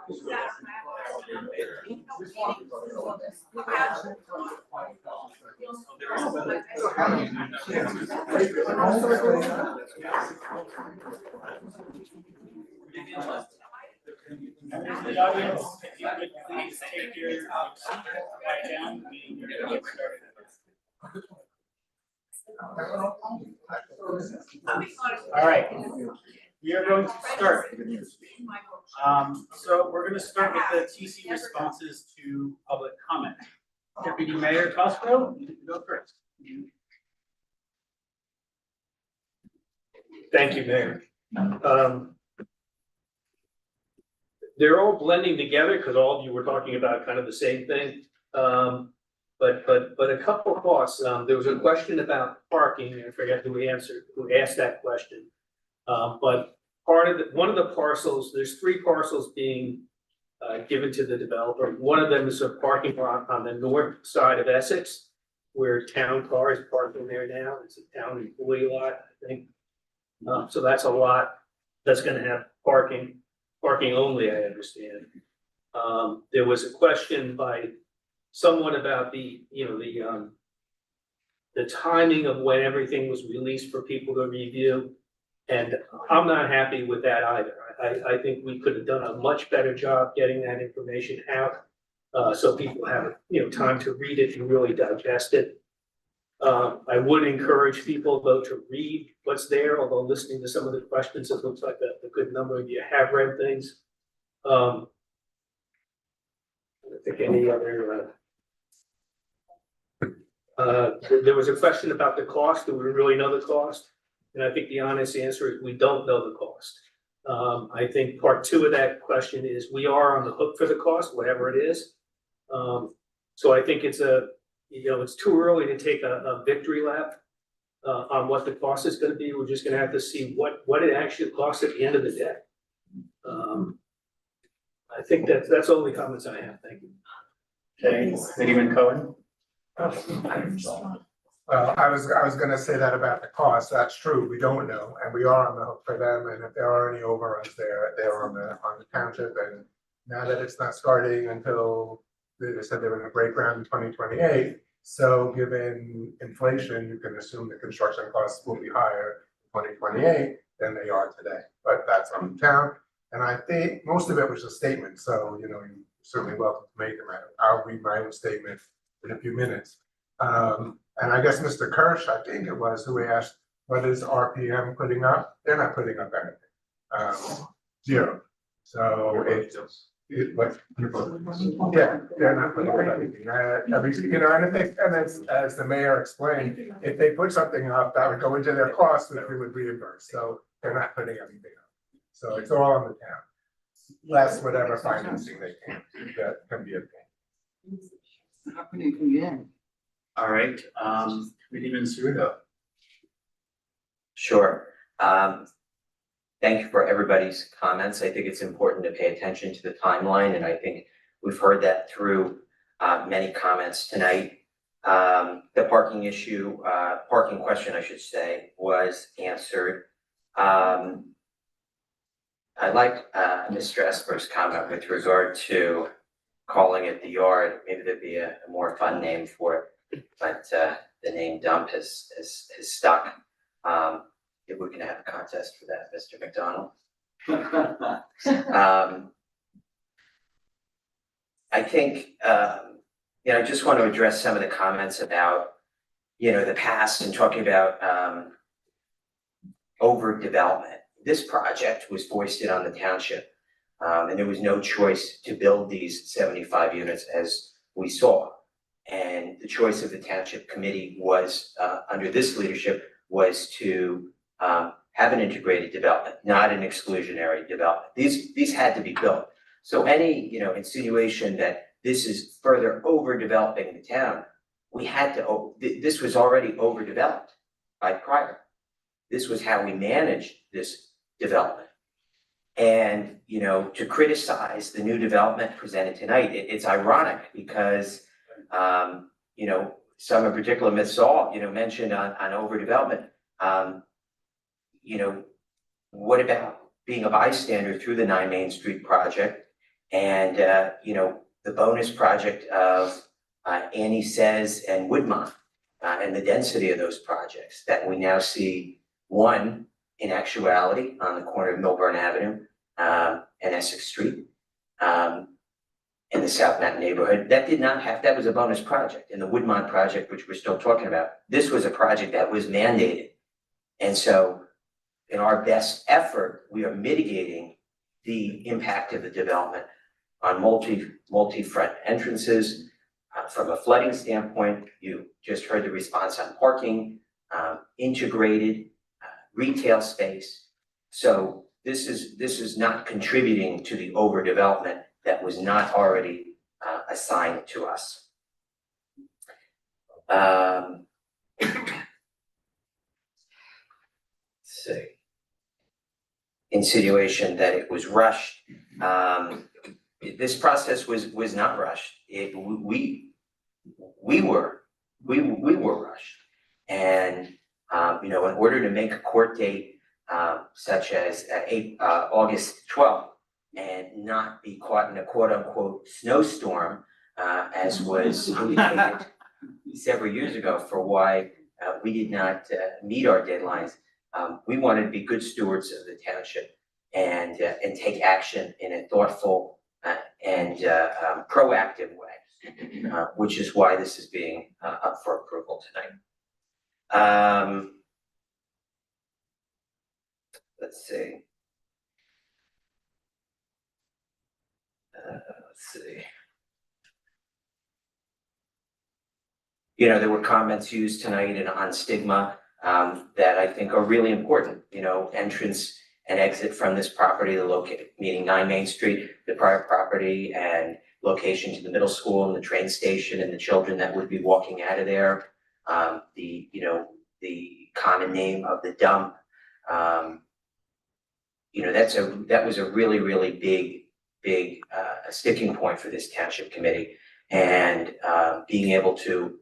Speaker 1: audience, if you could please take your seats, quiet down, we're gonna get started. All right, we are going to start. So we're gonna start with the TC responses to public comment. Deputy Mayor Cosgrove, you can go first.
Speaker 2: Thank you, Mayor. They're all blending together because all of you were talking about kind of the same thing. But a couple of thoughts. There was a question about parking. I forget who asked that question. But one of the parcels, there's 3 parcels being given to the developer. One of them is a parking lot on the north side of Essex, where town cars park in there now. It's a town employee lot, I think. So that's a lot that's gonna have parking only, I understand. There was a question by someone about the timing of when everything was released for people to review. And I'm not happy with that either. I think we could have done a much better job getting that information out, so people have, time to read it and really digest it. I would encourage people though to read what's there, although listening to some of the questions, it looks like a good number of you have read things. I don't think any other, there was a question about the cost. Do we really know the cost? And I think the honest answer is we don't know the cost. I think part 2 of that question is we are on the hook for the cost, whatever it is. So I think it's it's too early to take a victory lap on what the cost is gonna be. We're just gonna have to see what it actually costs at the end of the day. I think that's all the comments I have. Thank you.
Speaker 1: Okay, Committeeman Cohen.
Speaker 13: Well, I was gonna say that about the cost. That's true. We don't know, and we are on the hook for them. And if there are any overruns there, they're on the township. And now that it's not starting until they said they were gonna break ground in 2028. So given inflation, you can assume the construction costs will be higher in 2028 than they are today. But that's on the town. And I think most of it was a statement. So, you're certainly welcome to make them. I'll read my own statement in a few minutes. And I guess Mr. Kirsch, I think it was, who asked, what is RPM putting up? They're not putting up anything. 0. So yeah, they're not putting up anything. And as the mayor explained, if they put something up, that would go into their costs, which we would reimburse. So they're not putting anything up. So it's all on the town. Less whatever financing they can, that can be obtained.
Speaker 1: All right, Committeeman Ceruto.
Speaker 16: Sure. Thank you for everybody's comments. I think it's important to pay attention to the timeline, and I think we've heard that through many comments tonight. The parking issue, parking question, I should say, was answered. I like Ms. Strasburg's comment with regard to calling it the yard. Maybe there'd be a more fun name for it, but the name dump has stuck. If we can have a contest for that, Mr. McDonald. I think, I just want to address some of the comments about, the past and talking about overdevelopment. This project was foisted on the township, and there was no choice to build these 75 units as we saw. And the choice of the township committee was, under this leadership, was to have an integrated development, not an exclusionary development. These had to be built. So any, insinuation that this is further overdeveloping the town, we had to, this was already overdeveloped by prior. This was how we managed this development. And, to criticize the new development presented tonight, it's ironic because, some in particular, Ms. Saul, mentioned on overdevelopment. What about being a bystander through the 9 Main Street project And, the bonus project of Annie Says and Woodmont, and the density of those projects that we now see, one, in actuality, on the corner of Milburn Avenue and Essex Street, in the South Mountain neighborhood. That was a bonus project. And the Woodmont project, which we're still talking about, this was a project that was mandated. And so in our best effort, we are mitigating the impact of the development on multi-front entrances. From a flooding standpoint, you just heard the response on parking, integrated retail space. So this is not contributing to the overdevelopment that was not already assigned to us. Let's see. Insinuation that it was rushed. This process was not rushed. We were rushed. And in order to make a court date such as August 12th and not be caught in a quote unquote snowstorm, as was indicated several years ago for why we did not meet our deadlines, we wanted to be good stewards of the township and take action in a thoughtful and proactive way, which is why this is being up for approval tonight. Let's see. There were comments used tonight on stigma that I think are really important. Entrance and exit from this property, meaning 9 Main Street, the prior property, and location to the middle school and the train station and the children that would be walking out of there. The common name of the dump. That was a really, really big sticking point for this township committee, and being able to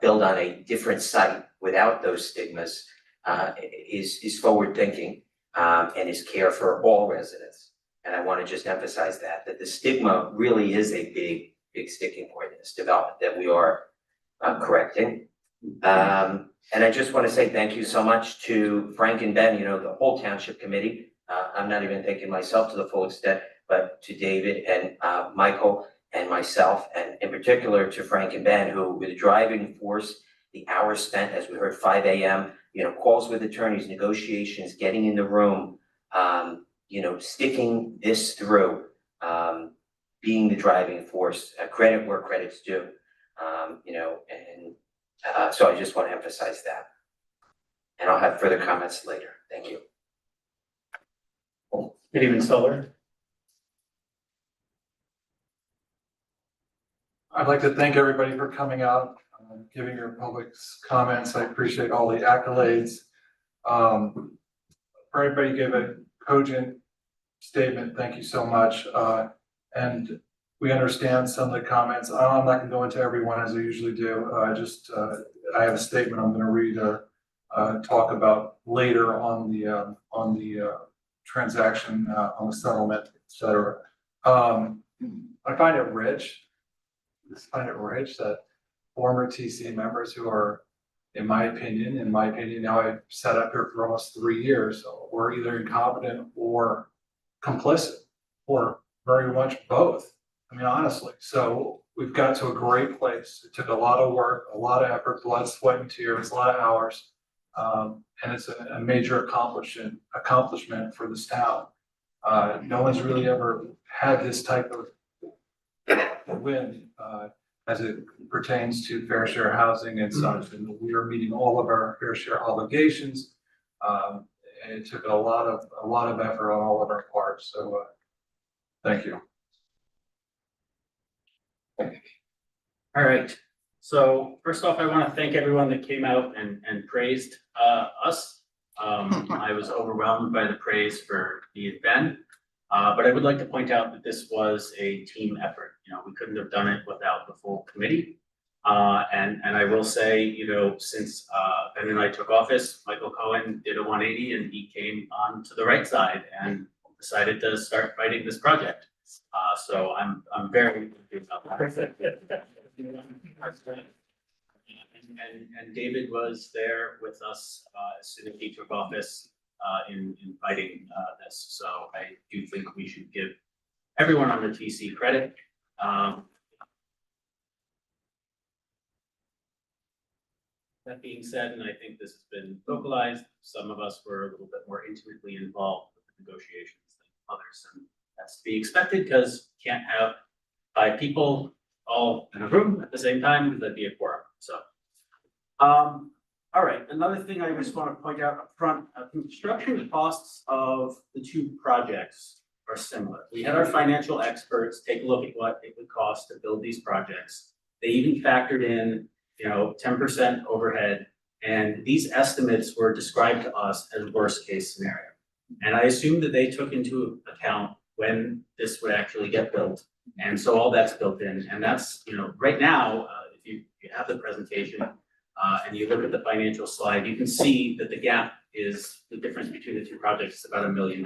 Speaker 16: build on a different site without those stigmas is forward thinking and is care for all residents. And I want to just emphasize that the stigma really is a big sticking point in this development that we are correcting. And I just want to say thank you so much to Frank and Ben, the whole township committee. I'm not even thanking myself to the full extent, but to David and Michael and myself, and in particular to Frank and Ben, who were the driving force, the hours spent, as we heard, 5 a.m., calls with attorneys, negotiations, getting in the room, sticking this through, being the driving force, credit where credit's due, so I just want to emphasize that. And I'll have further comments later. Thank you.
Speaker 1: Good evening, Stoller.
Speaker 12: I'd like to thank everybody for coming out, giving your public comments. I appreciate all the accolades. For everybody gave a cogent statement, thank you so much. And we understand some of the comments. I'm not gonna go into every one as I usually do. I have a statement I'm gonna read or talk about later on the transaction, on the settlement, et cetera. I find it rich that former TC members who are, in my opinion, now I've sat up here for almost 3 years, so we're either incompetent or complicit, or very much both. I mean, honestly, so we've got to a great place. It took a lot of work, a lot of effort, blood, sweat, and tears, a lot of hours. And it's a major accomplishment for this town. No one's really ever had this type of win as it pertains to fair share housing and such. And we are meeting all of our fair share obligations. And it took a lot of effort on all of our parts. So thank you.
Speaker 1: All right. So first off, I want to thank everyone that came out and praised us. I was overwhelmed by the praise for me and Ben, but I would like to point out that this was a team effort. We couldn't have done it without the full committee. And I will say, since Ben and I took office, Michael Cohen did a 180 and he came on to the right side and decided to start fighting this project. So I'm very happy about that. And David was there with us, as soon as he took office, in fighting, this. So I do think we should give everyone on the TC credit. That being said, and I think this has been vocalized, some of us were a little bit more intimately involved with the negotiations than others, and that's to be expected because you can't have 5 people all in a room at the same time, because that'd be a quorum. So, all right, another thing I just want to point out up front, construction costs of the 2 projects are similar. We had our financial experts take a look at what it would cost to build these projects. They even factored in, 10% overhead, and these estimates were described to us as worst case scenario. And I assume that they took into account when this would actually get built. And so all that's built in, and that's, right now, if you have the presentation, and you look at the financial slide, you can see that the gap is the difference between the 2 projects is about $1 million.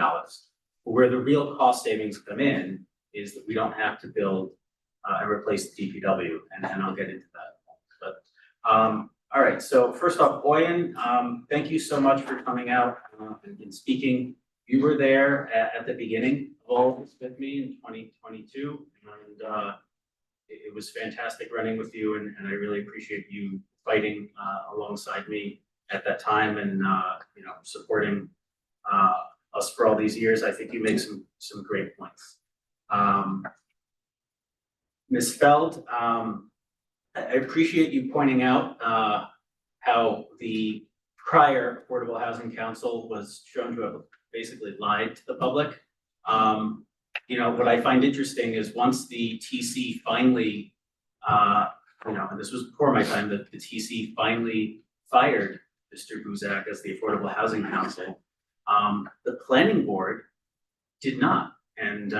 Speaker 1: Where the real cost savings come in is that we don't have to build and replace the DPW, and I'll get into that. But all right, so first off, Boyan, thank you so much for coming out and speaking. You were there at the beginning of all this with me in 2022, and it was fantastic running with you, and I really appreciate you fighting alongside me at that time, and supporting us for all these years. I think you make some great points. Ms. Feld, I appreciate you pointing out how the prior Affordable Housing Council was shown to have basically lied to the public. What I find interesting is once the TC finally, and this was before my time, that the TC finally fired Mr. Buzak as the Affordable Housing Council, the planning board did not. And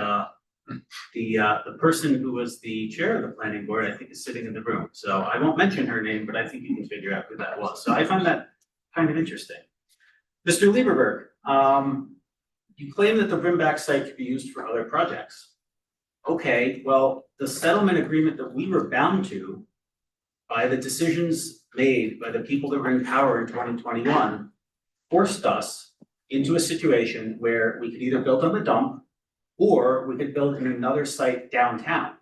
Speaker 1: the person who was the chair of the planning board, I think, is sitting in the room. So I won't mention her name, but I think you can figure out who that was. So I find that kind of interesting. Mr. Lieberberg, you claim that the Rimback site could be used for other projects. Okay, well, the settlement agreement that we were bound to by the decisions made by the people that were in power in 2021 forced us into a situation where we could either build on the dump or we could build in another site downtown.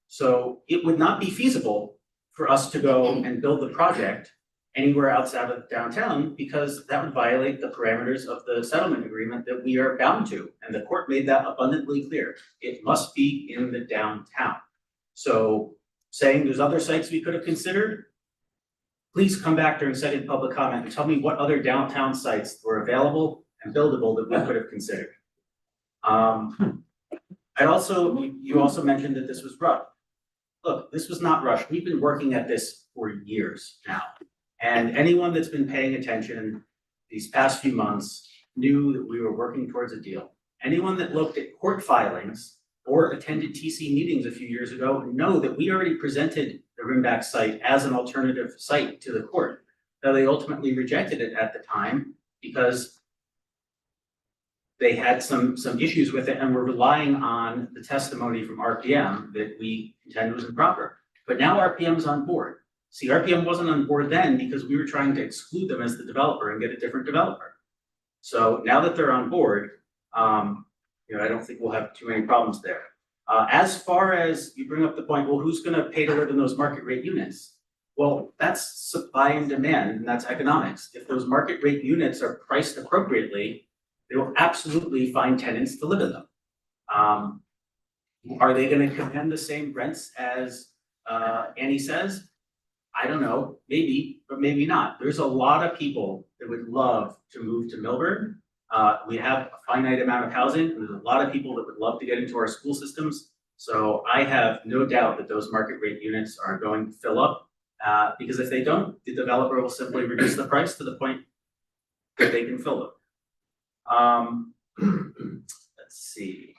Speaker 1: So it would not be feasible for us to go and build the project anywhere outside of downtown, because that would violate the parameters of the settlement agreement that we are bound to. And the court made that abundantly clear. It must be in the downtown. So saying there's other sites we could have considered, please come back during second public comment and tell me what other downtown sites were available and buildable that we could have considered. You also mentioned that this was rushed. Look, this was not rushed. We've been working at this for years now. And anyone that's been paying attention these past few months knew that we were working towards a deal. Anyone that looked at court filings or attended TC meetings a few years ago know that we already presented the Rimback site as an alternative site to the court. Now, they ultimately rejected it at the time because they had some issues with it and were relying on the testimony from RPM that we contend was improper. But now RPM's on board. See, RPM wasn't on board then because we were trying to exclude them as the developer and get a different developer. So now that they're on board, I don't think we'll have too many problems there. As far as you bring up the point, well, who's going to pay to live in those market rate units? Well, that's supply and demand, and that's economics. If those market rate units are priced appropriately, they will absolutely find tenants to live in them. Are they going to command the same rents as Annie says? I don't know, maybe, but maybe not. There's a lot of people that would love to move to Millburn. We have a finite amount of housing, and there's a lot of people that would love to get into our school systems. So I have no doubt that those market rate units are going to fill up, because if they don't, the developer will simply reduce the price to the point that they can fill them. Let's see.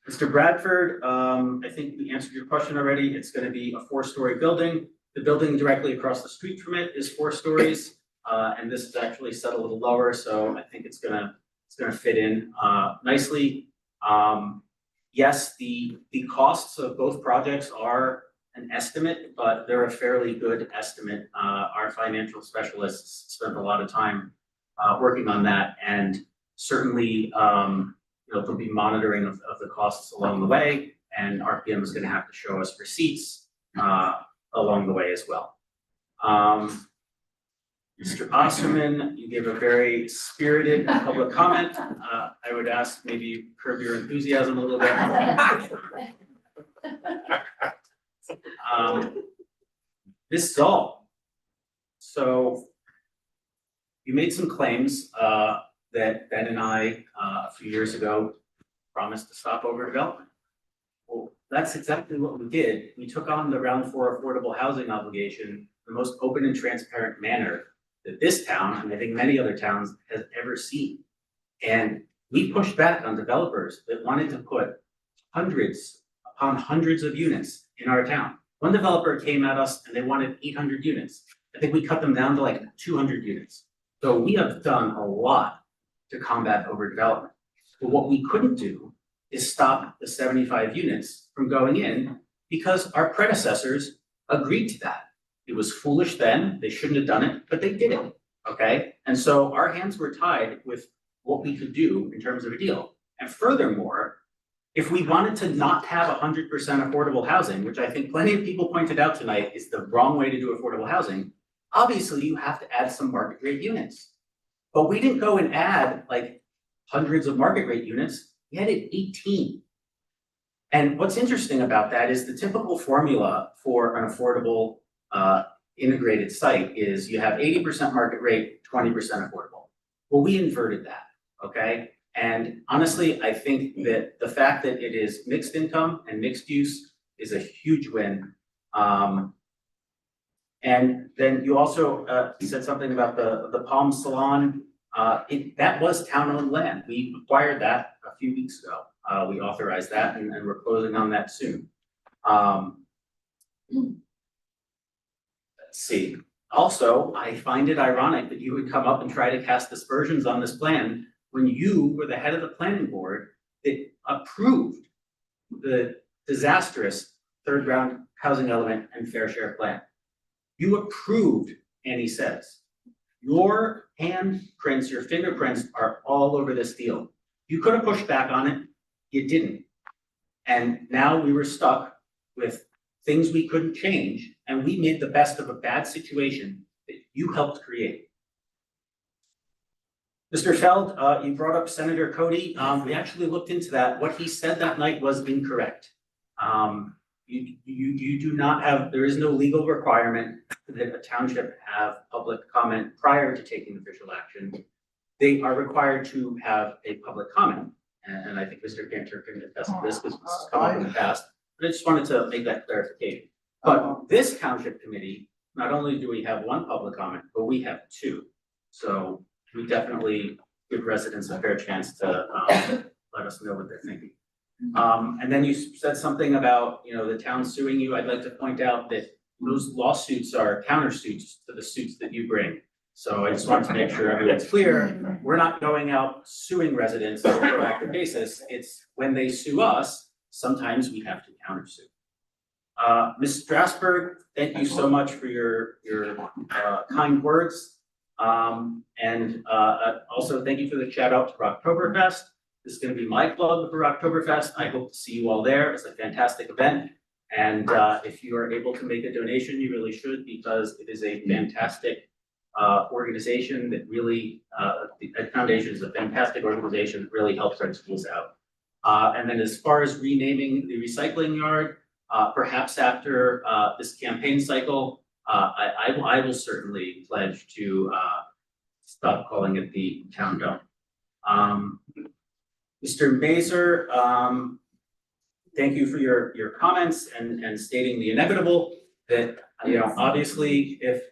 Speaker 1: Mr. Bradford, I think we answered your question already. It's going to be a 4-story building. The building directly across the street from it is 4 stories, and this is actually set a little lower, so I think it's gonna fit in nicely. yes, the costs of both projects are an estimate, but they're a fairly good estimate. Our financial specialists spent a lot of time working on that, and certainly, there'll be monitoring of the costs along the way, and RPM is gonna have to show us receipts along the way as well. Mr. Osterman, you gave a very spirited public comment. I would ask maybe you curb your enthusiasm a little bit. Ms. Dahl, so you made some claims that Ben and I a few years ago promised to stop overdevelopment. Well, that's exactly what we did. We took on the round 4 affordable housing obligation, the most open and transparent manner that this town, and I think many other towns, has ever seen. And we pushed back on developers that wanted to put hundreds upon hundreds of units in our town. One developer came at us and they wanted 800 units. I think we cut them down to like 200 units. So we have done a lot to combat overdevelopment. But what we couldn't do is stop the 75 units from going in because our predecessors agreed to that. It was foolish then, they shouldn't have done it, but they did it, okay? And so our hands were tied with what we could do in terms of a deal. And furthermore, if we wanted to not have 100% affordable housing, which I think plenty of people pointed out tonight is the wrong way to do affordable housing, obviously you have to add some market rate units. But we didn't go and add like hundreds of market rate units, we added 18. And what's interesting about that is the typical formula for an affordable integrated site is you have 80% market rate, 20% affordable. Well, we inverted that, okay? And honestly, I think that the fact that it is mixed income and mixed use is a huge win. And then you also said something about the Palm Salon. That was town-owned land. We acquired that a few weeks ago. We authorized that and we're closing on that soon. Let's see. Also, I find it ironic that you would come up and try to cast aspersions on this plan when you were the head of the planning board that approved the disastrous third round housing element and fair share plan. You approved Annie Says. Your handprints, your fingerprints are all over this deal. You could have pushed back on it, you didn't. And now we were stuck with things we couldn't change, and we made the best of a bad situation that you helped create. Mr. Feld, you brought up Senator Cody. We actually looked into that. What he said that night was incorrect. You do not have, there is no legal requirement that a township have public comment prior to taking official action. They are required to have a public comment. And I think Mr. Cantor can attest to this because this has come up in the past. But I just wanted to make that clarification. But this township committee, not only do we have one public comment, but we have two. So we definitely give residents a fair chance to let us know what they're thinking. And then you said something about, the town suing you. I'd like to point out that those lawsuits are countersuits to the suits that you bring. So I just wanted to make sure everyone's clear. We're not going out suing residents on a proactive basis. It's when they sue us, sometimes we have to countersue. Ms. Strasberg, thank you so much for your kind words. And also thank you for the shout out for Oktoberfest. This is going to be my plug for Oktoberfest. I hope to see you all there. It's a fantastic event. And if you are able to make a donation, you really should, because it is a fantastic organization that really, the foundation is a fantastic organization that really helps our schools out. And then as far as renaming the recycling yard, perhaps after this campaign cycle, I will certainly pledge to stop calling it the town dump. Mr. Mazur, thank you for your comments and stating the inevitable that, obviously if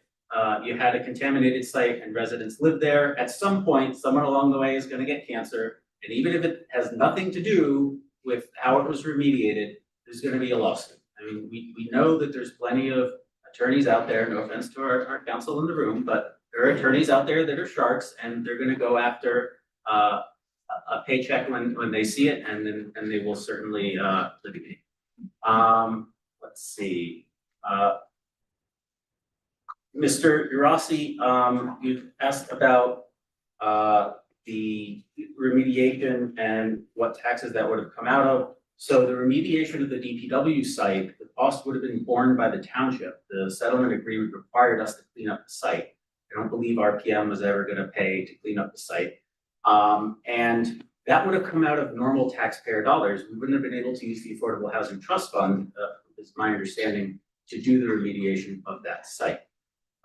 Speaker 1: you had a contaminated site and residents live there, at some point, someone along the way is going to get cancer. And even if it has nothing to do with how it was remediated, there's going to be a lawsuit. I mean, we know that there's plenty of attorneys out there, no offense to our counsel in the room, but there are attorneys out there that are sharks and they're going to go after a paycheck when they see it, and then, and they will certainly, litigate. Let's see, Mr. Urasi, you asked about, the remediation and what taxes that would have come out of. So the remediation of the DPW site, the cost would have been borne by the township. The settlement agreement required us to clean up the site. I don't believe RPM was ever gonna pay to clean up the site. And that would have come out of normal taxpayer dollars. We wouldn't have been able to use the Affordable Housing Trust Fund, is my understanding, to do the remediation of that site.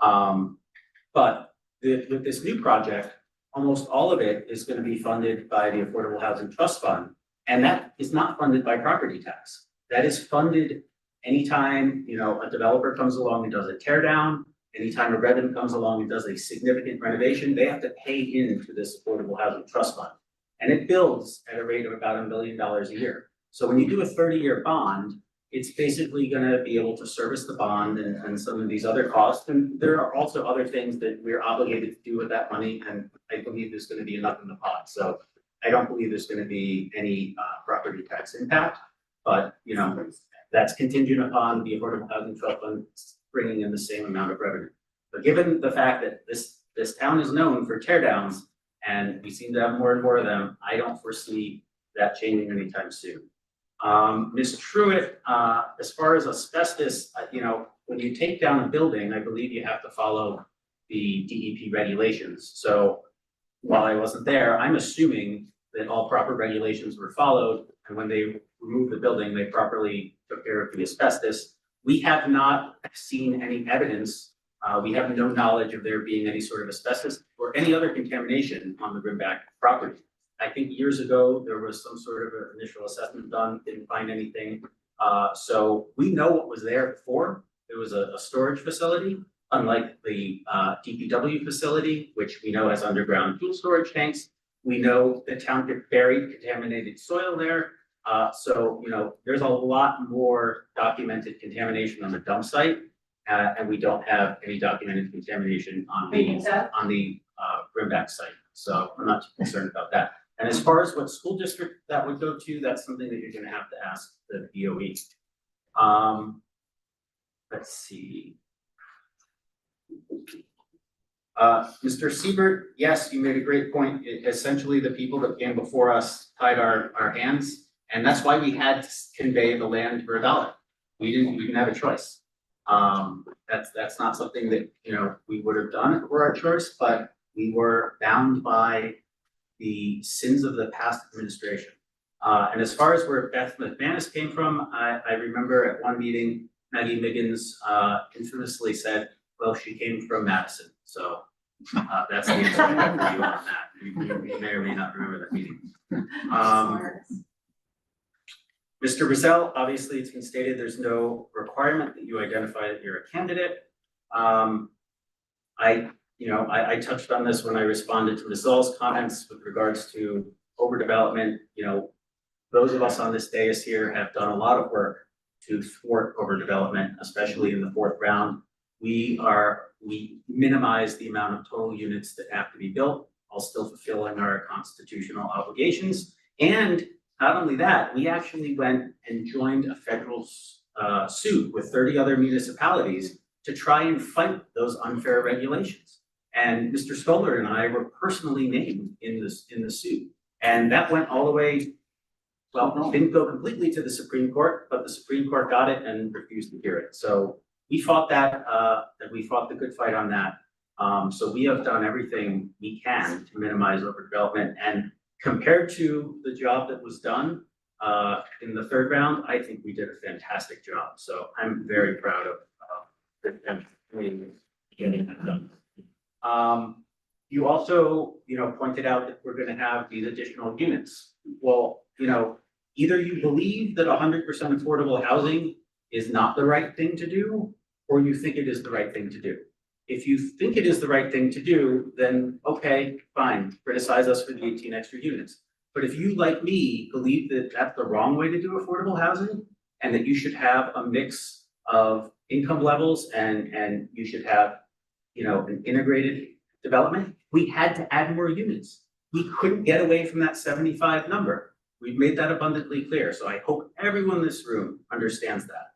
Speaker 1: But with this new project, almost all of it is gonna be funded by the Affordable Housing Trust Fund. And that is not funded by property tax. That is funded anytime, you know, a developer comes along and does a tear down, anytime a resident comes along and does a significant renovation, they have to pay into this Affordable Housing Trust Fund. And it builds at a rate of about $1 million a year. So when you do a 30-year bond, it's basically gonna be able to service the bond and some of these other costs. And there are also other things that we're obligated to do with that money, and I believe there's gonna be enough in the pot. So I don't believe there's gonna be any property tax impact, but you know, that's contingent upon the Affordable Housing Trust Fund bringing in the same amount of revenue. But given the fact that this town is known for tear downs, and we seem to have more and more of them, I don't foresee that changing anytime soon. Ms. Truitt, as far as asbestos, you know, when you take down a building, I believe you have to follow the DEP regulations. So while I wasn't there, I'm assuming that all proper regulations were followed, and when they removed the building, they properly took care of the asbestos. We have not seen any evidence, we have no knowledge of there being any sort of asbestos or any other contamination on the Grimback property. I think years ago, there was some sort of an initial assessment done, didn't find anything. So we know what was there before. It was a storage facility, unlike the DPW facility, which we know has underground fuel storage tanks. We know the township buried contaminated soil there. So, you know, there's a lot more documented contamination on the dump site. And we don't have any documented contamination on the Grimback site. So I'm not too concerned about that. And as far as what school district that would go to, that's something that you're gonna have to ask the DOE. Let's see. Mr. Siebert, yes, you made a great point. Essentially, the people that came before us tied our hands, and that's why we had to convey the land for $1. We didn't have a choice. That's not something that, you know, we would have done if it were our choice, but we were bound by the sins of the past administration. And as far as where Beth McManus came from, I remember at one meeting, Maggie Miggins infamously said, well, she came from Madison. So that's the answer I have for you on that. You may or may not remember that meeting. Mr. Rizal, obviously it's been stated there's no requirement that you identify that you're a candidate. I touched on this when I responded to Ms. Zoll's comments with regards to overdevelopment. You know, those of us on this dais here have done a lot of work to thwart overdevelopment, especially in the fourth round. We minimize the amount of total units that have to be built while still fulfilling our constitutional obligations. And not only that, we actually went and joined a federal suit with 30 other municipalities to try and fight those unfair regulations. And Mr. Stoller and I were personally named in the suit. And that went all the way, well, didn't go completely to the Supreme Court, but the Supreme Court got it and refused to hear it. So we fought that, and we fought the good fight on that. So we have done everything we can to minimize overdevelopment. And compared to the job that was done in the third round, I think we did a fantastic job. So I'm very proud of getting that done. You also, pointed out that we're going to have these additional units. Well, either you believe that 100% affordable housing is not the right thing to do, or you think it is the right thing to do. If you think it is the right thing to do, then okay, fine, criticize us for the 18 extra units. But if you, like me, believe that that's the wrong way to do affordable housing, and that you should have a mix of income levels and you should have, an integrated development, we had to add more units. we couldn't get away from that 75 number. We've made that abundantly clear, so I hope everyone in this room understands that.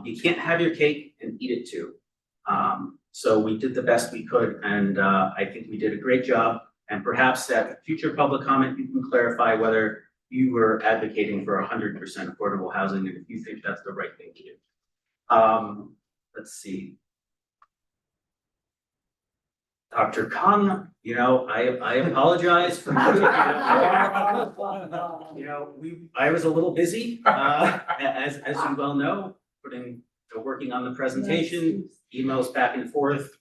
Speaker 1: You can't have your cake and eat it too. So we did the best we could, and I think we did a great job. And perhaps at future public comment, you can clarify whether you were advocating for 100% affordable housing, and if you think that's the right thing to do. Let's see. Dr. Khan, you know, I apologize for, you know, I was a little busy, as you well know, working on the presentation, emails back and forth.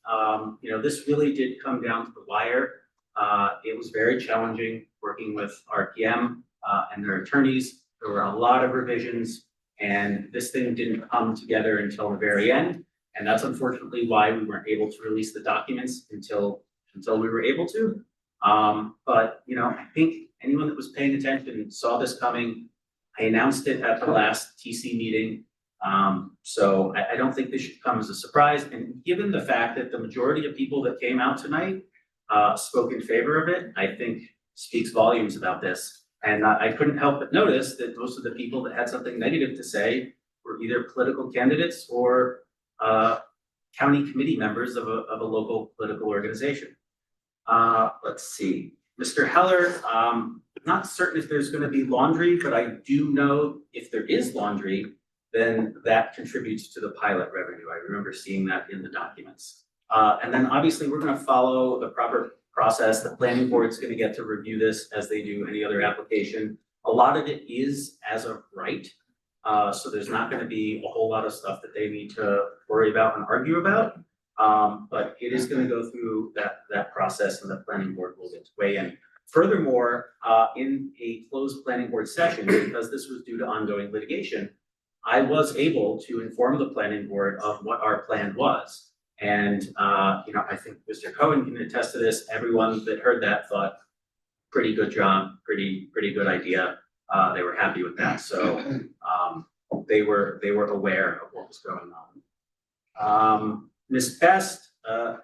Speaker 1: You know, this really did come down to the wire. It was very challenging working with RPM and their attorneys. There were a lot of revisions, and this thing didn't come together until the very end. And that's unfortunately why we weren't able to release the documents until we were able to. But, you know, I think anyone that was paying attention saw this coming. I announced it at the last TC meeting. So I don't think this should come as a surprise. And given the fact that the majority of people that came out tonight spoke in favor of it, I think speaks volumes about this. And I couldn't help but notice that most of the people that had something negative to say were either political candidates or county committee members of a local political organization. Let's see, Mr. Heller, not certain if there's going to be laundry, but I do know if there is laundry, then that contributes to the pilot revenue. I remember seeing that in the documents. And then obviously we're going to follow the proper process. The planning board is going to get to review this as they do any other application. A lot of it is as of right. So there's not going to be a whole lot of stuff that they need to worry about and argue about. But it is going to go through that process, and the planning board will get to weigh in. Furthermore, in a closed planning board session, because this was due to ongoing litigation, I was able to inform the planning board of what our plan was. And, you know, I think Mr. Cohen can attest to this. Everyone that heard that thought, pretty good job, pretty good idea. They were happy with that. So they were aware of what was going on. Ms. Best,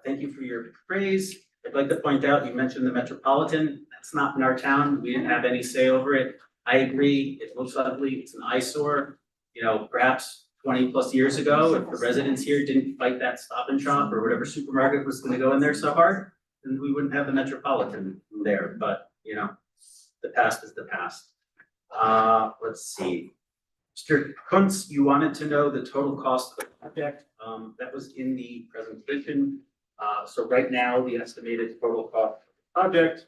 Speaker 1: thank you for your praise. I'd like to point out, you mentioned the Metropolitan. That's not in our town. We didn't have any say over it. I agree. It looks ugly. It's an eyesore. You know, perhaps 20+ years ago, if the residents here didn't fight that Stop and Shop or whatever supermarket was going to go in there so hard, then we wouldn't have the Metropolitan there. But, you know, the past is the past. Let's see. Mr. Kuntz, you wanted to know the total cost of the project. That was in the presentation. So right now, the estimated total cost of the project,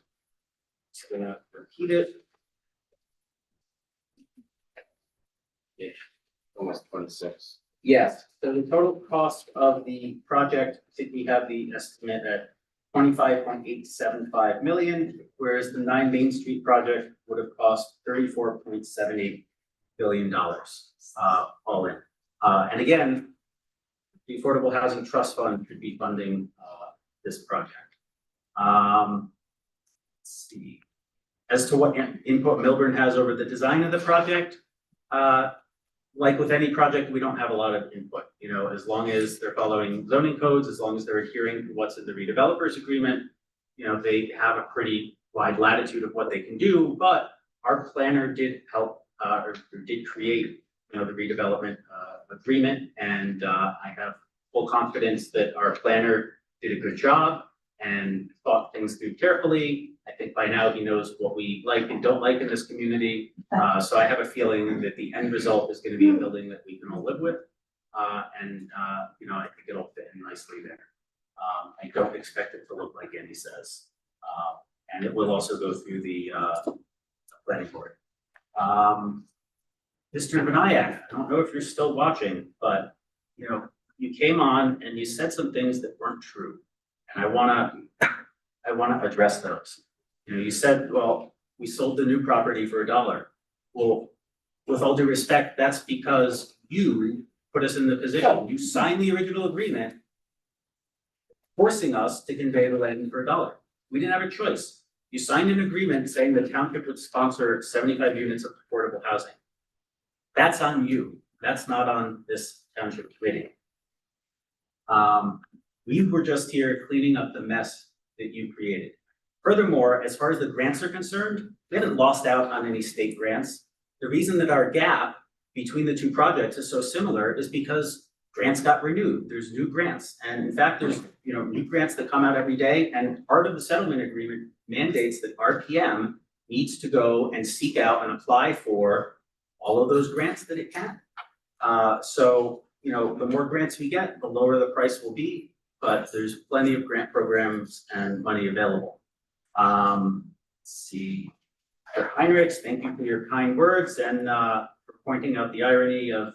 Speaker 1: just gonna repeat it. Yeah, almost 26. Yes, so the total cost of the project, I think we have the estimate at 25.875 million, whereas the 9 Main Street project would have cost $34.78 billion, all in. And again, the Affordable Housing Trust Fund should be funding this project. Let's see. As to what input Milburn has over the design of the project, like with any project, we don't have a lot of input. You know, as long as they're following zoning codes, as long as they're adhering to what's in the redevelopers agreement, you know, they have a pretty wide latitude of what they can do. But our planner did help or did create, you know, the redevelopment agreement, and I have full confidence that our planner did a good job and thought things through carefully. I think by now he knows what we like and don't like in this community. So I have a feeling that the end result is going to be a building that we can all live with. And you know, I think it'll fit in nicely there. I don't expect it to look like Andy says. And it will also go through the planning board. Mr. Vinayak, I don't know if you're still watching, but you know, you came on and you said some things that weren't true. And I wanna address those. You know, you said, well, we sold the new property for $1. Well, with all due respect, that's because you put us in the position. You signed the original agreement forcing us to convey the land for $1. We didn't have a choice. You signed an agreement saying the township would sponsor 75 units of affordable housing. That's on you. That's not on this township committee. We were just here cleaning up the mess that you created. Furthermore, as far as the grants are concerned, we haven't lost out on any state grants. The reason that our gap between the two projects is so similar is because grants got renewed. There's new grants. And in fact, there's new grants that come out every day. And part of the settlement agreement mandates that RPM needs to go and seek out and apply for all of those grants that it can. So the more grants we get, the lower the price will be, but there's plenty of grant programs and money available. Let's see. Mr. Heinrichs, thank you for your kind words and for pointing out the irony of,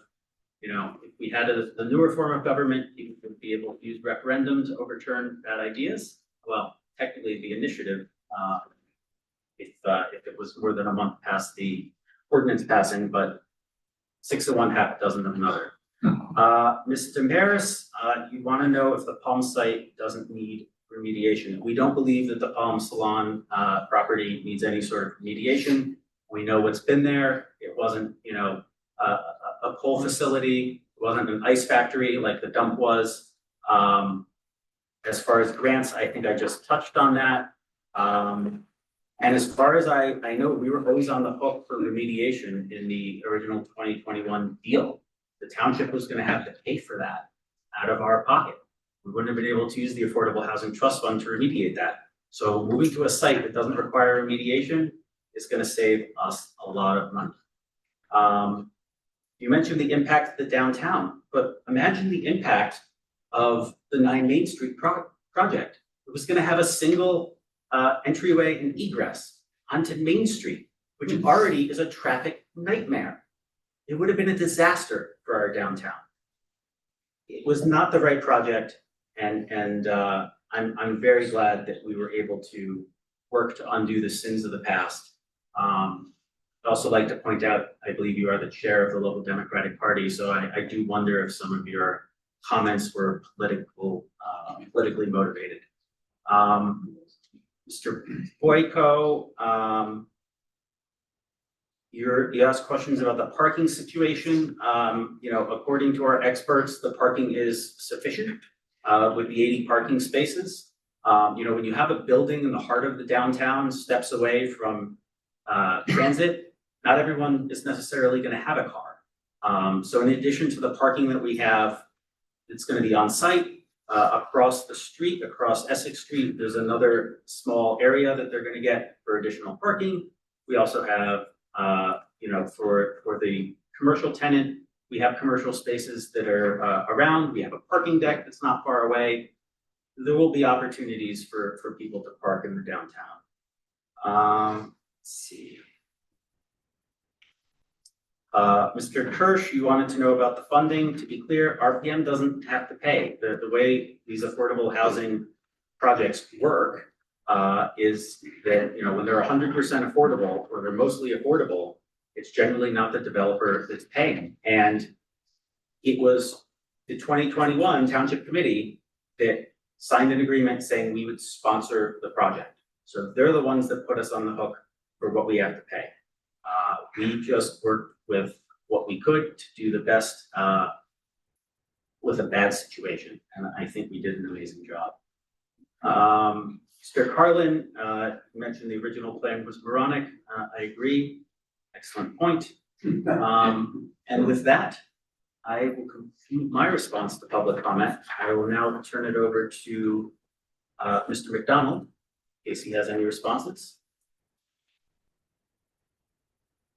Speaker 1: if we had the newer form of government, people would be able to use referendum to overturn bad ideas. Well, technically the initiative, if it was more than a month past the ordinance passing, but 6 of one, half a dozen of another. Mr. Maris, you want to know if the Palm site doesn't need remediation. We don't believe that the Palm Salon property needs any sort of remediation. We know what's been there. It wasn't, a coal facility. It wasn't an ice factory like the dump was. As far as grants, I think I just touched on that. And as far as I know, we were always on the hook for remediation in the original 2021 deal. The township was going to have to pay for that out of our pocket. We wouldn't have been able to use the Affordable Housing Trust Fund to remediate that. So moving to a site that doesn't require remediation is going to save us a lot of money. You mentioned the impact of the downtown, but imagine the impact of the 9 Main Street project. It was going to have a single entryway and egress onto Main Street, which already is a traffic nightmare. It would have been a disaster for our downtown. It was not the right project, and I'm very glad that we were able to work to undo the sins of the past. I'd also like to point out, I believe you are the chair of the local Democratic Party, so I do wonder if some of your comments were politically motivated. Mr. Boyko, you asked questions about the parking situation. According to our experts, the parking is sufficient with the 80 parking spaces. When you have a building in the heart of the downtown, steps away from transit, not everyone is necessarily going to have a car. So in addition to the parking that we have, it's going to be on site. Across the street, across Essex Street, there's another small area that they're going to get for additional parking. We also have, for the commercial tenant, we have commercial spaces that are around. We have a parking deck that's not far away. There will be opportunities for people to park in the downtown. Let's see. Mr. Kirsch, you wanted to know about the funding. To be clear, RPM doesn't have to pay. The way these affordable housing projects work is that, when they're 100% affordable or they're mostly affordable, it's generally not the developer that's paying. And it was the 2021 Township Committee that signed an agreement saying we would sponsor the project. So they're the ones that put us on the hook for what we have to pay. We just worked with what we could to do the best with a bad situation, and I think we did an amazing job. Mr. Carlin mentioned the original plan was moronic. I agree. Excellent point. And with that, I will conclude my response to public comment. I will now turn it over to Mr. McDonald, in case he has any responses.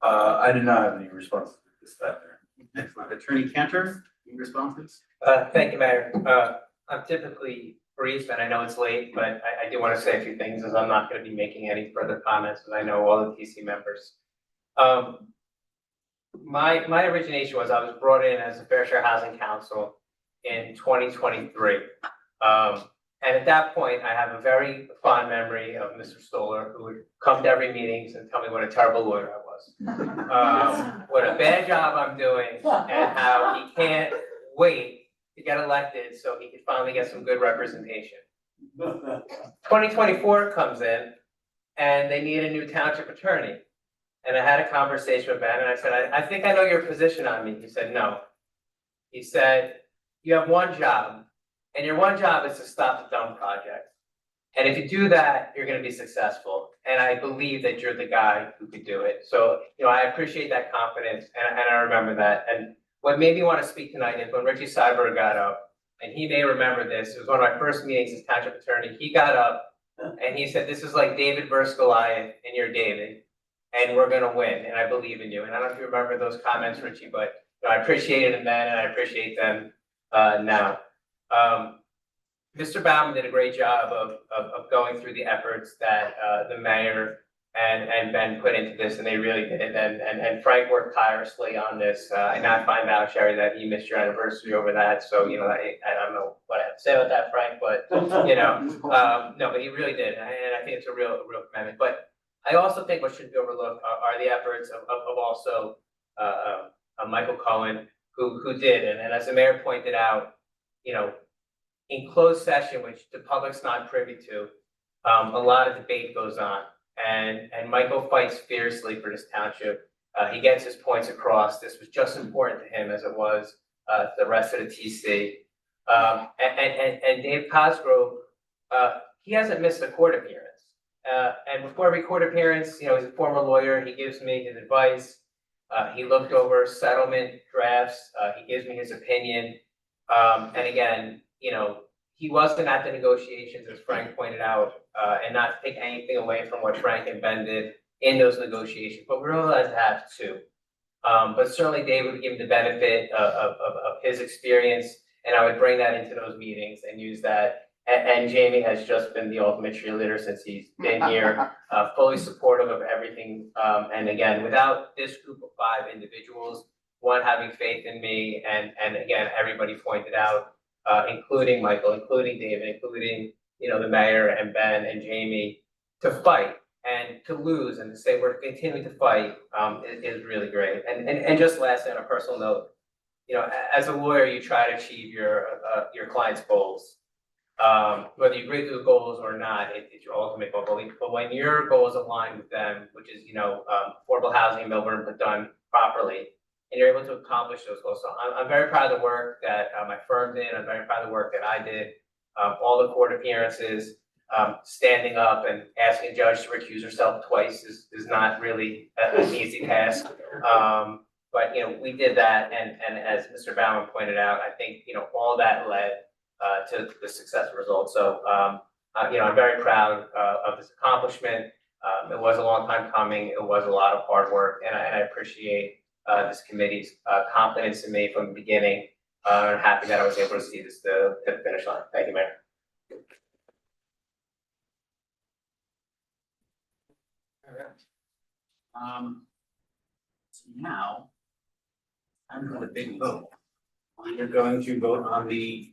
Speaker 3: I did not have any responses to this matter.
Speaker 1: Excellent. Attorney Cantor, any responses?
Speaker 4: Thank you, Mayor. I'm typically brief and I know it's late, but I do want to say a few things as I'm not going to be making any further comments, and I know all the TC members. My origination was I was brought in as a Fair Share Housing Council in 2023. And at that point, I have a very fond memory of Mr. Stoller, who would come to every meetings and tell me what a terrible lawyer I was. What a bad job I'm doing, and how he can't wait to get elected so he could finally get some good representation. 2024 comes in, and they need a new township attorney. And I had a conversation with Ben, and I said, I think I know your position on me. He said, no. He said, you have one job. And your one job is to stop the dump project. And if you do that, you're gonna be successful. And I believe that you're the guy who could do it. So, I appreciate that confidence and I remember that. And what made me want to speak tonight is when Richie Cyber got up, and he may remember this, it was one of my first meetings as township attorney. He got up and he said, "This is like David versus Goliath, and you're David, and we're gonna win, and I believe in you." And I don't know if you remember those comments, Richie, but I appreciated them then and I appreciate them now. Mr. Bauman did a great job of going through the efforts that the mayor and Ben put into this, and they really did. And Frank worked tirelessly on this. I now find out, Sherry, that you missed your anniversary over that. So, I don't know what I have to say about that, Frank, but, no, but he really did. And I think it's a real commitment. But I also think what shouldn't be overlooked are the efforts of also Michael Cohen, who did. And as the mayor pointed out, in closed session, which the public's not privy to, a lot of debate goes on. And Michael fights fiercely for this township. He gets his points across. This was just important to him as it was to the rest of the TC. And Dave Cosgrove, he hasn't missed a court appearance. And before every court appearance, he's a former lawyer. He gives me his advice. He looked over settlement drafts. He gives me his opinion. And again, he wasn't at the negotiations, as Frank pointed out, and not to take anything away from what Frank and Ben did in those negotiations, but we realized to have two. But certainly David would give him the benefit of his experience, and I would bring that into those meetings and use that. And Jamie has just been the ultimate cheerleader since he's been here, fully supportive of everything. And again, without this group of 5 individuals, one having faith in me, and again, everybody pointed out, including Michael, including David, including, the mayor and Ben and Jamie, to fight and to lose and to say we're continuing to fight is really great. And just lastly, on a personal note, as a lawyer, you try to achieve your client's goals. Whether you agree with the goals or not, it's your ultimate goal. But when your goals align with them, which is, affordable housing in Melbourne, but done properly, and you're able to accomplish those goals. So I'm very proud of the work that my firm did. I'm very proud of the work that I did. All the court appearances, standing up and asking a judge to recuse herself twice is not really an easy task. But we did that, and as Mr. Bauman pointed out, I think all that led to the successful result. So I'm very proud of this accomplishment. It was a long time coming. It was a lot of hard work, and I appreciate this committee's confidence in me from the beginning. I'm happy that I was able to see this to the finish line. Thank you, Mayor.
Speaker 1: All right. So now, I'm for the big vote. We're going to vote on the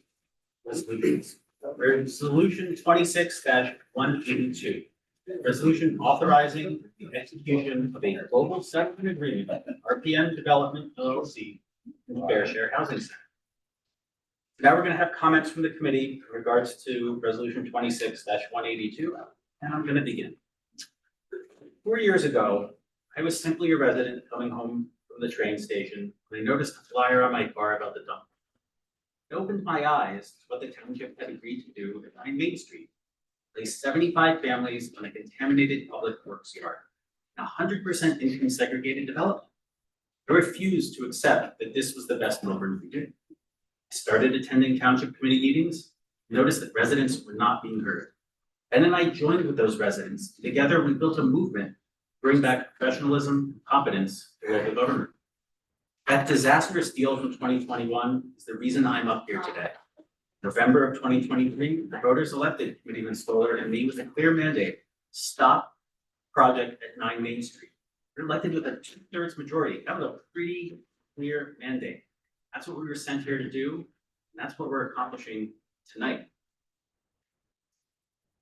Speaker 1: resolutions. Resolution 26-182. Resolution authorizing the execution of a global settlement agreement, RPM Development LLC, and Fair Share Housing Center. Now we're going to have comments from the committee in regards to resolution 26-182, and I'm going to begin. 4 years ago, I was simply a resident coming home from the train station when I noticed a flyer on my car about the dump. It opened my eyes to what the township had agreed to do at 9 Main Street. Place 75 families on a contaminated public works yard, 100% income segregated development. I refused to accept that this was the best Melbourne could do. I started attending township committee meetings, noticed that residents were not being heard. Ben and I joined with those residents. Together, we built a movement to bring back professionalism and competence to local government. That disastrous deal from 2021 is the reason I'm up here today. November of 2023, the voters elected Committeeman Stoller and me with a clear mandate: stop project at 9 Main Street. We're elected with a 2/3 majority. That was a pretty clear mandate. That's what we were sent here to do, and that's what we're accomplishing tonight.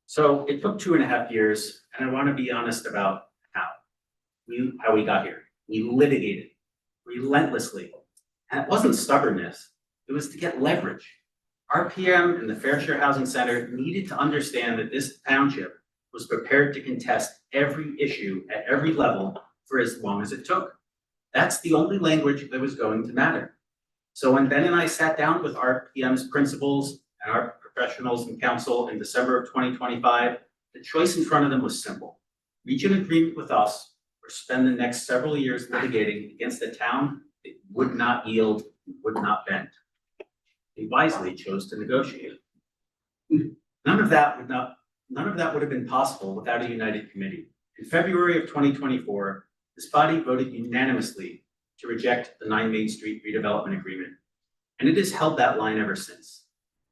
Speaker 1: So it took 2.5 years, and I want to be honest about how we got here. We litigated relentlessly, and it wasn't stubbornness. It was to get leverage. RPM and the Fair Share Housing Center needed to understand that this township was prepared to contest every issue at every level for as long as it took. That's the only language that was going to matter. So when Ben and I sat down with RPM's principals and our professionals and council in December of 2025, the choice in front of them was simple. Reach an agreement with us or spend the next several years litigating against a town that would not yield, would not bend. They wisely chose to negotiate. None of that would have been possible without a united committee. In February of 2024, this body voted unanimously to reject the 9 Main Street redevelopment agreement, and it has held that line ever since.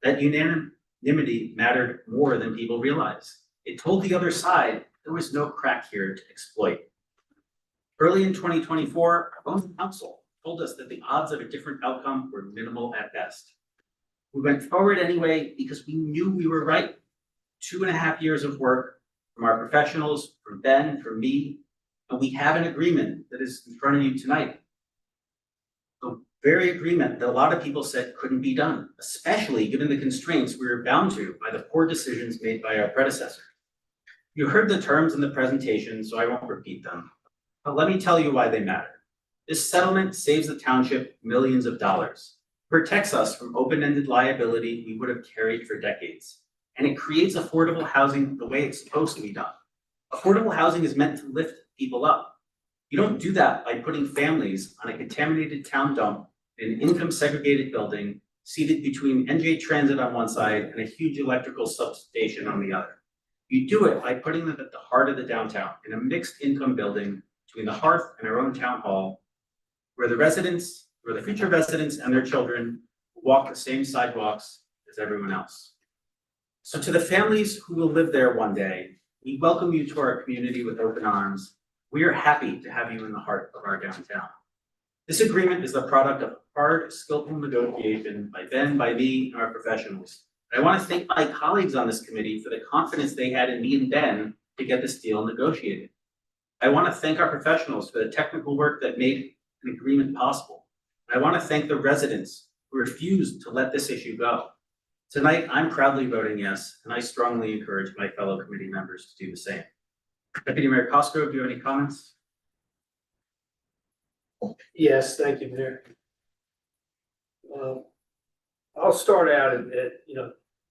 Speaker 1: That unanimity mattered more than people realize. It told the other side there was no crack here to exploit. Early in 2024, our own council told us that the odds of a different outcome were minimal at best. We went forward anyway because we knew we were right. 2.5 years of work from our professionals, from Ben, from me, and we have an agreement that is in front of you tonight. The very agreement that a lot of people said couldn't be done, especially given the constraints we were bound to by the poor decisions made by our predecessor. You heard the terms in the presentation, so I won't repeat them, but let me tell you why they matter. This settlement saves the township millions of dollars, protects us from open-ended liability we would have carried for decades, and it creates affordable housing the way it's supposed to be done. Affordable housing is meant to lift people up. You don't do that by putting families on a contaminated town dump in an income-segregated building seated between NJ Transit on one side and a huge electrical substation on the other. You do it by putting them at the heart of the downtown in a mixed income building between the Hearth and our own town hall, where the future residents and their children walk the same sidewalks as everyone else. So to the families who will live there one day, we welcome you to our community with open arms. We are happy to have you in the heart of our downtown. This agreement is the product of hard, skillful negotiation by Ben, by me, and our professionals. I want to thank my colleagues on this committee for the confidence they had in me and Ben to get this deal negotiated. I want to thank our professionals for the technical work that made an agreement possible. I want to thank the residents who refused to let this issue go. Tonight, I'm proudly voting yes, and I strongly encourage my fellow committee members to do the same. Deputy Mayor Cosgrove, do you have any comments?
Speaker 2: Yes, thank you, Mayor. I'll start out at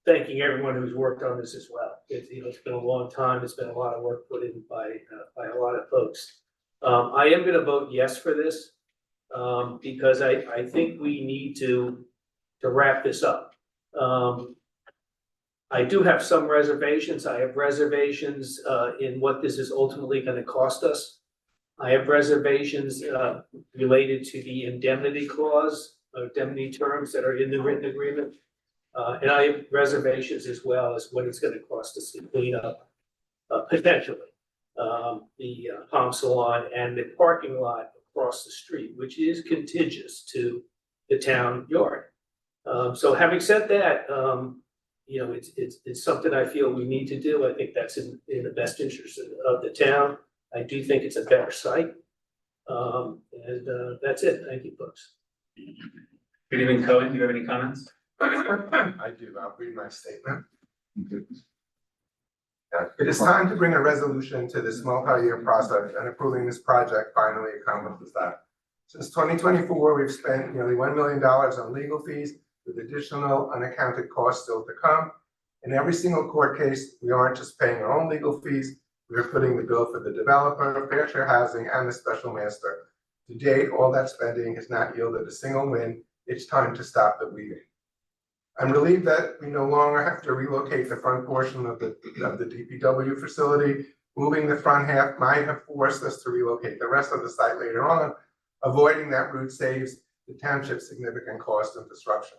Speaker 2: thanking everyone who's worked on this as well. It's been a long time. It's been a lot of work put in by a lot of folks. I am going to vote yes for this because I think we need to wrap this up. I do have some reservations. I have reservations in what this is ultimately going to cost us. I have reservations related to the indemnity clause, indemnity terms that are in the written agreement. And I have reservations as well as what it's going to cost us to clean up potentially the Palm Salon and the parking lot across the street, which is contiguous to the town yard. So having said that, it's something I feel we need to do. I think that's in the best interest of the town. I do think it's a better site. And that's it. Thank you, folks.
Speaker 1: Good evening, Cohen. Do you have any comments?
Speaker 13: I do. I'll read my statement. It is time to bring a resolution to this multi-year process, and approving this project finally accomplishes that. Since 2024, we've spent nearly $1 million on legal fees, with additional unaccounted costs still to come. In every single court case, we aren't just paying our own legal fees, we are footing the bill for the developer, Fair Share Housing, and the special master. To date, all that spending has not yielded a single win. It's time to stop the bleeding. I'm relieved that we no longer have to relocate the front portion of the DPW facility. Moving the front half might have forced us to relocate the rest of the site later on. Avoiding that route saves the township significant cost and disruption.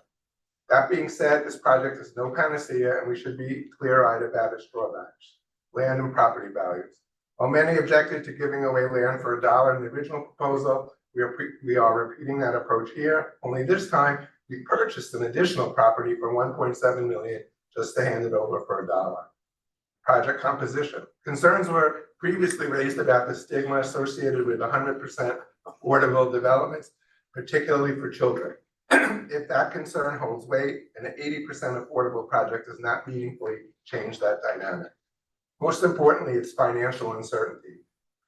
Speaker 13: That being said, this project is no panacea, and we should be clear-eyed about its drawbacks, land and property values. While many objected to giving away land for $1 in the original proposal, we are repeating that approach here. Only this time, we purchased an additional property for $1.7 million just to hand it over for $1. Project composition. Concerns were previously raised about the stigma associated with 100% affordable developments, particularly for children. If that concern holds weight, an 80% affordable project does not meaningfully change that dynamic. Most importantly, it's financial uncertainty.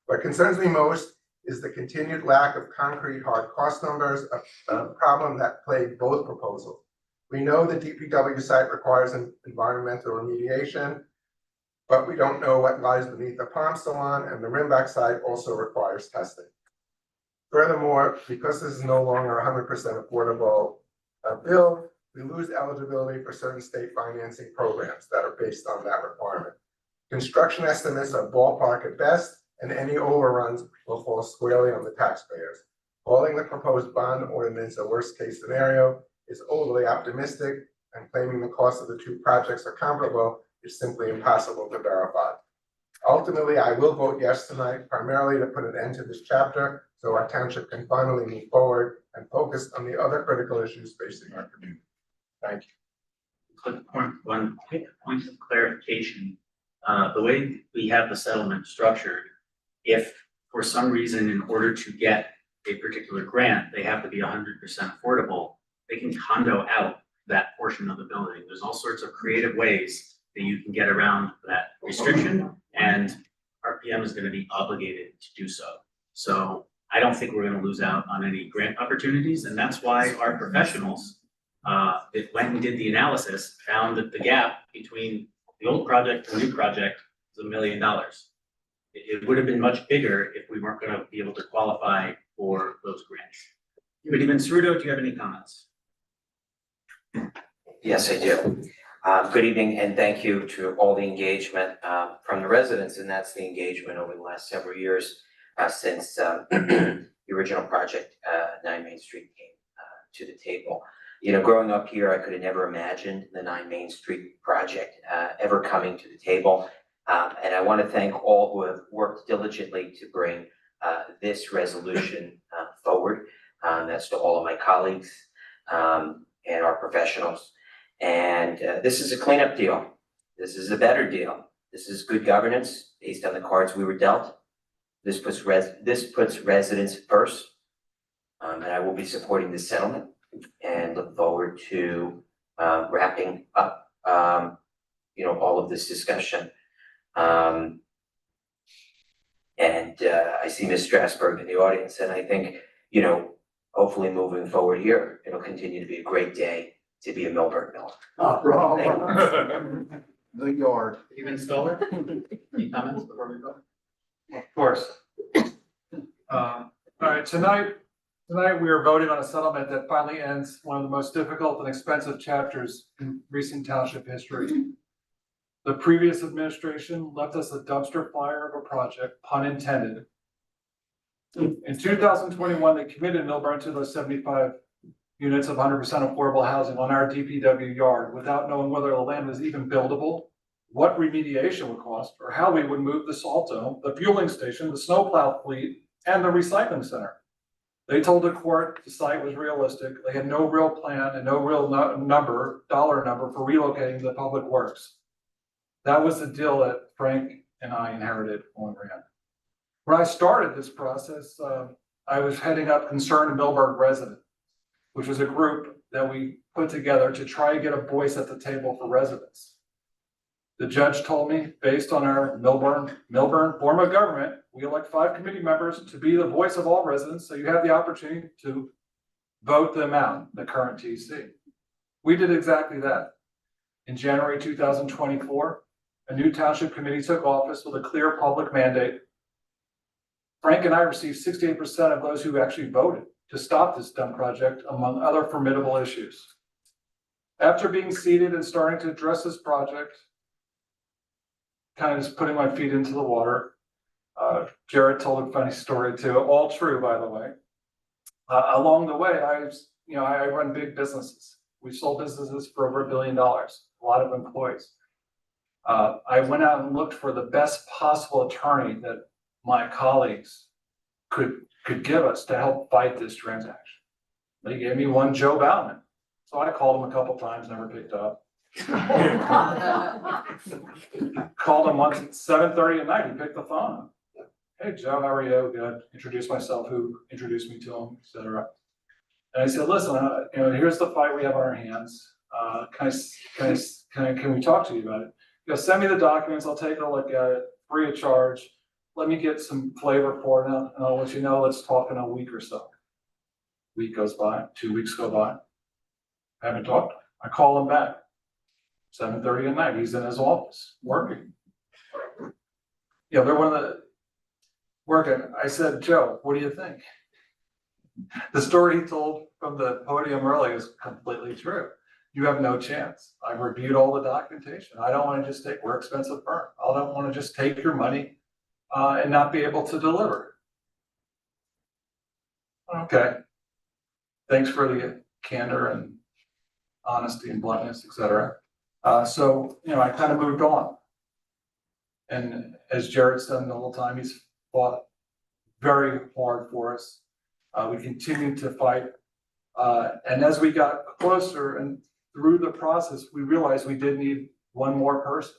Speaker 13: What concerns me most is the continued lack of concrete hard cost numbers, a problem that plagued both proposals. We know the DPW site requires an environmental remediation, but we don't know what lies beneath the palm salon, and the Rimback site also requires testing. Furthermore, because this is no longer 100% affordable bill, we lose eligibility for certain state financing programs that are based on that requirement. Construction estimates are ballpark at best, and any overruns will fall squarely on the taxpayers. Calling the proposed bond ordinance a worst-case scenario is overly optimistic, and claiming the cost of the two projects are comparable is simply impossible to verify. Ultimately, I will vote yes tonight, primarily to put an end to this chapter so our township can finally move forward and focus on the other critical issues facing our community. Thank you.
Speaker 1: One quick point of clarification. The way we have the settlement structured, if for some reason, in order to get a particular grant, they have to be 100% affordable, they can condo out that portion of the building. There's all sorts of creative ways that you can get around that restriction, and RPM is going to be obligated to do so. So I don't think we're going to lose out on any grant opportunities, and that's why our professionals that went and did the analysis found that the gap between the old project and the new project is $1 million. It would have been much bigger if we weren't going to be able to qualify for those grants. But even Ceruto, do you have any comments?
Speaker 16: Yes, I do. Good evening, and thank you to all the engagement from the residents, and that's the engagement over the last several years since the original project, 9 Main Street, came to the table. You know, growing up here, I could have never imagined the 9 Main Street project ever coming to the table. And I want to thank all who have worked diligently to bring this resolution forward. That's to all of my colleagues and our professionals. And this is a cleanup deal. This is a better deal. This is good governance based on the cards we were dealt. This puts residents first. And I will be supporting this settlement and look forward to wrapping up all of this discussion. And I see Ms. Strasberg in the audience, and I think, hopefully moving forward here, it'll continue to be a great day to be a Millburn Miller.
Speaker 12: The yard.
Speaker 1: Even Stoller? Any comments before we go?
Speaker 5: Of course. All right, tonight we are voting on a settlement that finally ends one of the most difficult and expensive chapters in recent township history. The previous administration left us a dumpster fire of a project, pun intended. In 2021, they committed Millburn to those 75 units of 100% affordable housing on our DPW yard without knowing whether the land was even buildable, what remediation would cost, or how we would move the salt dome, the fueling station, the snowplow fleet, and the recycling center. They told the court the site was realistic. They had no real plan and no real dollar number for relocating the public works. That was the deal that Frank and I inherited when we ran. When I started this process, I was heading up Concerned Millburn Resident, which was a group that we put together to try to get a voice at the table for residents. The judge told me, based on our Millburn form of government, we elect 5 committee members to be the voice of all residents, so you have the opportunity to vote them out, the current TC. We did exactly that. In January 2024, a new township committee took office with a clear public mandate. Frank and I received 68% of those who actually voted to stop this dump project, among other formidable issues. After being seated and starting to address this project, kind of just putting my feet into the water, Jared told a funny story too, all true, by the way. Along the way, I run big businesses. We've sold businesses for over $1 billion, a lot of employees. I went out and looked for the best possible attorney that my colleagues could give us to help fight this transaction. They gave me one, Joe Bauman. So I called him a couple times, never picked up. Called him once at 7:30 at night, he picked the phone up. Hey Joe, how are you? Good. Introduced myself, who introduced me to him, etc. And I said, listen, here's the fight we have on our hands. Can we talk to you about it? He goes, send me the documents, I'll take a look at it, free of charge. Let me get some flavor for it, and I'll let you know, let's talk in a week or so. Week goes by, 2 weeks go by. I haven't talked. I call him back, 7:30 at night, he's in his office, working. You know, they're one of the, working, I said, Joe, what do you think? The story he told from the podium earlier is completely true. You have no chance. I've reviewed all the documentation. I don't want to just take, we're an expensive firm. I don't want to just take your money and not be able to deliver. Okay. Thanks for the candor and honesty and bluntness, et cetera. So, you know, I kind of moved on. And as Jared's done the whole time, he's fought very hard for us. We continued to fight. And as we got closer and through the process, we realized we did need one more person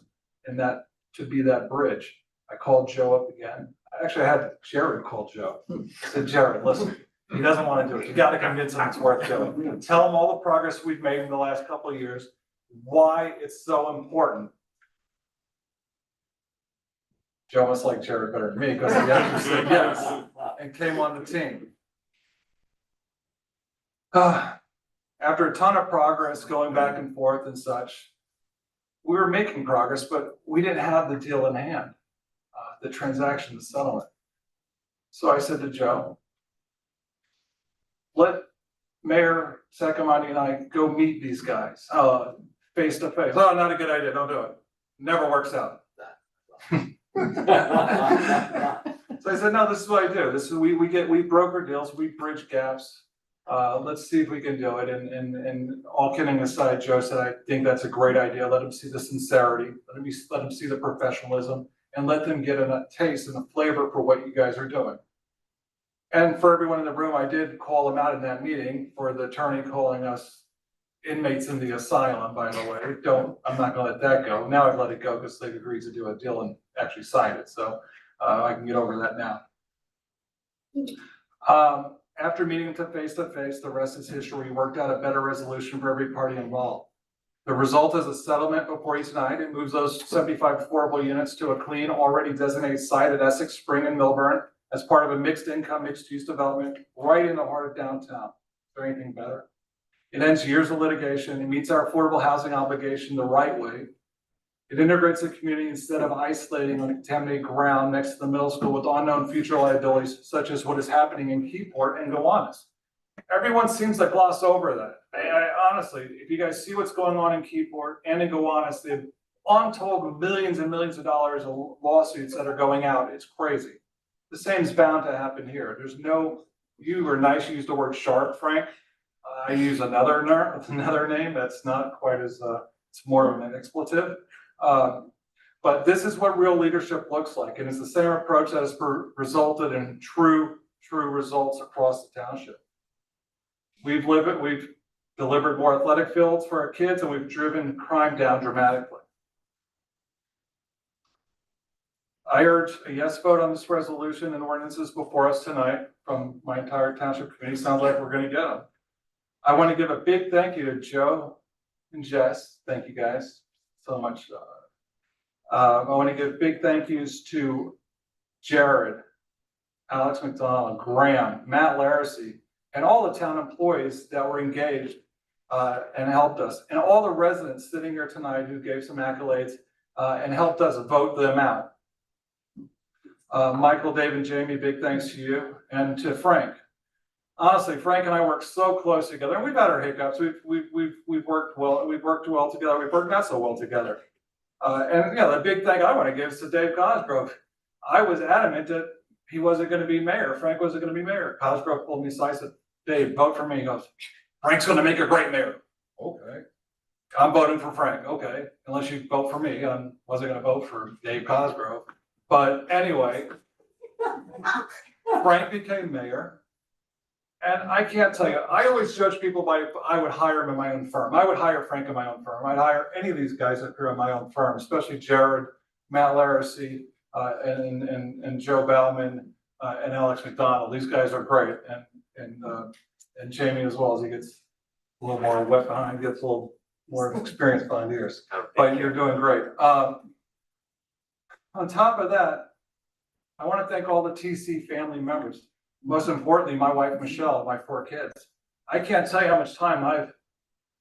Speaker 5: and that to be that bridge. I called Joe up again. Actually, I had Jared call Joe. I said, Jared, listen, he doesn't want to do it. You got to convince him it's worth doing. Tell him all the progress we've made in the last couple of years, why it's so important. Joe must like Jared better than me because he actually said yes and came on the team. After a ton of progress going back and forth and such, we were making progress, but we didn't have the deal in hand, the transaction, the settlement. So I said to Joe, let Mayor Sacamani and I go meet these guys face to face. Oh, not a good idea, don't do it. Never works out. So I said, no, this is what I do. This is we broker deals, we bridge gaps. Let's see if we can do it. And all kidding aside, Joe said, I think that's a great idea. Let them see the sincerity, let them see the professionalism, and let them get a taste and a flavor for what you guys are doing. And for everyone in the room, I did call them out in that meeting for the attorney calling us inmates in the asylum, by the way. I'm not gonna let that go. Now I've let it go because they've agreed to do a deal and actually signed it. So I can get over that now. After meeting to face, the rest is history. We worked out a better resolution for every party involved. The result is a settlement before you tonight. It moves those 75 affordable units to a clean, already designated site at Essex Spring and Milburn as part of a mixed income, mixed use development right in the heart of downtown. Is there anything better? It ends years of litigation. It meets our affordable housing obligation the right way. It integrates the community instead of isolating on contaminated ground next to the middle school with unknown future liabilities, such as what is happening in Keyport and Gowanus. Everyone seems to gloss over that. Honestly, if you guys see what's going on in Keyport and in Gowanus, the untold millions and millions of dollars of lawsuits that are going out, it's crazy. The same is bound to happen here. There's no, you were nice, you used the word sharp, Frank. I use another name that's not quite as, it's more of an expletive. But this is what real leadership looks like. And it's the same approach that has resulted in true results across the township. We've delivered more athletic fields for our kids and we've driven crime down dramatically. I urge a yes vote on this resolution and ordinances before us tonight from my entire township committee. Sounds like we're going to get them. I want to give a big thank you to Joe and Jess. Thank you guys so much. I want to give big thank yous to Jared, Alex McDonald, Graham, Matt Laracy, and all the town employees that were engaged and helped us, and all the residents sitting here tonight who gave some accolades and helped us vote them out. Michael, Dave, and Jamie, big thanks to you, and to Frank. Honestly, Frank and I work so close together, and we've had our hiccups. We've worked well. We've worked well together. We've worked not so well together. And yeah, the big thing I want to give is to Dave Cosgrove. I was adamant that he wasn't going to be mayor. Frank wasn't going to be mayor. Cosgrove pulled me aside and said, Dave, vote for me. He goes, Frank's going to make a great mayor. Okay. I'm voting for Frank. Okay. Unless you vote for me. I wasn't going to vote for Dave Cosgrove. But anyway, Frank became mayor. And I can't tell you, I always judge people by, I would hire him in my own firm. I would hire Frank in my own firm. I'd hire any of these guys up here in my own firm, especially Jared, Matt Laracy, and Joe Bauman, and Alex McDonald. These guys are great. And Jamie as well, as he gets a little more wet behind, gets a little more experience behind ears. But you're doing great. On top of that, I want to thank all the TC family members. Most importantly, my wife, Michelle, and my 4 kids. I can't tell you how much time I've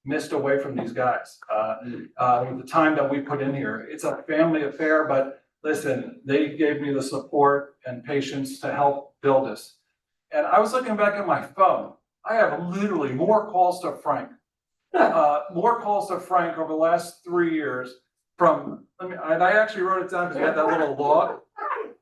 Speaker 5: missed away from these guys. With the time that we put in here, it's a family affair, but listen, they gave me the support and patience to help build this. And I was looking back at my phone. I have literally more calls to Frank. More calls to Frank over the last 3 years from, and I actually wrote it down because I had that little log.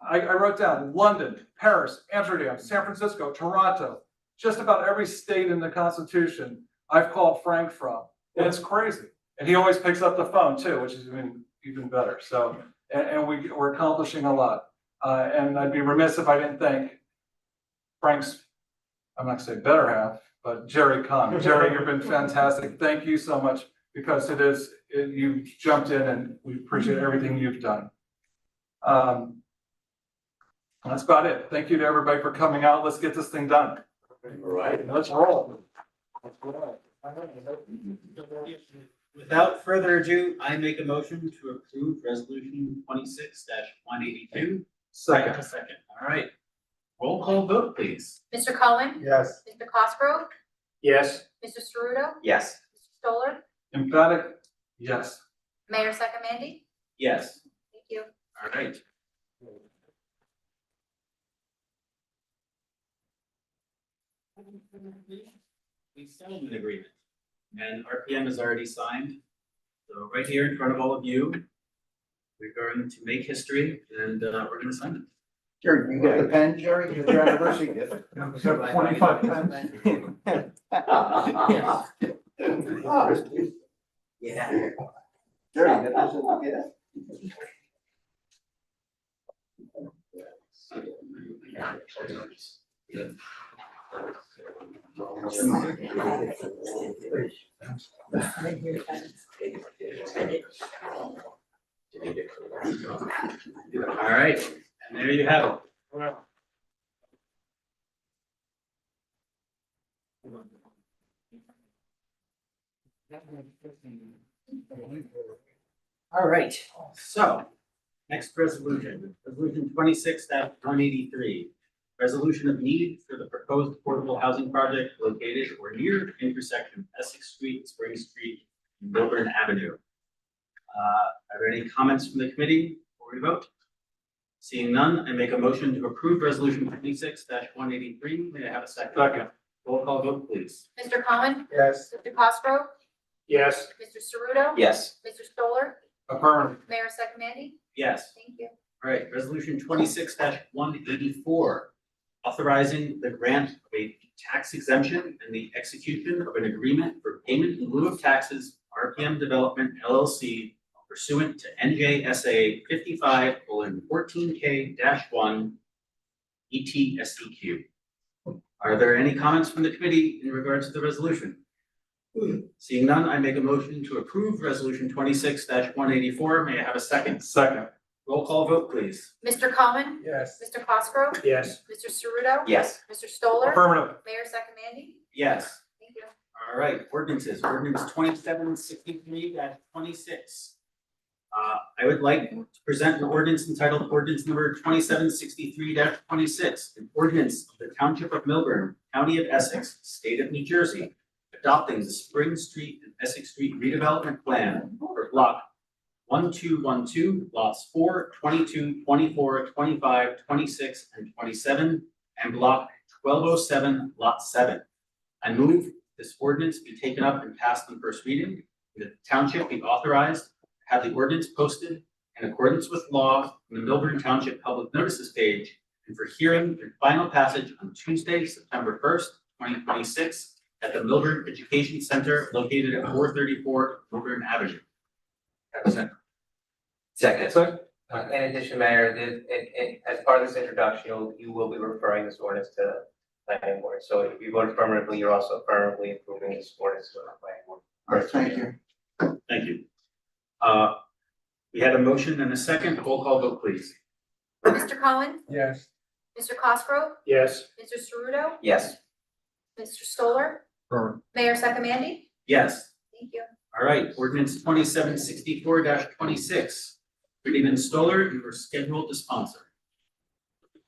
Speaker 5: I wrote down London, Paris, Amsterdam, San Francisco, Toronto, just about every state in the Constitution I've called Frank from. And it's crazy. And he always picks up the phone too, which is even better. So, and we're accomplishing a lot. And I'd be remiss if I didn't thank Frank's, I'm not gonna say better half, but Jerry Kahn. Jerry, you've been fantastic. Thank you so much, because you've jumped in and we appreciate everything you've done. That's about it. Thank you to everybody for coming out. Let's get this thing done.
Speaker 1: All right.
Speaker 5: Let's roll.
Speaker 1: Without further ado, I make a motion to approve resolution 26-182.
Speaker 5: Second.
Speaker 1: All right. Roll call vote, please.
Speaker 9: Mr. Cullen?
Speaker 13: Yes.
Speaker 9: Mr. Cosgrove?
Speaker 2: Yes.
Speaker 9: Mr. Ceruto?
Speaker 16: Yes.
Speaker 9: Mr. Stoller?
Speaker 5: Emphatic, yes.
Speaker 9: Mayor Sakamandy?
Speaker 1: Yes.
Speaker 9: Thank you.
Speaker 1: All right. We settlement agreement, and RPM is already signed. So right here in front of all of you, we're going to make history, and we're going to sign it.
Speaker 3: Jerry, you get the pen, Jerry? It's your anniversary gift.
Speaker 5: 25 pens.
Speaker 3: Yeah. Jerry, that doesn't get it.
Speaker 1: All right, and there you have it. All right, so next resolution, resolution 26-183. Resolution of need for the proposed affordable housing project located or near the intersection of Essex Street, Spring Street, and Milburn Avenue. Are there any comments from the committee before we vote? Seeing none, I make a motion to approve resolution 26-183. May I have a second?
Speaker 5: Second.
Speaker 1: Roll call vote, please.
Speaker 9: Mr. Cullen?
Speaker 13: Yes.
Speaker 9: Mr. Cosgrove?
Speaker 2: Yes.
Speaker 9: Mr. Ceruto?
Speaker 16: Yes.
Speaker 9: Mr. Stoller?
Speaker 5: Affirmative.
Speaker 9: Mayor Sakamandy?
Speaker 1: Yes.
Speaker 9: Thank you.
Speaker 1: All right, resolution 26-184. Authorizing the grant of a tax exemption and the execution of an agreement for payment in lieu of taxes, RPM Development LLC pursuant to NJSA 55:14K-1 ETSEQ. Are there any comments from the committee in regards to the resolution? Seeing none, I make a motion to approve resolution 26-184. May I have a second?
Speaker 5: Second.
Speaker 1: Roll call vote, please.
Speaker 9: Mr. Cullen?
Speaker 13: Yes.
Speaker 9: Mr. Cosgrove?
Speaker 2: Yes.
Speaker 9: Mr. Ceruto?
Speaker 16: Yes.
Speaker 9: Mr. Stoller?
Speaker 5: Affirmative.
Speaker 9: Mayor Sakamandy?
Speaker 1: Yes.
Speaker 9: Thank you.
Speaker 1: All right, ordinances, ordinance 2763-26. I would like to present an ordinance entitled ordinance number 2763-26, an ordinance of the Township of Milburn, County of Essex, State of New Jersey, adopting the Spring Street and Essex Street redevelopment plan for block 1212, lots 4, 22, 24, 25, 26, and 27, and block 1207, lot 7. I move this ordinance be taken up and passed on first reading, and that the township be authorized to have the ordinance posted in accordance with law on the Milburn Township Public Notices page, and for hearing and final passage on Tuesday, September 1st, 2026, at the Milburn Education Center located at 434 Milburn Avenue.
Speaker 16: Second.
Speaker 4: In addition, Mayor, as part of this introduction, you will be referring this ordinance to the planning board. So if you vote affirmatively, you're also affirmatively approving this ordinance to the planning board.
Speaker 3: All right, thank you.
Speaker 1: Thank you. We had a motion and a second. Roll call vote, please.
Speaker 9: Mr. Cullen?
Speaker 13: Yes.
Speaker 9: Mr. Cosgrove?
Speaker 2: Yes.
Speaker 9: Mr. Ceruto?
Speaker 16: Yes.
Speaker 9: Mr. Stoller? Mayor Sakamandy?
Speaker 1: Yes.
Speaker 9: Thank you.
Speaker 1: All right, ordinance 2764-26. Freeman Stoller, you are scheduled to sponsor.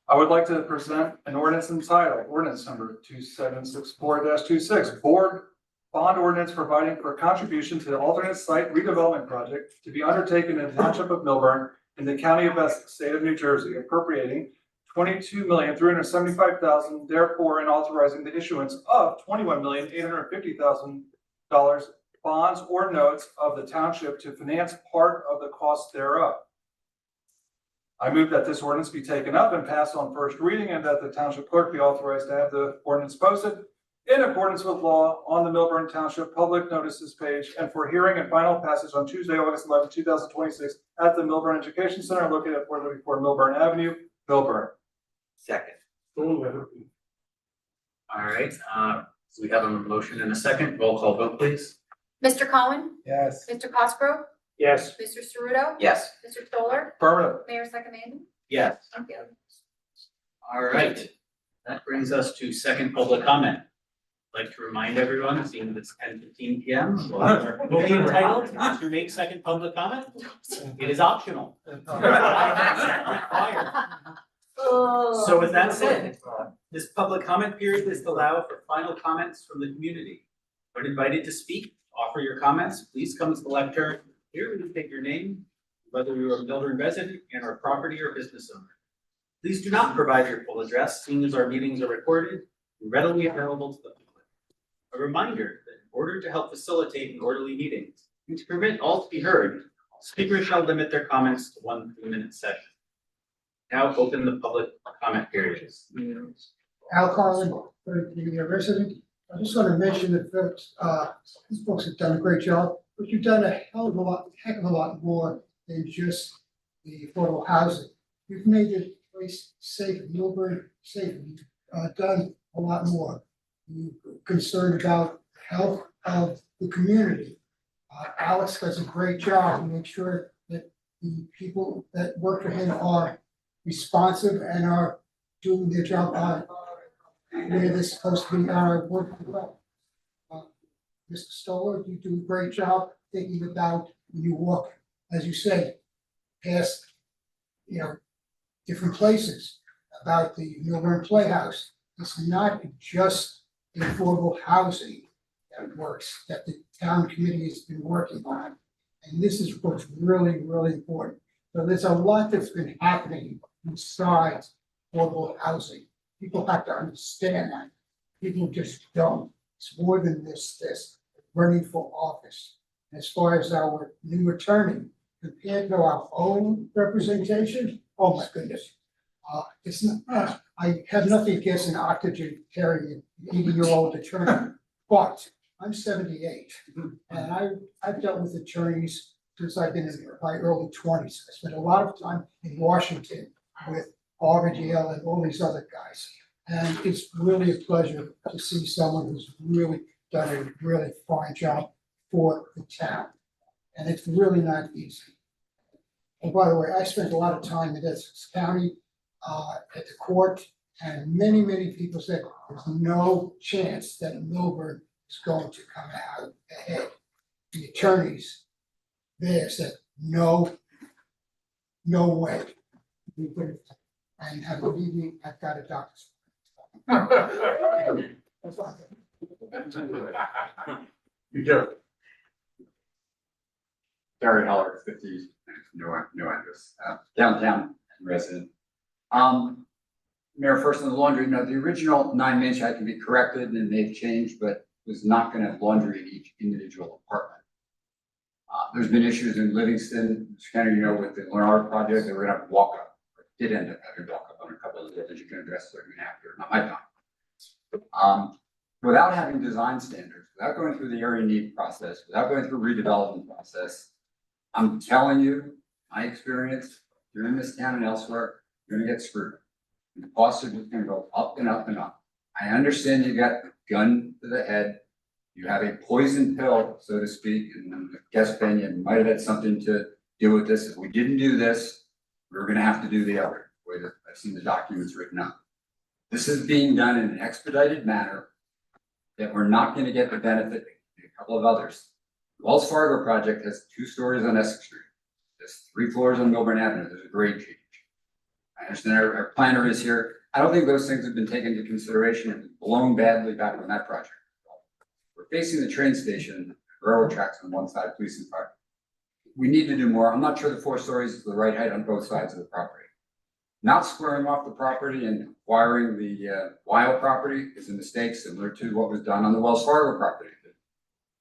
Speaker 5: I would like to present an ordinance entitled ordinance number 2764-26, board bond ordinance providing for a contribution to the alternate site redevelopment project to be undertaken in the Township of Milburn in the County of Essex, State of New Jersey, appropriating $22,375,000, therefore, and authorizing the issuance of $21,850,000 bonds or notes of the township to finance part of the cost thereof. I move that this ordinance be taken up and passed on first reading, and that the township clerk be authorized to have the ordinance posted in accordance with law on the Milburn Township Public Notices page and for hearing and final passage on Tuesday, August 11, 2026 at the Milburn Education Center located at 434 Milburn Avenue, Milburn.
Speaker 1: Second. All right, so we have a motion and a second. Roll call vote, please.
Speaker 9: Mr. Cohen?
Speaker 13: Yes.
Speaker 9: Mr. Cosgrove?
Speaker 2: Yes.
Speaker 9: Mr. Ceruto?
Speaker 16: Yes.
Speaker 9: Mr. Stoller?
Speaker 5: Affirmative.
Speaker 9: Mayor Sakamanning?
Speaker 1: Yes.
Speaker 9: Thank you.
Speaker 1: All right, that brings us to second public comment. I'd like to remind everyone, seeing that it's 10:15 p.m., will be entitled to make second public comment. It is optional. Required. So with that said, this public comment period is to allow for final comments from the community. When invited to speak, offer your comments, please come to the lectern. Here we state your name, whether you are a Milburn resident and or property or business owner. Please do not provide your full address, seeing as our meetings are recorded and readily available to the public. A reminder that in order to help facilitate an orderly meeting and to permit all to be heard, speakers shall limit their comments to 1 3-minute session. Now open the public comment period.
Speaker 20: Al Carlin, 33-year resident. I just want to mention that these folks have done a great job, but you've done a heck of a lot more than just the affordable housing. You've made the place safe, Milburn safe. You've done a lot more. You're concerned about the health of the community. Alex does a great job to make sure that the people that work for him are responsive and are doing their job on where they're supposed to be working well. Mr. Stoller, you do a great job thinking about when you walk, as you said, past, different places, about the Milburn Playhouse. It's not just the affordable housing that works, that the town committee has been working on. And this is what's really, really important. So there's a lot that's been happening besides affordable housing. People have to understand that. People just don't. It's more than this, running for office. As far as our new attorney, compared to our own representation, oh my goodness. It's not, I have nothing against an octogen carrying 80-year-old attorney, but I'm 78 and I've dealt with attorneys since I've been in my early 20s. I spent a lot of time in Washington with RGL and all these other guys. And it's really a pleasure to see someone who's really done a really fine job for the town. And it's really not easy. And by the way, I spent a lot of time in Essex County at the court, and many, many people said there's no chance that Milburn is going to come out ahead. The attorneys there said, no way. And I believe me, I've got a doctor's.
Speaker 22: You do. Gary Heller, 50, no address, downtown resident. Mayor, first on the laundry, the original 9 Main Street can be corrected and they've changed, but was not gonna have laundry in each individual apartment. There's been issues in Livingston, with the Leonard project, they were gonna have walk up. Did end up having walk up on a couple of the that you can address that after, not my time. Without having design standards, without going through the area need process, without going through redevelopment process, I'm telling you, my experience, you're in this town and elsewhere, you're gonna get screwed. The costs are just gonna go up and up and up. I understand you got a gun to the head, you have a poison pill, so to speak, and I guess Ben, you might have had something to do with this. If we didn't do this, we're gonna have to do the other, the way that I've seen the documents written up. This is being done in an expedited manner that we're not gonna get the benefit, a couple of others. The Wells Fargo project has 2 stories on Essex Street. There's 3 floors on Milburn Avenue, there's a grade change. I understand our planner is here. I don't think those things have been taken into consideration and blown badly back on that project. We're
Speaker 8: facing the train station, railroad tracks on one side, police and fire. We need to do more. I'm not sure the 4 stories is the right height on both sides of the property. Not squaring off the property and acquiring the Weil property is a mistake similar to what was done on the Wells Fargo property.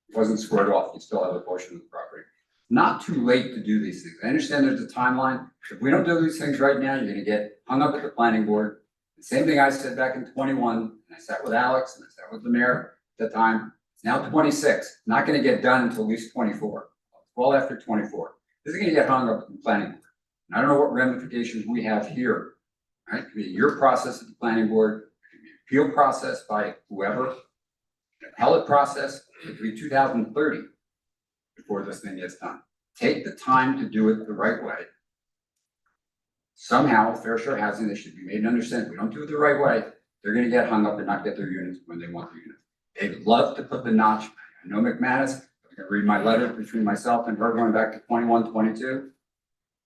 Speaker 8: It wasn't squared off. You still have a portion of the property. Not too late to do these things. I understand there's a timeline. If we don't do these things right now, you're gonna get hung up at the planning board. The same thing I said back in 21, and I sat with Alex and I sat with the mayor at the time. It's now 26, not gonna get done until at least 24, well after 24. This is gonna get hung up at the planning board. And I don't know what ramifications we have here, right? It could be your process at the planning board, it could be an appeal process by whoever, an appellate process, it could be 2030 before this thing gets done. Take the time to do it the right way. Somehow, fair share housing, they should be made to understand, if we don't do it the right way, they're gonna get hung up and not get their units when they want their units. They'd love to put the notch, I know McManus, I'm gonna read my letter between myself and her going back to 21, 22.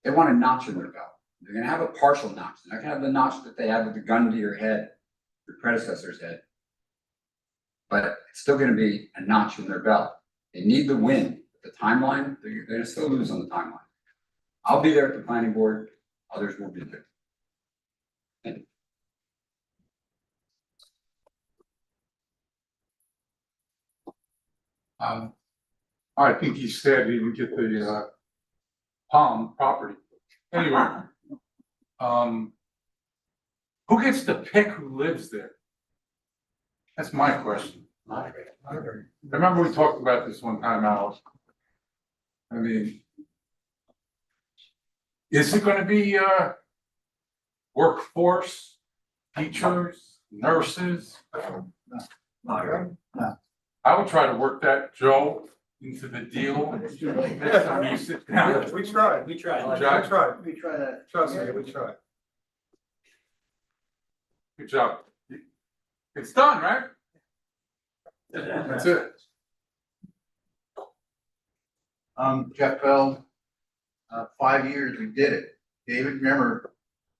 Speaker 8: They want a notch in their belt. They're gonna have a partial notch. They're not gonna have the notch that they had with the gun to your head, your predecessor's head. But it's still gonna be a notch in their belt. They need the win. The timeline, they're gonna still lose on the timeline. I'll be there at the planning board, others will be there. Thank you.
Speaker 21: I think he said he would get the Palm property. Anyway, who gets to pick who lives there? That's my question. I remember we talked about this one time, Alice. I mean, is it gonna be workforce, teachers, nurses? I would try to work that, Joe, into the deal. Next time you sit down.
Speaker 11: We tried.
Speaker 21: Jack?
Speaker 11: We tried that. Trust me, we tried.
Speaker 21: Good job. It's done, right? That's it.
Speaker 10: Jeff Bell, 5 years, we did it. David, remember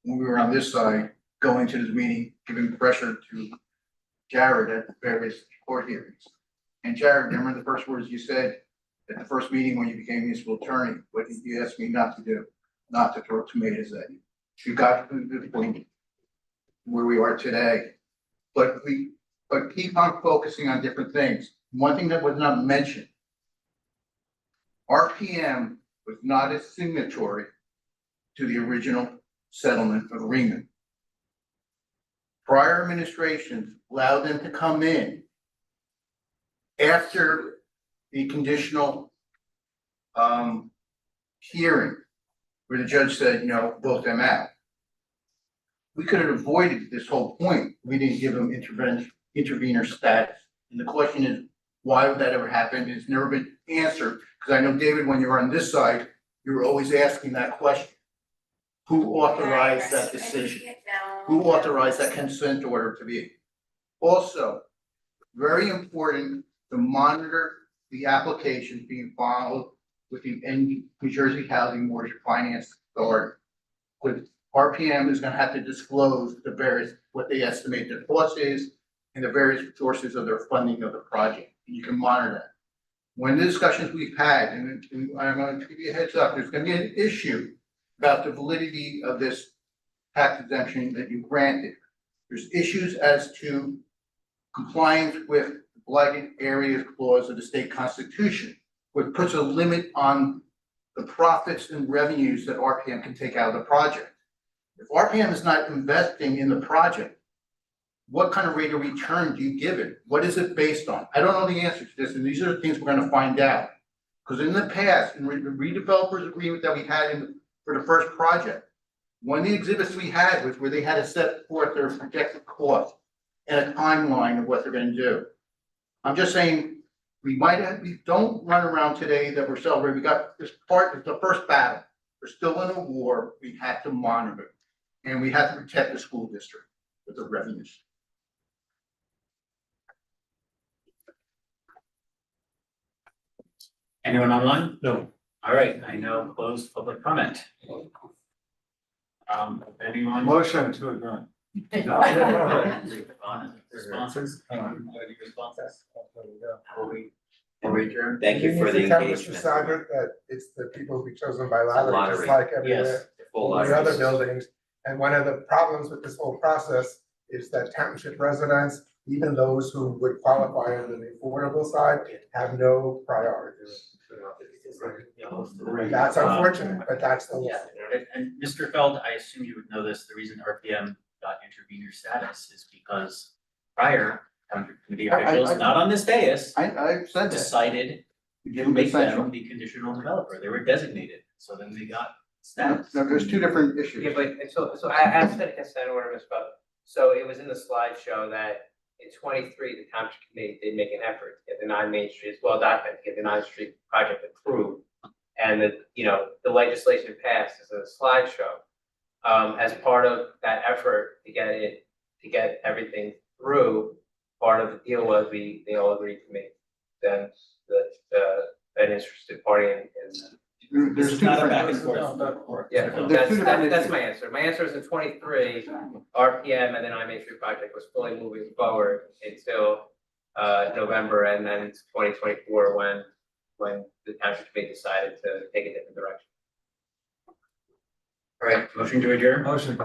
Speaker 10: when we were on this side, going to this meeting, giving pressure to Jared at the various court hearings. And Jared, remember the first words you said at the first meeting when you became municipal attorney? What did you ask me not to do? Not to throw tomatoes at you. You got to the point where we are today. But keep on focusing on different things. One thing that was not mentioned, RPM was not a signatory to the original settlement agreement. Prior administrations allowed them to come in after the conditional hearing where the judge said, you know, vote them out. We could have avoided this whole point. We didn't give them intervener status. And the question is, why would that ever happen? It's never been answered. Because I know, David, when you were on this side, you were always asking that question. Who authorized that decision? Who authorized that consent order to be? Also, very important to monitor the applications being filed with the New Jersey Housing Mortgage Finance Authority. With RPM is gonna have to disclose the various, what they estimate their cost is and the various sources of their funding of the project. You can monitor that. When the discussions we've had, and I'm going to give you a heads up, there's going to be an issue about the validity of this tax exemption that you granted. There's issues as to compliance with the blighted areas clause of the state constitution, which puts a limit on the profits and revenues that RPM can take out of the project. If RPM is not investing in the project, what kind of rate of return do you give it? What is it based on? I don't know the answer to this, and these are the things we're gonna find out. Because in the past, in the redevelopers agreement that we had for the first project, one of the exhibits we had was where they had to set forth their projected cost and a timeline of what they're gonna do. I'm just saying, we don't run around today that we're celebrating. We got this part, it's the first battle. We're still in a war, we have to monitor. And we have to protect the school district with the revenues.
Speaker 1: Anyone online? No. All right, I now close public comment. Anyone?
Speaker 11: Motion to adjourn.
Speaker 1: Responses? Any responses?
Speaker 16: Thank you for the
Speaker 13: need to tell Mr.
Speaker 16: engagement.
Speaker 13: Sager that it's the people who be chosen by
Speaker 16: It's a
Speaker 13: lottery, just
Speaker 16: lottery.
Speaker 13: like everywhere,
Speaker 16: Yes, full
Speaker 13: all the
Speaker 16: lottery
Speaker 13: other
Speaker 16: system.
Speaker 13: buildings. And one of the problems with this whole process is that township residents, even those who would qualify under the affordable side, have no priority. That's unfortunate, but that's the law.
Speaker 1: And Mr. Feld, I assume you would know this, the reason RPM got intervenor status is because prior township committee officials, not on this dais,
Speaker 10: I said that.
Speaker 1: decided
Speaker 10: Give
Speaker 1: to
Speaker 10: them
Speaker 1: make
Speaker 10: essential.
Speaker 1: them the conditional developer. They were designated, so then they got status.
Speaker 10: No, there's two different issues.
Speaker 4: Yeah, but so I asked that consent order, Ms. Butler. So it was in the slideshow that in 23, the township committee did make an effort to get the 9 Main Street, it's well documented, to get the 9th Street project approved. And the legislation passed as a slideshow. As part of that effort to get everything through, part of the deal was they all agreed to make them an interested party in
Speaker 10: There's two
Speaker 1: Not a
Speaker 10: different.
Speaker 1: back and forth.
Speaker 4: yeah,
Speaker 10: There's two different
Speaker 4: that's
Speaker 10: issues.
Speaker 4: my answer. My answer is in 23, RPM and the 9 Main Street project was fully moving forward until November, and then it's 2024 when the township committee decided to take a different direction.
Speaker 1: All right, motion to adjourn?
Speaker 5: Motion.